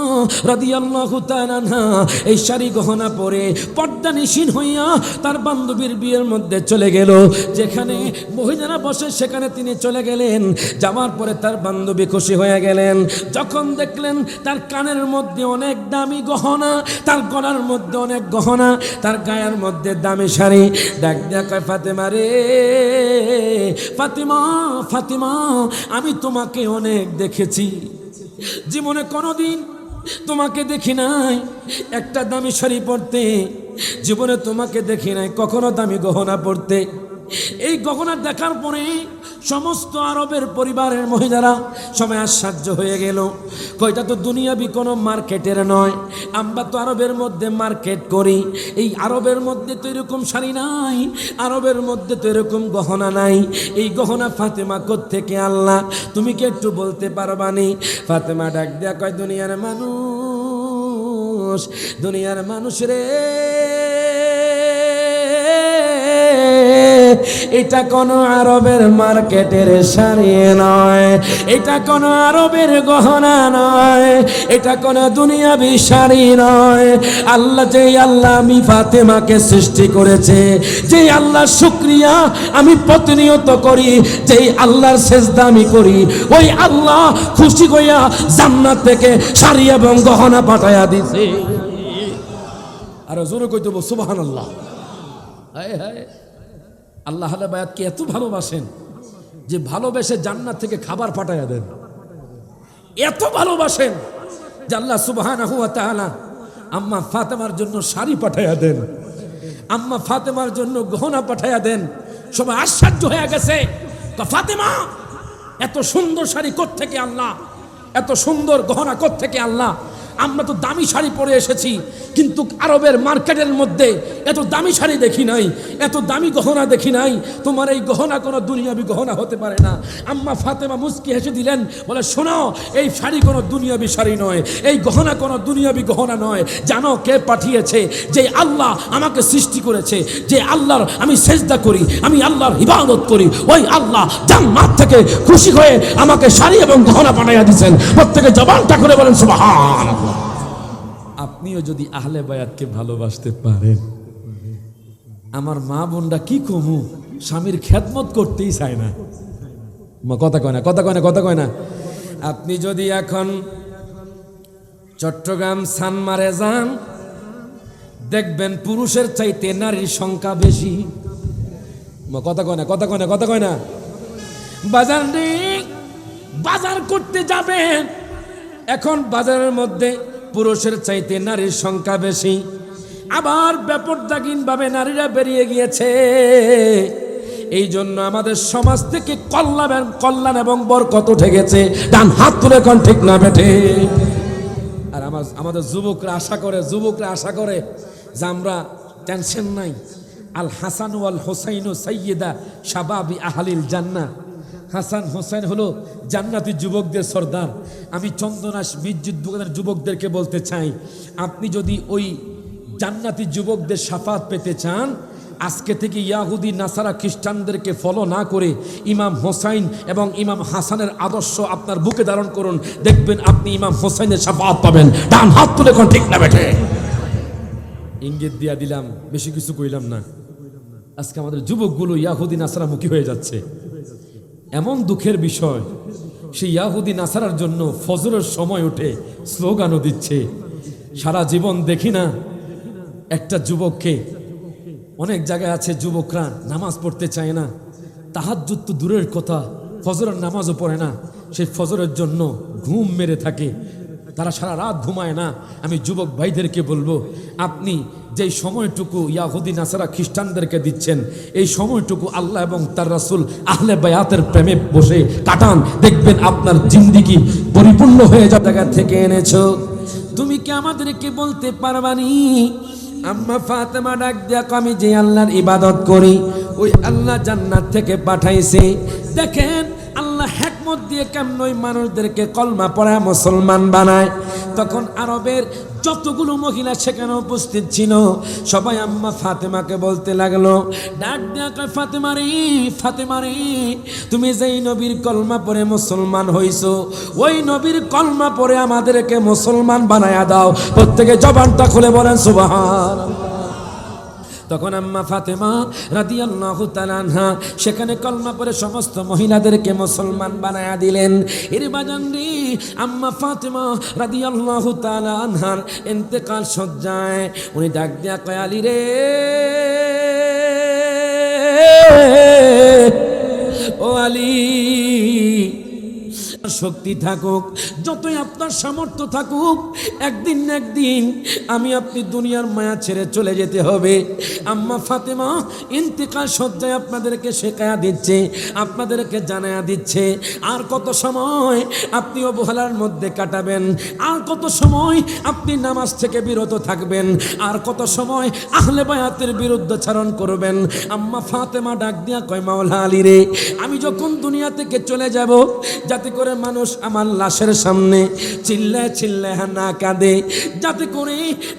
রাদিয়াল্লাহু তাআলা আনহা এই শাড়ি গহনা পরে পর্দানিশীন হইয়া তার বান্ধবীর বিয়ের মধ্যে চলে গেল। যেখানে মহিলারা বসে সেখানে তিনি চলে গেলেন। যাওয়ার পরে তার বান্ধবী খুশি হয়ে গেলেন। যখন দেখলেন তার কানের মধ্যে অনেক দামি গহনা, তার গলার মধ্যে অনেক গহনা, তার গায়ের মধ্যে দামি শাড়ি, ডাক দিয়া কয়, ফাতেমা রে ফাতেমা, ফাতেমা আমি তোমাকে অনেক দেখেছি, জীবনে কোনোদিন তোমাকে দেখি নাই একটা দামি শাড়ি পরতে, জীবনে তোমাকে দেখি নাই কখনো দামি গহনা পরতে। এই গহনা দেখার পরে সমস্ত আরবের পরিবারের মহিলারা সবাই আশ্চর্য হয়ে গেল। কয়টা তো দুনিয়াবি কোনো মার্কেটের নয়, আমরা তো আরবের মধ্যে মার্কেট করি, এই আরবের মধ্যে তো এরকম শাড়ি নাই, আরবের মধ্যে তো এরকম গহনা নাই। এই গহনা ফাতেমা কোত্থেকে আল্লাহ তুমি কি একটু বলতে পারবানি? ফাতেমা ডাক দেয়া কয়, দুনিয়ার মানুষ, দুনিয়ার মানুষ রে, এটা কোনো আরবের মার্কেটের শাড়ি নয়, এটা কোনো আরবের গহনা নয়, এটা কোনো দুনিয়াবি শাড়ি নয়। আল্লাহ, যে আল্লাহ আমি ফাতেমাকে সৃষ্টি করেছে, যে আল্লাহর শুকরিয়া আমি প্রতিনিয়ত করি, যেই আল্লাহর সেজদা আমি করি, ওই আল্লাহ খুশি হইয়া জান্নাত থেকে শাড়ি এবং গহনা পাঠাইয়া দিছে। আর জোরে কইতে বল সুবহানাল্লাহ। হায় হায়, আল্লাহ বায়াতকে এত ভালোবাসেন যে ভালোবেসে জান্নাত থেকে খাবার পাঠাইয়া দেন। এত ভালোবাসেন যে আল্লাহ সুবহানাহু ওয়া তাআলা আম্মা ফাতেমার জন্য শাড়ি পাঠাইয়া দেন, আম্মা ফাতেমার জন্য গহনা পাঠাইয়া দেন। সবাই আশ্চর্য হয়ে গেছে, ফাতেমা এত সুন্দর শাড়ি কোত্থেকে আল্লাহ, এত সুন্দর গহনা কোত্থেকে আল্লাহ? আমরা তো দামি শাড়ি পরে এসেছি, কিন্তু আরবের মার্কেটের মধ্যে এত দামি শাড়ি দেখি নাই, এত দামি গহনা দেখি নাই। তোমার এই গহনা কোনো দুনিয়াবি গহনা হতে পারে না। আম্মা ফাতেমা মুস্কি হেসে দিলেন, বলে, শোনো, এই শাড়ি কোনো দুনিয়াবি শাড়ি নয়, এই গহনা কোনো দুনিয়াবি গহনা নয়। জানো কে পাঠিয়েছে? যে আল্লাহ আমাকে সৃষ্টি করেছে, যে আল্লাহর আমি সেজদা করি, আমি আল্লাহর ইবাদত করি, ওই আল্লাহ জান্নাত থেকে খুশি হয়ে আমাকে শাড়ি এবং গহনা পাঠাইয়া দিয়েছেন। প্রত্যেকে জবানটা করে বলেন সুবহানাল্লাহ। আপনিও যদি আহলে বায়াতকে ভালোবাসতে পারেন, আমার মা বোনরা কি কমু স্বামীর খেদমত করতেই চায় না। কথা কয় না, কথা কয় না, কথা কয় না। আপনি যদি এখন চট্টগ্রাম সানমারে যান, দেখবেন পুরুষের চাইতে নারীর সংখ্যা বেশি। কথা কয় না, কথা কয় না, কথা কয় না। বাজার নেই, বাজার করতে যাবেন, এখন বাজারের মধ্যে পুরুষের চাইতে নারীর সংখ্যা বেশি। আবার ব্যাপকদাগীনভাবে নারীরা বেরিয়ে গিয়েছে। এই জন্য আমাদের সমাজ থেকে কল্যাণ এবং বরকত উঠে গেছে। ডান হাত তুলে কোন ঠিক না বেঠে। আর আমাদের যুবকরা আশা করে যে আমরা টেনশন নাই, আল হাসান ওয়াল হোসাইন সাইয়্যিদা শাবাবি আহলিল জান্নাহ। হাসান হোসেন হলো জান্নাতি যুবকদের সর্দার। আমি চন্দনাস মির্জুদ দোকানের যুবকদেরকে বলতে চাই, আপনি যদি ওই জান্নাতি যুবকদের শাফাত পেতে চান, আজকে থেকে ইয়াহুদি নাসারা খ্রিস্টানদেরকে ফলো না করে ইমাম হোসাইন এবং ইমাম হাসানের আদর্শ আপনার বুকে ধারণ করুন, দেখবেন আপনি ইমাম হোসাইনের শাফাত পাবেন। ডান হাত তুলে কোন ঠিক না বেঠে। ইঙ্গিত দিয়া দিলাম, বেশি কিছু কইলাম না। আজকে আমাদের যুবকগুলো ইয়াহুদি নাসারা মুখী হয়ে যাচ্ছে। এমন দুঃখের বিষয়, সেই ইয়াহুদি নাসারার জন্য ফজরের সময় উঠে স্লোগানও দিচ্ছে। সারা জীবন দেখি না একটা যুবককে। অনেক জায়গায় আছে যুবকরা নামাজ পড়তে চায় না, তাহাজ্জুদ তো দূরের কথা, ফজরের নামাজও পড়ে না। সেই ফজরের জন্য ঘুম মেরে থাকে, তারা সারা রাত ঘুমায় না। আমি যুবক ভাইদেরকে বলবো, আপনি যেই সময়টুকু ইয়াহুদি নাসারা খ্রিস্টানদেরকে দিচ্ছেন, এই সময়টুকু আল্লাহ এবং তার রাসূল আহলে বায়াতের প্রেমে বসে কাটান, দেখবেন আপনার জিন্দেগি পরিপূর্ণ হয়ে যাবে। জায়গা থেকে এনেছো, তুমি কি আমাদেরকে বলতে পারবানি? আম্মা ফাতেমা ডাক দিয়া, আমি যে আল্লাহর ইবাদত করি, ওই আল্লাহ জান্নাত থেকে পাঠাইছে। দেখেন আল্লাহ হিকমত হিকমত দিয়ে কেমন ওই মানুষদেরকে কলমা পড়ায় মুসলমান বানায়। তখন আরবের যতগুলো মহিলা সেখানে উপস্থিত ছিল সবাই আম্মা ফাতেমাকে বলতে লাগলো, ডাক দেয়া কয়, ফাতেমা রে, ফাতেমা রে, তুমি যেই নবীর কলমা পড়ে মুসলমান হইছো ওই নবীর কলমা পড়ে আমাদেরকে মুসলমান বানায়া দাও। প্রত্যেকে জবানটা খুলে বলেন সুবহানাল্লাহ। তখন আম্মা ফাতেমা রাদিয়াল্লাহু তাআলা আনহা সেখানে কলমা পড়ে সমস্ত মহিলাদেরকে মুসলমান বানায়া দিলেন। এর বাজান রে, আম্মা ফাতেমা রাদিয়াল্লাহু তাআলা আনহার ইন্তেকাল সজ্জায় উনি ডাক দিয়া কয়, আলী রে, ও আলী, শক্তি থাকুক, যতই আপনার সামর্থ্য থাকুক, একদিন না একদিন আমি আপনি দুনিয়ার মায়া ছেড়ে চলে যেতে হবে। আম্মা ফাতেমা ইন্তেকাল সজ্জায় আপনাদেরকে শেখায়া দিচ্ছে, আপনাদেরকে জানায়া দিচ্ছে, আর কত সময় আপনি অবহেলার মধ্যে কাটাবেন, আর কত সময় আপনি নামাজ থেকে বিরত থাকবেন, আর কত সময় আহলে বায়াতের বিরুদ্ধাচরণ করবেন। আম্মা ফাতেমা ডাক দিয়া কয়, মাওলা আলী রে, আমি যখন দুনিয়া থেকে চলে যাব যাতে করে মানুষ আমার লাশের সামনে চিল্লায় চিল্লায় না কাঁদে, যাতে করে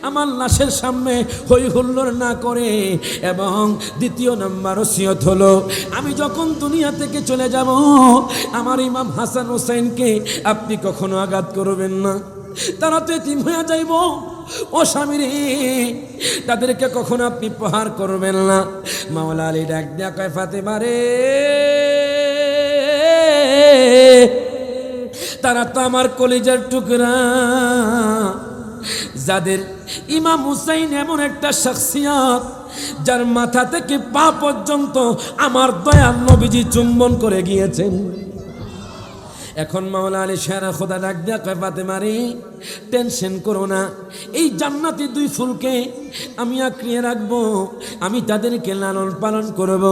আমার লাশের সামনে হই হুল্লোড় না করে। এবং দ্বিতীয় নাম্বার ওসিয়ত হলো, আমি যখন দুনিয়া থেকে চলে যাব আমার ইমাম হাসান হোসেনকে আপনি কখনো আঘাত করবেন না, তারা তো এতিম হয়ে যাইব। ও স্বামী রে, তাদেরকে কখনো আপনি প্রহার করবেন না। মাওলা আলী ডাক দিয়া কয়, ফাতেমা রে, তারা তো আমার কলিজার টুকরা, যাদের ইমাম হুসাইন এমন একটা শখসিয়ত যার মাথা থেকে পা পর্যন্ত আমার দয়াল নবীজি চুম্বন করে গিয়েছেন। এখন মাওলা আলী শেরা খোদা ডাক দিয়া কয়, ফাতেমা রে, টেনশন করো না, এই জান্নাতি দুই ফুলকে আমি আঁকড়িয়ে রাখবো, আমি তাদেরকে লালন পালন করব,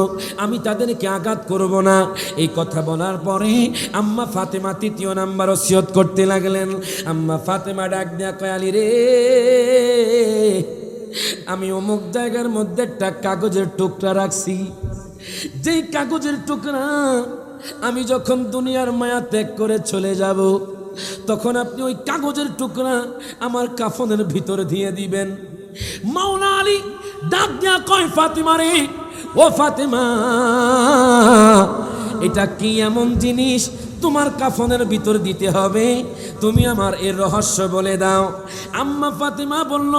আমি তাদেরকে আঘাত করব না। এই কথা বলার পরে আম্মা ফাতেমা তৃতীয় নাম্বার ওসিয়ত করতে লাগলেন। আম্মা ফাতেমা ডাক দিয়া কয়, আলী রে, আমি অমুক জায়গার মধ্যে একটা কাগজের টুকরা রাখছি, যেই কাগজের টুকরা আমি যখন দুনিয়ার মায়া ত্যাগ করে চলে যাব তখন আপনি ওই কাগজের টুকরা আমার কাফনের ভিতরে দিয়ে দিবেন। মাওলা আলী ডাক দিয়া কয়, ফাতেমা রে, ও ফাতেমা, এটা কি এমন জিনিস তোমার কাফনের ভিতর দিতে হবে? তুমি আমার এর রহস্য বলে দাও। আম্মা ফাতেমা বলল,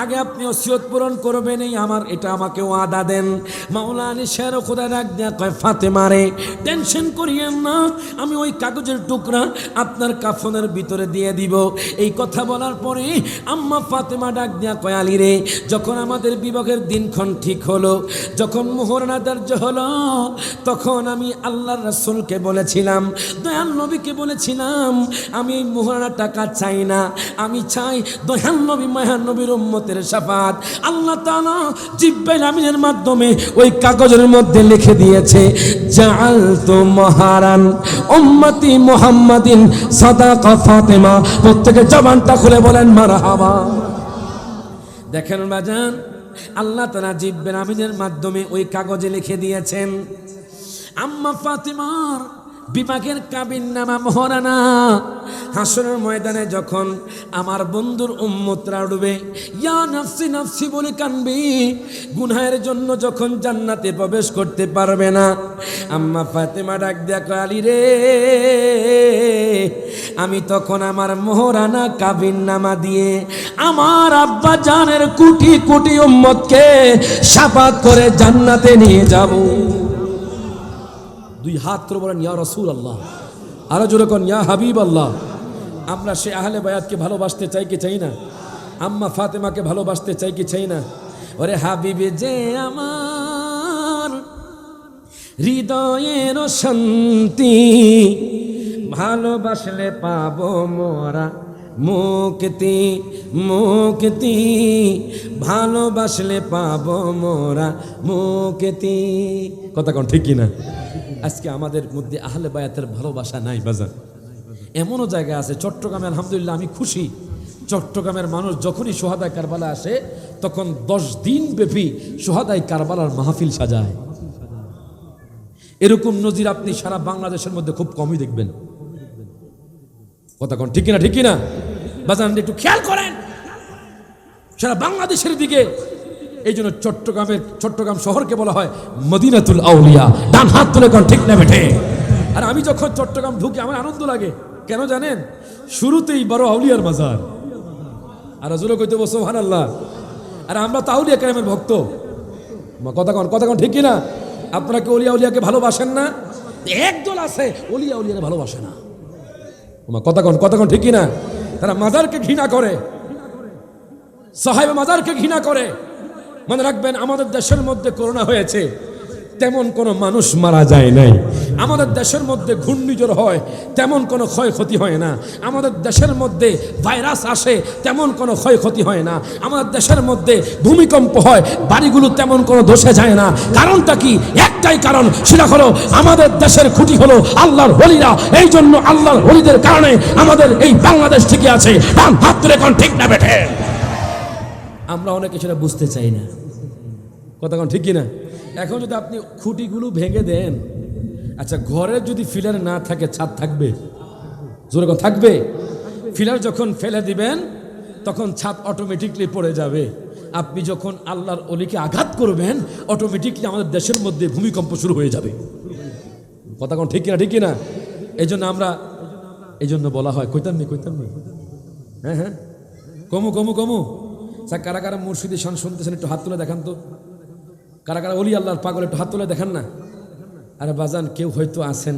আগে আপনি ওসিয়ত পূরণ করবেন, এই আমার এটা আমাকে ওয়াদা দেন। মাওলা আলী শের খোদা ডাক দেয়া কয়, ফাতেমা রে, টেনশন করিয়েন না, আমি ওই কাগজের টুকরা আপনার কাফনের ভিতরে দিয়ে দিব। এই কথা বলার পরে আম্মা ফাতেমা ডাক দেয়া কয়, আলী রে, যখন আমাদের বিবাহের দিনক্ষণ ঠিক হলো, যখন মোহরানা ধার্য হলো, তখন আমি আল্লাহর রাসূলকে বলেছিলাম, দয়াল নবীকে বলেছিলাম, আমি এই মোহরানা টাকা চাই না, আমি চাই দয়াল নবী মায়ার নবীর উম্মতের শাফাত। আল্লাহ তাআলা জিব্রাইল আমিনের মাধ্যমে ওই কাগজের মধ্যে লিখে দিয়েছে, জাআলতু মাহারান উম্মতি মুহাম্মাদিন সাদাকা ফাতেমা। প্রত্যেকে জবানটা খুলে বলেন মারহাবা। দেখেন বাজান, আল্লাহ তাআলা জিব্রাইল আমিনের মাধ্যমে ওই কাগজে লিখে দিয়েছেন, আম্মা ফাতেমার বিপাকের কাবিন নামা মোহরানা হাসরের ময়দানে যখন আমার বন্ধুর উম্মতরা উঠবে, ইয়া নাফসি নাফসি বলে কানবে, গুনাহের জন্য যখন জান্নাতে প্রবেশ করতে পারবে না। আম্মা ফাতেমা ডাক দিয়া কয়, আলী রে, আমি তখন আমার মোহরানা কাবিন নামা দিয়ে আমার আব্বা জানের কোটি কোটি উম্মতকে শাফাত করে জান্নাতে নিয়ে যাব। দুই হাত করে বলেন, ইয়া রাসূলুল্লাহ। আরো জোরে কোন, ইয়া হাবিবাল্লাহ। আমরা সে আহলে বায়াতকে ভালোবাসতে চাই কি চাই না? আম্মা ফাতেমাকে ভালোবাসতে চাই কি চাই না? ওরে হাবিবে যে আমার হৃদয়ের শান্তি, ভালোবাসলে পাবো মোরা মুক্তি, মুক্তি, ভালোবাসলে পাবো মোরা মুক্তি। কথা কোন ঠিক কিনা? আজকে আমাদের মধ্যে আহলে বায়াতের ভালোবাসা নাই বাজার। এমনও জায়গা আছে চট্টগ্রামে, আলহামদুলিল্লাহ আমি খুশি, চট্টগ্রামের মানুষ যখনই সোহাদায় কারবালা আসে তখন 10 দিন ব্যাপী সোহাদায় কারবালার মাহফিল সাজায়। এরকম নজির আপনি সারা বাংলাদেশের মধ্যে খুব কমই দেখবেন। কথা কোন ঠিক কিনা? ঠিক কিনা বাজান? একটু খেয়াল করেন সারা বাংলাদেশের দিকে। এই জন্য চট্টগ্রাম শহরকে বলা হয় মদিনাতুল আউলিয়া। ডান হাত তুলে কোন ঠিক না বেঠে? আর আমি যখন চট্টগ্রাম ঢুকি আমার আনন্দ লাগে, কেন জানেন? শুরুতেই বড় আউলিয়ার মাজার। আর রাজুলও কইতে বসো সুবহানাল্লাহ। আর আমরা তো আউলিয়া কেরামের ভক্ত। কথা কোন ঠিক কিনা? আপনারা কি উলিয়াকে ভালোবাসেন না? একদল আছে উলিয়াকে ভালোবাসে না। কথা কোন ঠিক কিনা? তারা মাজারকে ঘৃণা করে, সাহেব মাজারকে ঘৃণা করে। মনে রাখবেন, আমাদের দেশের মধ্যে করোনা হয়েছে, তেমন কোনো মানুষ মারা যায় নাই। আমাদের দেশের মধ্যে ঘূর্ণিঝড় হয়, তেমন কোনো ক্ষয়ক্ষতি হয় না। আমাদের দেশের মধ্যে ভাইরাস আসে, তেমন কোনো ক্ষয়ক্ষতি হয় না। আমাদের দেশের মধ্যে ভূমিকম্প হয়, বাড়িগুলো তেমন কোনো ধসে যায় না। কারণটা কি? একটাই কারণ, সেটা হলো আমাদের দেশের খুঁটি হলো আল্লাহর ওলিরা। এই জন্য আল্লাহর ওলিদের কারণে আমাদের এই বাংলাদেশ টিকে আছে। হাত তুলে কোন ঠিক না বেঠে? আমরা অনেকে সেটা বুঝতে চাই না। কথা কোন ঠিক কিনা? এখন যদি আপনি খুঁটিগুলো ভেঙে দেন, আচ্ছা ঘরে যদি ফিলার না থাকে ছাদ থাকবে? জোরে কথা থাকবে? ফিলার যখন ফেলে দিবেন তখন ছাদ অটোমেটিকলি পড়ে যাবে। আপনি যখন আল্লাহর ওলিকে আঘাত করবেন, অটোমেটিকলি আমাদের দেশের মধ্যে ভূমিকম্প শুরু হয়ে যাবে। কথা কোন ঠিক কিনা? ঠিক কিনা? এই জন্য আমরা, এই জন্য বলা হয়, কইতাম নি হ্যাঁ কমু কারা কারা মুর্শিদি শান শুনতেছেন একটু হাত তুলে দেখান তো। কারা কারা ওলি আল্লাহর পাগল একটু হাত তুলে দেখান না। আরে বাজান, কেউ হয়তো আছেন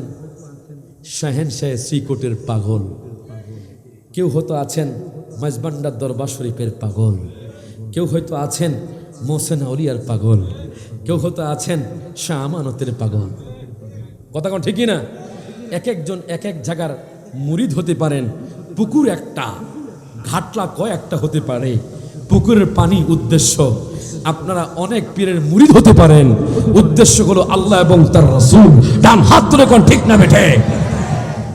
শাহেনশাহ শ্রীকোটের পাগল, কেউ হয়তো আছেন মাঝবান্ডার দরবার শরীফের পাগল, কেউ হয়তো আছেন মোহসেন আউলিয়ার পাগল, কেউ হয়তো আছেন শাহ আমানতের পাগল। কথা কোন ঠিকই না? এক একজন এক এক জায়গার মুরিদ হতে পারেন। পুকুর একটা, ঘাটলা কয়েকটা হতে পারে। পুকুরের পানি উদ্দেশ্য। আপনারা অনেক পীরের মুরিদ হতে পারেন, উদ্দেশ্য হলো আল্লাহ এবং তার রাসূল। ডান হাত তুলে কোন ঠিক না বেঠে?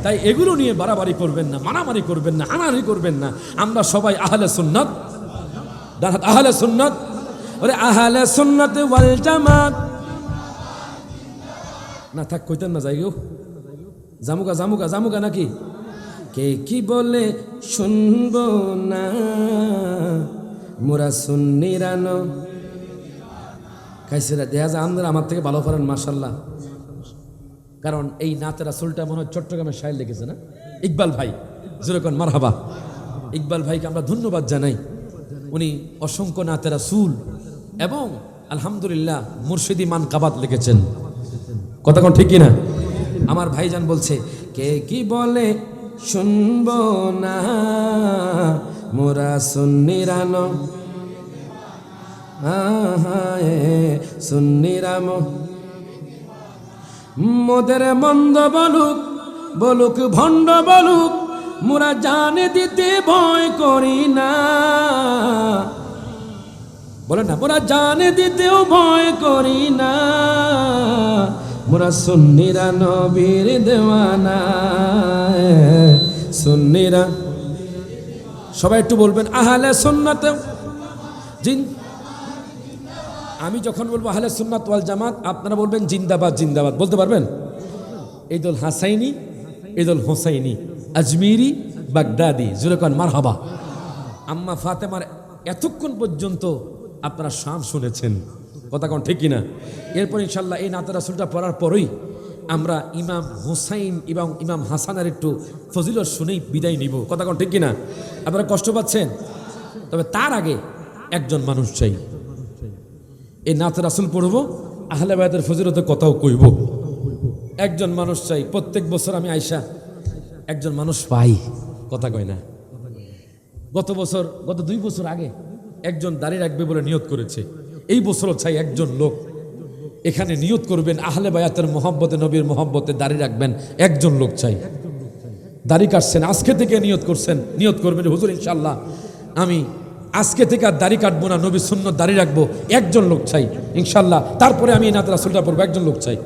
তাই এগুলো নিয়ে বাড়াবাড়ি করবেন না, মারামারি করবেন না, হানাহানি করবেন না। আমরা সবাই আহলে সুন্নাত। ডান হাত আহলে সুন্নাত। ওরে আহলে সুন্নাত ওয়াল জামাত। না থাক, কইতেন না, যাই গো জামুকা নাকি? কে কি বলে শুনবো না, মোরা সুন্নিরানো খাইছেরা। দেখা যায় আমরা আমার থেকে ভালো পারেন মাশাল্লাহ। কারণ এই নাতে রাসূলটা মনে হয় চট্টগ্রামের শায়ের লিখেছে না? ইকবাল ভাই, যেরকম মারহাবা। ইকবাল ভাইকে আমরা ধন্যবাদ জানাই। উনি অসংখ্য নাতে রাসূল এবং আলহামদুলিল্লাহ মুর্শিদি মানকাবাত লিখেছেন। কথা কোন ঠিক কিনা? আমার ভাইজান বলছে, কে কি বলে শুনবো না, মোরা সুন্নিরানো সুন্নিরাম। মোদের মন্দ বলুক ভণ্ড বলুক, মোরা জানে দিতে ভয় করি না। বলেন না, মোরা জানে দিতেও ভয় করি না। মোরা সুন্নিরা নবীর দেওয়ানা, সুন্নিরা। সবাই একটু বলবেন আহলে সুন্নাত। আমি যখন বলবো আহলে সুন্নাত ওয়াল জামাত, আপনারা বলবেন জিন্দাবাদ জিন্দাবাদ। বলতে পারবেন? এই দল হাসাইনি, এই দল হোসাইনি, আজমিরি, বাগদাদি, জুরেকান মারহাবা। আম্মা ফাতেমার এতক্ষণ পর্যন্ত আপনারা শান শুনেছেন। কথা কোন ঠিক কিনা? এরপর ইনশাল্লাহ এই নাতে রাসূলটা পড়ার পরই আমরা ইমাম হোসাইন এবং ইমাম হাসানের একটু ফজিলত শুনেই বিদায় নিব। কথা কোন ঠিক কিনা? আপনারা কষ্ট পাচ্ছেন? তবে তার আগে একজন মানুষ চাই। এই নাতে রাসূল পড়ব, আহলে বায়াতের ফজিলতের কথাও কইব। একজন মানুষ চাই। প্রত্যেক বছর আমি আইসা একজন মানুষ পাই, কথা কয় না। গত 2 বছর আগে একজন দাড়ি রাখবে বলে নিয়ত করেছে। এই বছরও চাই একজন লোক এখানে নিয়ত করবেন আহলে বায়াতের মহব্বতে, নবীর মহব্বতে দাড়ি রাখবেন। একজন লোক চাই। দাড়ি কাটছেন, আজকে থেকে নিয়ত করবেন, হুজুর ইনশাল্লাহ আমি আজকে থেকে আর দাড়ি কাটবো না, নবীর সুন্নত দাড়ি রাখবো। একজন লোক চাই ইনশাল্লাহ। তারপরে আমি এই নাতে রাসূলটা পড়বো। একজন লোক চাই।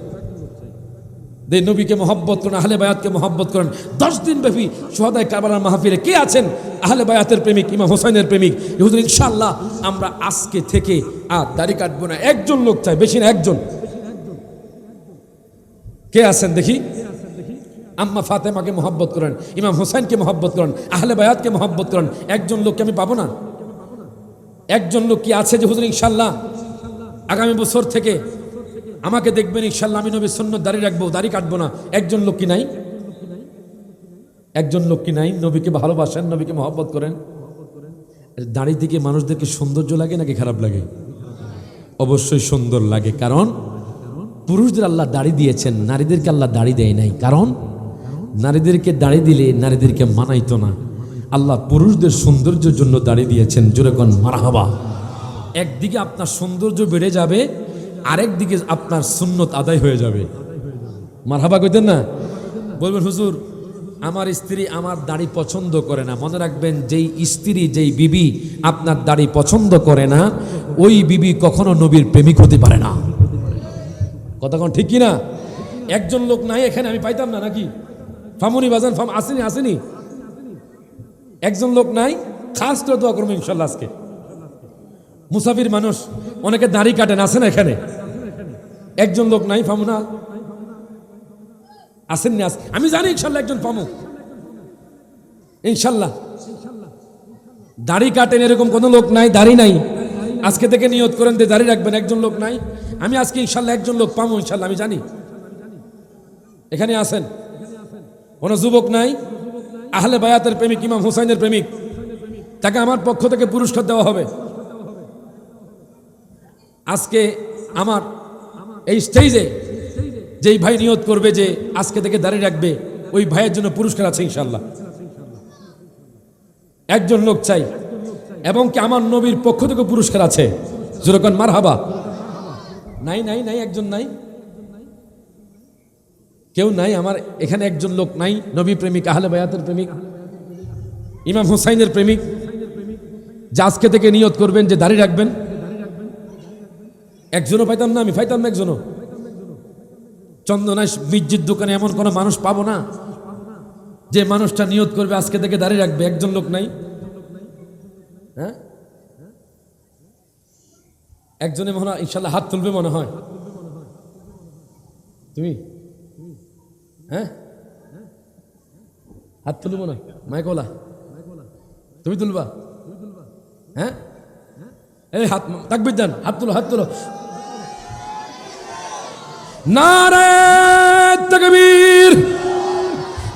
যে নবীকে মহব্বত করেন, আহলে বায়াতকে মহব্বত করেন। 10 দিন ব্যাপী শুহাদায়ে কারবালার মাহফিলে কে আছেন আহলে বায়াতের প্রেমিক, ইমাম হোসেনের প্রেমিক? হুজুর ইনশাআল্লাহ আমরা আজকে থেকে আর দাড়ি কাটবো না। একজন লোক চাই, বেশি না, একজন। কে আছেন দেখি? আম্মা ফাতেমাকে মহব্বত করেন, ইমাম হোসেনকে মহব্বত করেন, আহলে বায়াতকে মহব্বত করেন। একজন লোককে আমি পাবো না? একজন লোক কি আছে যে হুজুর ইনশাল্লাহ আগামী বছর থেকে আমাকে দেখবেন, ইনশাল্লাহ আমি নবীর সুন্নাত দাড়ি রাখবো, দাড়ি কাটবো না? একজন লোক কি নাই? একজন লোক কি নাই? নবীকে ভালোবাসেন, নবীকে মহব্বত করেন। দাড়ি দিকে মানুষদেরকে সৌন্দর্য লাগে নাকি খারাপ লাগে? অবশ্যই সুন্দর লাগে, কারণ পুরুষদের আল্লাহ দাড়ি দিয়েছেন, নারীদেরকে আল্লাহ দাড়ি দেয় নাই। কারণ নারীদেরকে দাড়ি দিলে নারীদেরকে মানাইতো না। আল্লাহ পুরুষদের সৌন্দর্যের জন্য দাড়ি দিয়েছেন। জোরে কোন মারহাবা। একদিকে আপনার সৌন্দর্য বেড়ে যাবে, আরেক দিকে আপনার সুন্নত আদায় হয়ে যাবে। মারহাবা কইতেন না? বলবেন হুজুর আমার স্ত্রী আমার দাড়ি পছন্দ করে না। মনে রাখবেন, যেই স্ত্রী, যেই বিবি আপনার দাড়ি পছন্দ করে না, ওই বিবি কখনো নবীর প্রেমিক হতে পারে না। কথা কোন ঠিক কিনা? একজন লোক নাই এখানে, আমি পাইতাম না নাকি? ফামুনি বাজান, ফাম আসেনি, আসেনি? একজন লোক নাই, খাস করে দোয়া করবো ইনশাল্লাহ। আজকে মুসাফির মানুষ, অনেকে দাড়ি কাটেন, আসেন এখানে? একজন লোক নাই, ফামুনা আসেননি? আমি জানি ইনশাল্লাহ একজন পামু ইনশাল্লাহ। দাড়ি কাটেন এরকম কোন লোক নাই, দাড়ি নাই। আজকে থেকে নিয়ত করেন যে দাড়ি রাখবেন। একজন লোক নাই, আমি আজকে ইনশাল্লাহ একজন লোক পামু ইনশাল্লাহ, আমি জানি। এখানে আসেন। কোন যুবক নাই, আহলে বায়াতের প্রেমিক, ইমাম হুসাইনের প্রেমিক, তাকে আমার পক্ষ থেকে পুরস্কার দেওয়া হবে। আজকে আমার এই স্টেজে যেই ভাই নিয়ত করবে যে আজকে থেকে দাঁড়িয়ে রাখবে, ওই ভাইয়ের জন্য পুরস্কার আছে ইনশাল্লাহ। একজন লোক চাই, এবং কি আমার নবীর পক্ষ থেকে পুরস্কার আছে। যেরকম মারহাবা। নাই নাই নাই, একজন নাই, কেউ নাই আমার এখানে। একজন লোক নাই, নবী প্রেমিক, আহলে বায়াতের প্রেমিক, ইমাম হুসাইনের প্রেমিক, যে আজকে থেকে নিয়ত করবেন যে দাঁড়িয়ে রাখবেন। একজনও পাইতাম না, আমি পাইতাম না একজনও। চন্দনায় মির্জির দোকানে এমন কোনো মানুষ পাবো না যে মানুষটা নিয়ত করবে আজকে থেকে দাঁড়িয়ে রাখবে। একজন লোক নাই। হ্যাঁ, একজনে মনে হয় ইনশাল্লাহ হাত তুলবে মনে হয়। তুমি? হ্যাঁ, হাত তুলবে মনে হয়। মাইকোলা তুমি তুলবা? হ্যাঁ, এই হাত তাকবীর দেন, হাত তুলো, হাত তুলো। নারে তাকবীর,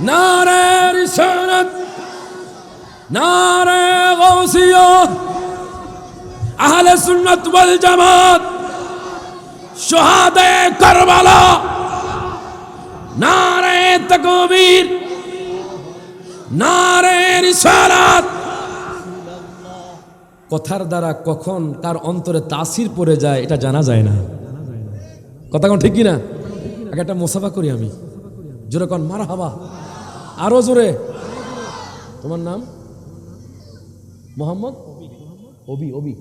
নারে রিসালাত, নারে গাউসিয়া, আহলে সুন্নাত ওয়াল জামাত, শুহাদায়ে কারবালা, নারে তাকবীর, নারে রিসালাত। কথার দ্বারা কখন তার অন্তরে তাসির পড়ে যায় এটা জানা যায় না। কথা কোন ঠিক কিনা? আগে একটা মুসাফা করি আমি। জোরে কোন মারহাবা, আরো জোরে। তোমার নাম? মোহাম্মদ অবি। অবি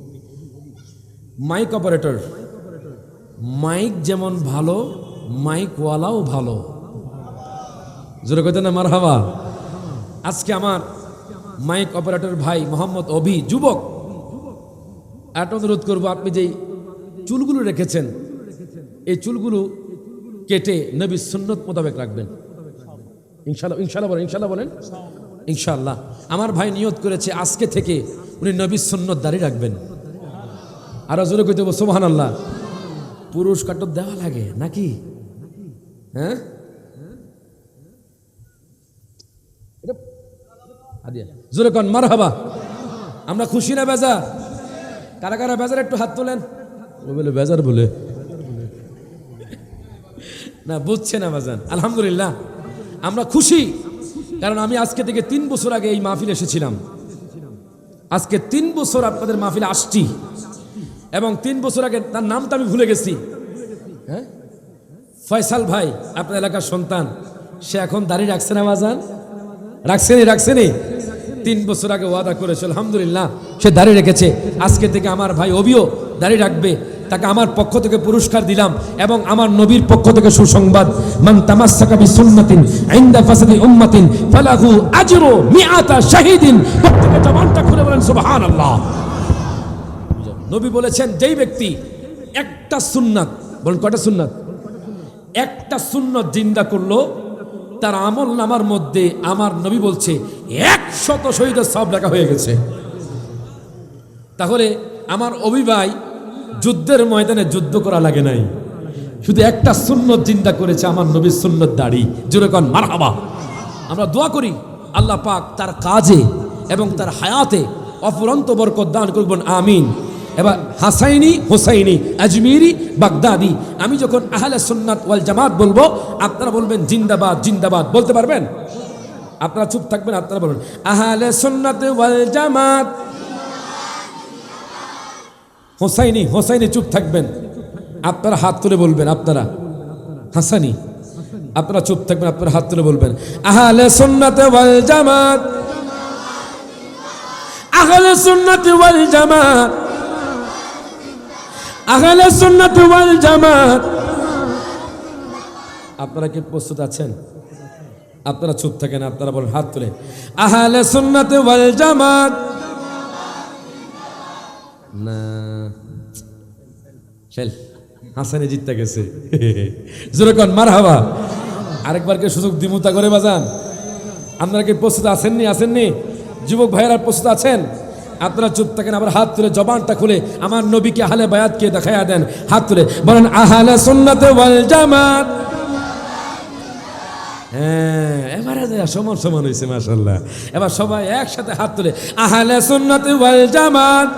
মাইক অপারেটর। মাইক যেমন ভালো, মাইকওয়ালাও ভালো। জোরে কইতে না মারহাবা। আজকে আমার মাইক অপারেটর ভাই মোহাম্মদ অবি, যুবক, একটা অনুরোধ করবো, আপনি যেই চুলগুলো রেখেছেন এই চুলগুলো কেটে নবীর সুন্নত মোতাবেক রাখবেন ইনশাআল্লাহ। ইনশাআল্লাহ বলেন, ইনশাআল্লাহ বলেন। ইনশাআল্লাহ আমার ভাই নিয়ত করেছে আজকে থেকে উনি নবীর সুন্নত দাঁড়িয়ে রাখবেন। আরো জোরে কইতে হবে সুবহানাল্লাহ। পুরস্কার তো দেওয়া লাগে নাকি? হ্যাঁ, জোরে কোন মারহাবা। আমরা খুশি না বেজার? কারা কারা বেজার একটু হাত তোলেন। ও বলে বেজার বলে না, বুঝছে না বাজান। আলহামদুলিল্লাহ আমরা খুশি, কারণ আমি আজকে থেকে 3 বছর আগে এই মাহফিলে এসেছিলাম। আজকে 3 বছর আপনাদের মাহফিলে আসছি, এবং 3 বছর আগে তার নামটা আমি ভুলে গেছি। হ্যাঁ, ফয়সাল ভাই, আপনার এলাকার সন্তান, সে এখন দাঁড়িয়ে রাখছে না বাজান? রাখছেনি, রাখছেনি। 3 বছর আগে ওয়াদা করেছে, আলহামদুলিল্লাহ সে দাঁড়িয়ে রেখেছে। আজকে থেকে আমার ভাই অবিও দাঁড়িয়ে রাখবে। তাকে আমার পক্ষ থেকে পুরস্কার দিলাম, এবং আমার নবীর পক্ষ থেকে সুসংবাদ, মান তামাসসাকা বিসুন্নাতিন ইনদা ফাসাদি উম্মাতিন ফালাহু আজরু মিআতা শাহীদিন। প্রত্যেকটা জবানটা খুলে বলেন সুবহানাল্লাহ। নবী বলেছেন যেই ব্যক্তি একটা সুন্নাত, বলেন কয়টা সুন্নাত? একটা সুন্নত জিন্দা করলো, তার আমল নামার মধ্যে আমার নবী বলছে 100 শহীদের সব লেখা হয়ে গেছে। তাহলে আমার অভিভাই যুদ্ধের ময়দানে যুদ্ধ করা লাগে নাই, শুধু একটা সুন্নত জিন্দা করেছে, আমার নবীর সুন্নত দাড়ি। জোরে কোন মারহাবা। আমরা দোয়া করি আল্লাহ পাক তার কাজে এবং তার হায়াতে অফুরন্ত বরকত দান করবেন, আমিন। এবার হাসাইনি, হোসাইনি, আজমিরি, বাগদাদি, আমি যখন আহলে সুন্নাত ওয়াল জামাত বলবো আপনারা বলবেন জিন্দাবাদ জিন্দাবাদ। বলতে পারবেন? আপনারা চুপ থাকবেন, আপনারা বলবেন আহলে সুন্নাত ওয়াল জামাত। হোসাইনি, হোসাইনি চুপ থাকবেন, আপনারা হাত তুলে বলবেন। আপনারা হাসানি, আপনারা চুপ থাকবেন, আপনারা হাত তুলে বলবেন আহলে সুন্নাত ওয়াল জামাত, আহলে সুন্নাত ওয়াল জামাত, আহলে সুন্নাত ওয়াল জামাত। আপনারা কি প্রস্তুত আছেন? আপনারা চুপ থাকেন, আপনারা বলেন হাত তুলে আহলে সুন্নাত ওয়াল জামাত। না চল, হাসানে জিততে গেছে। জোরে কোন মারহাবা। আরেকবার কে সুযোগ দিমুতা করে বাজান। আপনারা কি প্রস্তুত আছেননি? আসেননি? যুবক ভাইয়েরা প্রস্তুত আছেন? আপনারা চুপ থাকেন, আবার হাত তুলে জবানটা খুলে আমার নবীকে আহলে বায়াতকে দেখাইয়া দেন। হাত তুলে বলেন আহলে সুন্নাত ওয়াল জামাত। হ্যাঁ, এবারে সমান সমান হয়েছে মাশাআল্লাহ। এবার সবাই একসাথে হাত তুলে আহলে সুন্নাত ওয়াল জামাত,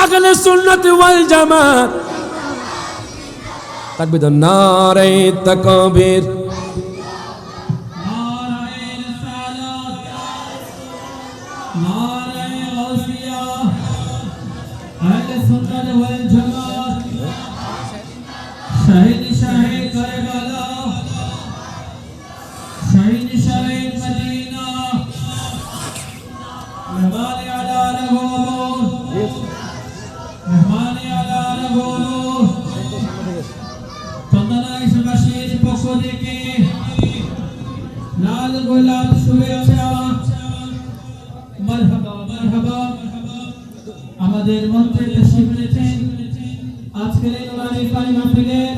আহলে সুন্নাত ওয়াল জামাত। তাকবীর, নারে তাকবীর, শাহিদ শাহিদ কারবালা, শাহিদ শাহিদ মদিনা, মেহমান আলা রসূল, মেহমান আলা রসূল। চন্দনায় সুবাসীর পক্ষ থেকে লাল গোলাপ শুভেচ্ছা। মারহাবা মারহাবা। আমাদের মন্ত্রী তশরিফ এনেছেন আজকের এই নুরানি পানি মাহফিলের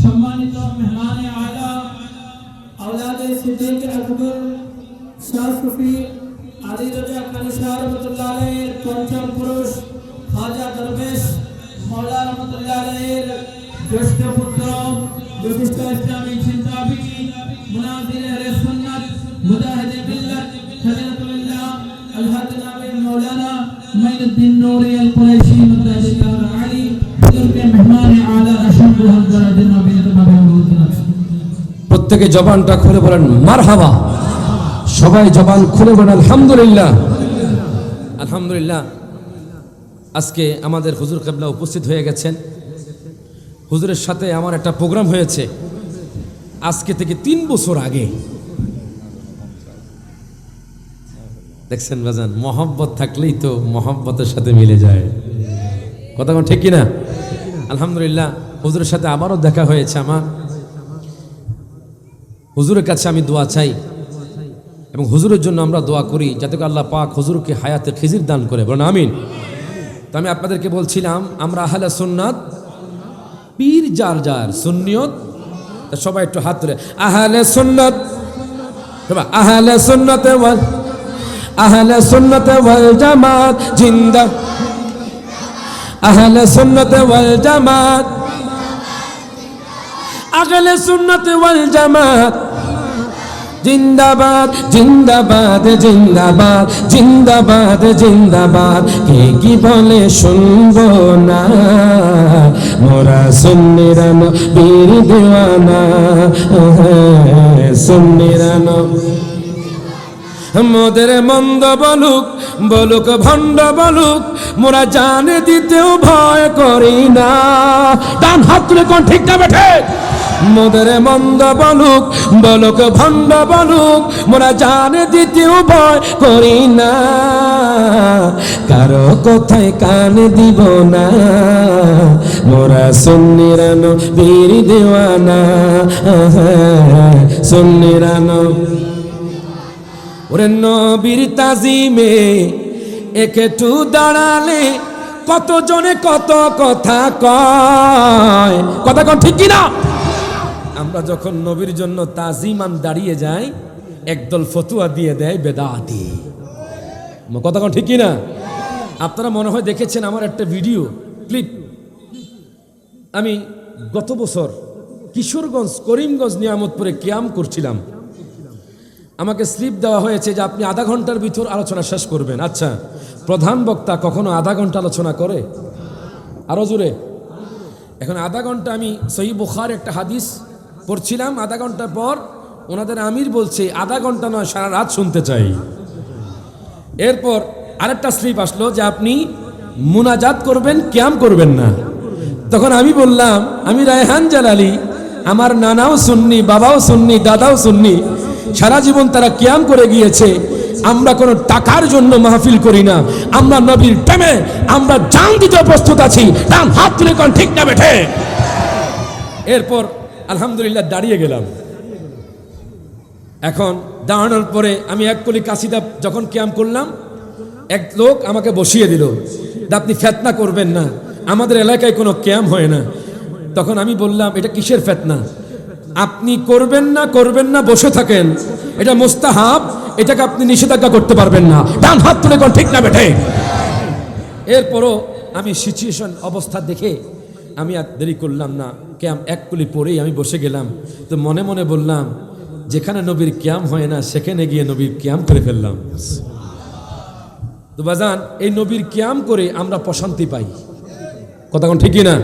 সম্মানিত মেহমান আলা, আওলাদে সিদ্দিক আকবর শাহ সুফি আলী রাজা খান শাহ রহমাতুল্লাহ আলাইহির পঞ্চম পুরুষ খাজা দরবেশ মাওলানা রহমাতুল্লাহ আলাইহির জ্যেষ্ঠ পুত্র, বিশিষ্ট ইসলামী চিন্তাবিদ, মুনাজির আহলে সুন্নাত, মুজাহিদে বিল্লাত, খলিফাতুল্লাহ আল-হাদ নাবিল মাওলানা মাইনুদ্দিন নূরি আল কুরাইশি মুদাহিদুল্লাহ আলী হুজুরকে মেহমান আলা রাশিদ গ্রহণ করার জন্য বিনীতভাবে অনুরোধ জানাচ্ছি। প্রত্যেকে জবানটা খুলে বলেন মারহাবা। সবাই জবান খুলে বলেন আলহামদুলিল্লাহ। আলহামদুলিল্লাহ। আজকে আমাদের হুজুর কিবলা উপস্থিত হয়ে গেছেন। হুজুরের সাথে আমার একটা প্রোগ্রাম হয়েছে আজকে থেকে 3 বছর আগে। দেখছেন বাজান, মহব্বত থাকলেই তো মহব্বতের সাথে মিলে যায়। কথা কোন ঠিক কিনা? আলহামদুলিল্লাহ, হুজুরের সাথে আবারও দেখা হয়েছে আমার। হুজুরের কাছে আমি দোয়া চাই এবং হুজুরের জন্য আমরা দোয়া করি যাতে আল্লাহ পাক হুজুরকে হায়াতে খিজির দান করে। বলেন আমিন। তো আমি আপনাদেরকে বলছিলাম আমরা আহলে সুন্নাত, পীর যার যার, সুন্নিয়ত। সবাই একটু হাত তুলে আহলে সুন্নাত, আহলে সুন্নাত ওয়াল, আহলে সুন্নাত ওয়াল জামাত জিন্দা, আহলে সুন্নাত ওয়াল জামাত, আহলে সুন্নাত ওয়াল জামাত জিন্দাবাদ জিন্দাবাদ জিন্দাবাদ জিন্দাবাদ জিন্দাবাদ। কে কি বলে শুনবো না, মোরা সুন্নিরা নবীর দিওয়ানা, সুন্নিরা মোদের মন্দ বলুক বলুক ভণ্ড বলুক, মোরা জানে দিতেও ভয় করি না। ডান হাত তুলে কোন ঠিক না বেঠে? মোদের মন্দ বলুক বলুক ভণ্ড বলুক, মোরা জানে দিতেও ভয় করি না। কারো কথায় কান দিব না, মোরা সুন্নিরা নবীর দিওয়ানা, সুন্নিরা ওরে নবীর তাজিমে একটু দাঁড়ালে কতজনে কত কথা কয়, কথা কন ঠিক কিনা? আমরা যখন নবীর জন্য তাজিমান দাঁড়িয়ে যাই, একদল ফতুয়া দিয়ে দেয় বেদাতি, কথা কন ঠিক কিনা? আপনারা মনে হয় দেখেছেন আমার একটা ভিডিও ক্লিপ, আমি গত বছর কিশোরগঞ্জ করিমগঞ্জ নিয়ামতপুরে কিয়াম করছিলাম। আমাকে স্লিপ দেওয়া হয়েছে যে আপনি আধা ঘন্টার ভিতর আলোচনা শেষ করবেন। আচ্ছা, প্রধান বক্তা কখনো আধা ঘন্টা আলোচনা করে? আরো জোরে। এখন আধা ঘন্টা আমি সহিহ বুখারীর একটা হাদিস পড়ছিলাম, আধা ঘন্টা পর ওনাদের আমির বলছে আধা ঘন্টা নয়, সারা রাত শুনতে চাই। এরপর আরেকটা স্লিপ আসলো যে আপনি মুনাজাত করবেন, কিয়াম করবেন না। তখন আমি বললাম আমি রায়হান জালালি, আমার নানাও সুন্নি, বাবাও সুন্নি, দাদাও সুন্নি, সারা জীবন তারা কিয়াম করে গিয়েছে। আমরা কোনো টাকার জন্য মাহফিল করি না, আমরা নবীর প্রেমে আমরা জান দিতে প্রস্তুত আছি। ডান হাত তুলে কোন ঠিক না বেঠে। এরপর আলহামদুলিল্লাহ দাঁড়িয়ে গেলাম। এখন দাঁড়ানোর পরে আমি এক কলি কাসিদা যখন কিয়াম করলাম, এক লোক আমাকে বসিয়ে দিল, আপনি ফেতনা করবেন না, আমাদের এলাকায় কোনো কিয়াম হয় না। তখন আমি বললাম এটা কিসের ফেতনা? আপনি করবেন না বসে থাকেন, এটা মুস্তাহাব, এটাকে আপনি নিষেধাজ্ঞা করতে পারবেন না। ডান হাত তুলে কোন ঠিক না বেঠে। এরপরও আমি সিচুয়েশন অবস্থা দেখে আমি আর দেরি করলাম না, কিয়াম এক কুলি পরেই আমি বসে গেলাম। তো মনে মনে বললাম যেখানে নবীর কিয়াম হয় না সেখানে গিয়ে নবীর কিয়াম করে ফেললাম। তো বাজান, এই নবীর কিয়াম করে আমরা প্রশান্তি পাই, কথা কোন ঠিক না?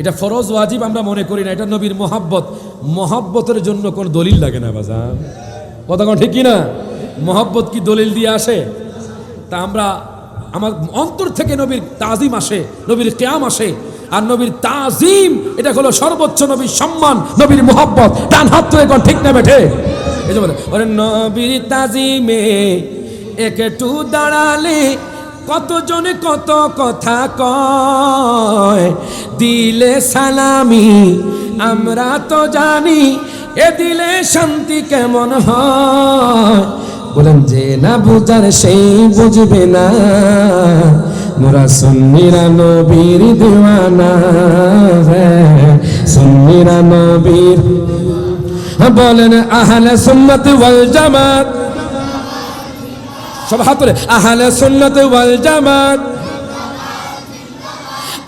এটা ফরজ ওয়াজিব আমরা মনে করি না, এটা নবীর মহাব্বত। মহাব্বতের জন্য কোনো দলিল লাগে না বাজান, কথা কোন ঠিক না? মহাব্বত কি দলিল দিয়ে আসে? তা আমরা আমার অন্তর থেকে নবীর তাজিম আসে, নবীর কিয়াম আসে। আর নবীর তাজিম এটা হলো সর্বোচ্চ নবীর সম্মান, নবীর মহাব্বত। ডান হাত তুলে কোন ঠিক না বেঠে। এই যে বলে ওরে নবীর তাজিমে একটু দাঁড়ালে কতজনে কত কথা কয়, দিলে সালামি আমরা তো জানি, এ দিলে শান্তি কেমন হয়। বলেন যে না বুঝার সেই বুঝবে না, মোরা সুন্নিরা নবীর দিওয়ানা, সুন্নিরা নবীর। বলেন আহলে সুন্নাত ওয়াল জামাত, সব হাত তুলে আহলে সুন্নাত ওয়াল জামাত,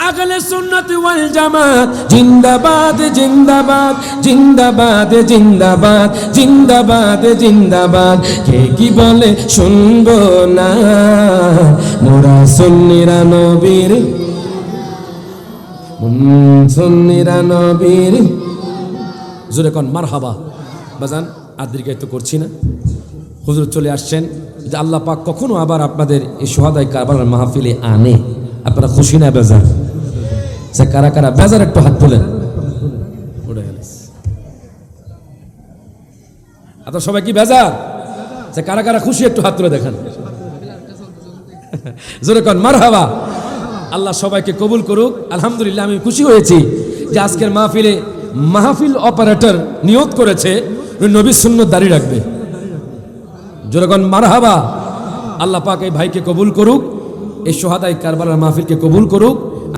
আহলে সুন্নাত ওয়াল জামাত জিন্দাবাদ জিন্দাবাদ জিন্দাবাদ জিন্দাবাদ জিন্দাবাদ জিন্দাবাদ। কে কি বলে শুনবো না, মোরা সুন্নিরা নবীর, সুন্নিরা নবীর। জোরে কোন মারহাবা। বাজান আর দীর্ঘায়িত করছি না, হুজুর চলে আসছেন। যে আল্লাহ পাক কখনো আবার আপনাদের এই শুহাদায়ে কারবালার মাহফিলে আনে, আপনারা খুশি না বেজার? সে কারা কারা বেজার একটু হাত তোলেন। আপনারা সবাই কি বেজার? সে কারা কারা খুশি একটু হাত তুলে দেখান। জোরে কোন মারহাবা। আল্লাহ সবাইকে কবুল করুক। আলহামদুলিল্লাহ আমি খুশি হয়েছি যে আজকের মাহফিলে মাহফিল অপারেটর নিয়ত করেছে নবীর সুন্নাত দাঁড়িয়ে রাখবে। জোরে কোন মারহাবা। আল্লাহ পাক এই ভাইকে কবুল করুক, এই শুহাদায়ে কারবালার মাহফিলকে কবুল করুক।